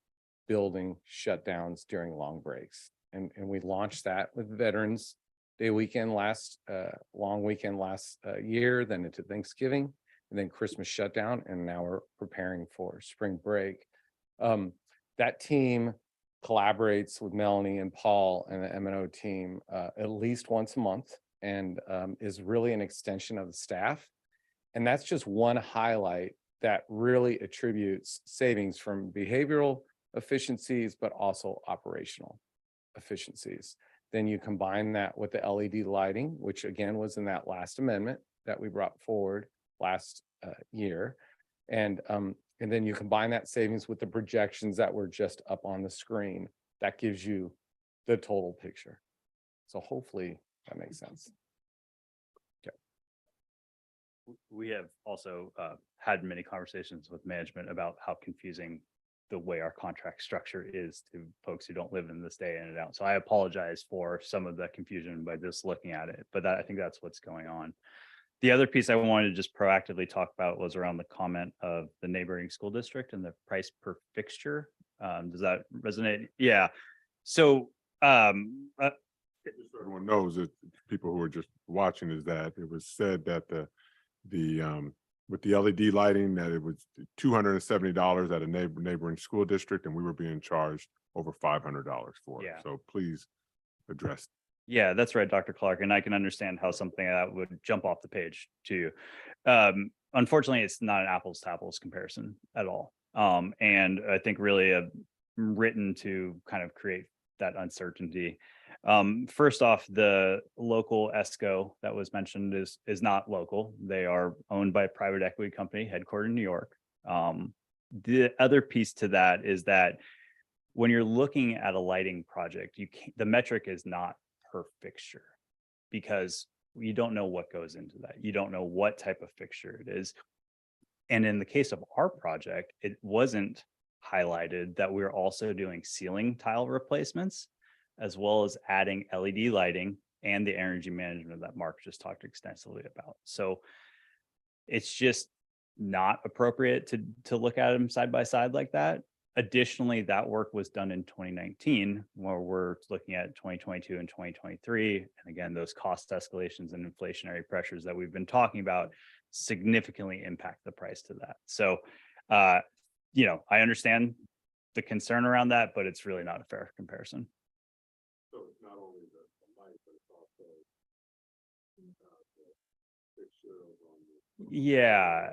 building shutdowns during long breaks. And we launched that with Veterans Day weekend long weekend last year, then into Thanksgiving, and then Christmas shutdown, and now we're preparing for spring break. That team collaborates with Melanie and Paul and the M&O team at least once a month, and is really an extension of the staff. And that's just one highlight that really attributes savings from behavioral efficiencies, but also operational efficiencies. Then you combine that with the LED lighting, which again was in that last amendment that we brought forward last year. And then you combine that savings with the projections that were just up on the screen. That gives you the total picture. So hopefully that makes sense. We have also had many conversations with management about how confusing the way our contract structure is to folks who don't live in this day in and out. So I apologize for some of the confusion by just looking at it, but I think that's what's going on. The other piece I wanted to just proactively talk about was around the comment of the neighboring school district and the price per fixture. Does that resonate? Yeah. So just so everyone knows, that people who are just watching, is that it was said that with the LED lighting, that it was $270 at a neighboring school district, and we were being charged over $500 for it. Yeah. So please address. Yeah, that's right, Dr. Clark. And I can understand how something like that would jump off the page to you. Unfortunately, it's not an apples to apples comparison at all. And I think really written to kind of create that uncertainty. First off, the local ESCO that was mentioned is not local. They are owned by a private equity company headquartered in New York. The other piece to that is that when you're looking at a lighting project, the metric is not per fixture, because You don't know what goes into that. You don't know what type of fixture it is. And in the case of our project, it wasn't highlighted that we're also doing ceiling tile replacements, as well as adding LED lighting and the energy management that Mark just talked extensively about. So it's just not appropriate to look at them side by side like that. Additionally, that work was done in 2019, where we're looking at 2022 and 2023. And again, those cost escalations and inflationary pressures that we've been talking about significantly impact the price to that. So, you know, I understand the concern around that, but it's really not a fair comparison. So it's not only the light, but it's also the fixtures on the. Yeah.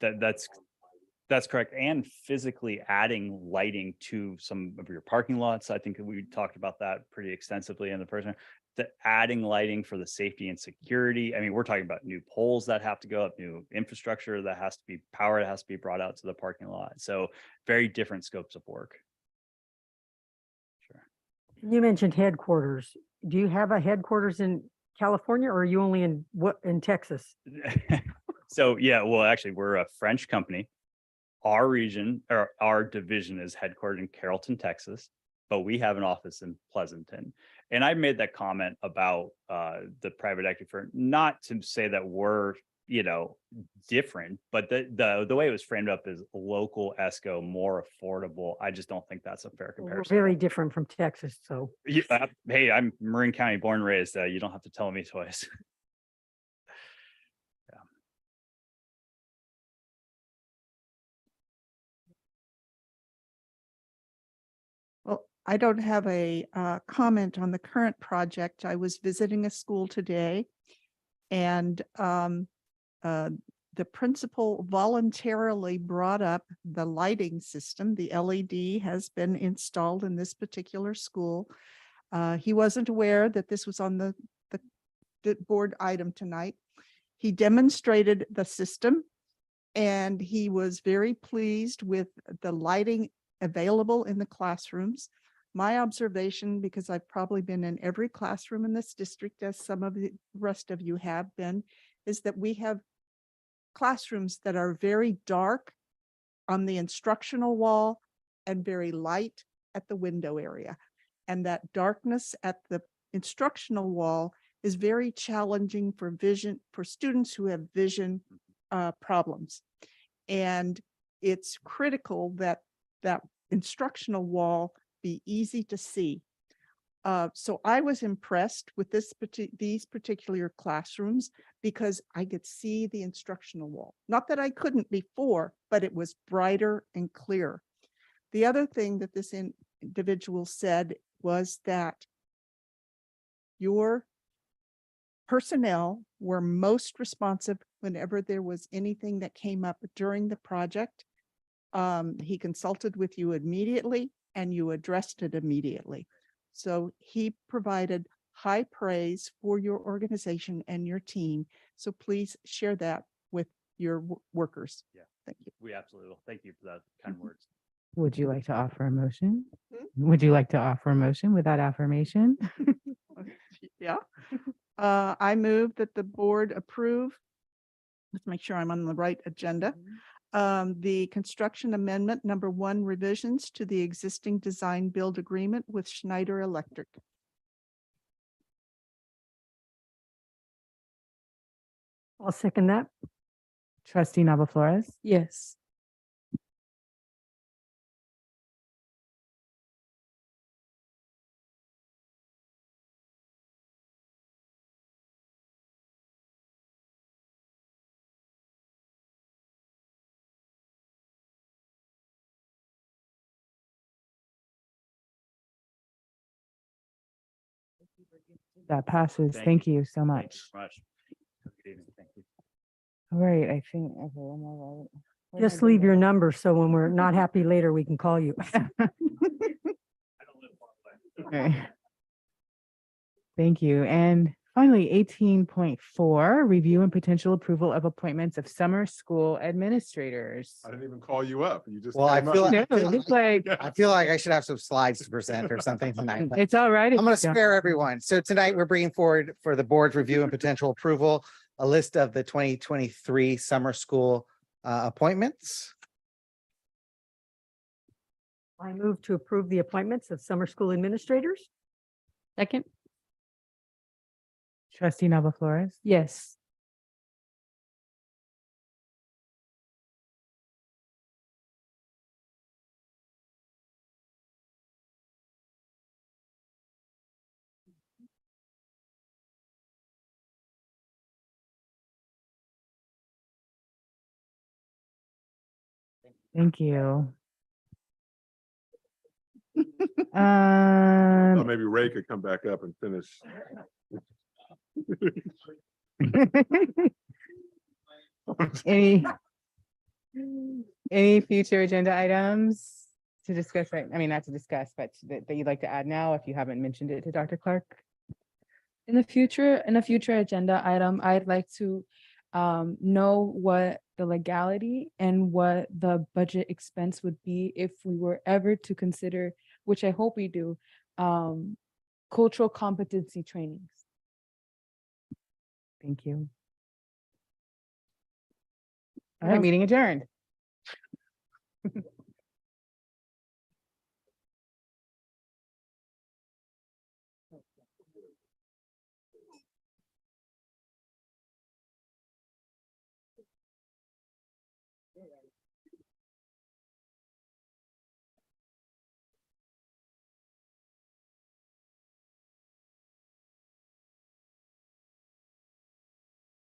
That's correct. And physically adding lighting to some of your parking lots. I think we talked about that pretty extensively in the person. The adding lighting for the safety and security. I mean, we're talking about new poles that have to go up, new infrastructure that has to be power that has to be brought out to the parking lot. So very different scopes of work. Sure. You mentioned headquarters. Do you have a headquarters in California, or are you only in Texas? So yeah, well, actually, we're a French company. Our region or our division is headquartered in Carrollton, Texas, but we have an office in Pleasanton. And I made that comment about the private equity firm, not to say that we're, you know, different, but the way it was framed up is local ESCO, more affordable. I just don't think that's a fair We're comparison. very different from Texas, so. Hey, I'm Marin County born and raised. You don't have to tell me twice. Well, I don't have a comment on the current project. I was visiting a school today, and the principal voluntarily brought up the lighting system. The LED has been installed in this particular school. He wasn't aware that this was on the board item tonight. He demonstrated the system, and he was very pleased with the lighting available in the classrooms. My observation, because I've probably been in every classroom in this district, as some of the rest of you have been, is that we have classrooms that are very dark on the instructional wall and very light at the window area. And that darkness at the instructional wall is very challenging for vision, for students who have vision problems. And it's critical that that instructional wall be easy to see. So I was impressed with these particular classrooms because I could see the instructional wall. Not that I couldn't before, but it was brighter and clearer. The other thing that this individual said was that your personnel were most responsive whenever there was anything that came up during the project. He consulted with you immediately and you addressed it immediately. So he provided high praise for your organization and your team. So please share that with your workers. Yeah. Thank you. We absolutely will. Thank you for that kind words. Would you like to offer a motion? Would you like to offer a motion with that affirmation? Yeah. I move that the board approve. Let's make sure I'm on the right agenda. The construction amendment number 1 revisions to the existing design build agreement with Schneider Electric. I'll second that. Trustee Nava Flores, Yes. that passes. Thank Thank you so Thank much. you very much. Good evening. Thank you. All right, I think, okay, am I right? What did I Just do leave your there? number, so when we're not happy later, we can call you. Okay. Thank you. And Finally, 18.4, review and potential approval of appointments of summer school administrators. I didn't even call you up. You just. Well, I came feel up. like, It's like, I feel like I should have some slides to present or something tonight. but it's all right. if I'm going you to don't. spare everyone. So tonight we're bringing forward for the board's review and potential approval, a list of the 2023 summer school appointments. I move to approve the appointments of summer school administrators. Second? Trustee Nava Flores. Yes. Thank you. So maybe Ray could come back up and finish. Any future agenda items to discuss, right? I mean, not to discuss, but that you'd like to add now, if you haven't mentioned it to Dr. Clark? In a future agenda item, I'd like to know what the legality and what the budget expense would be if we were ever to consider, which I hope we do, cultural competency trainings. Thank you. All right, meeting adjourned.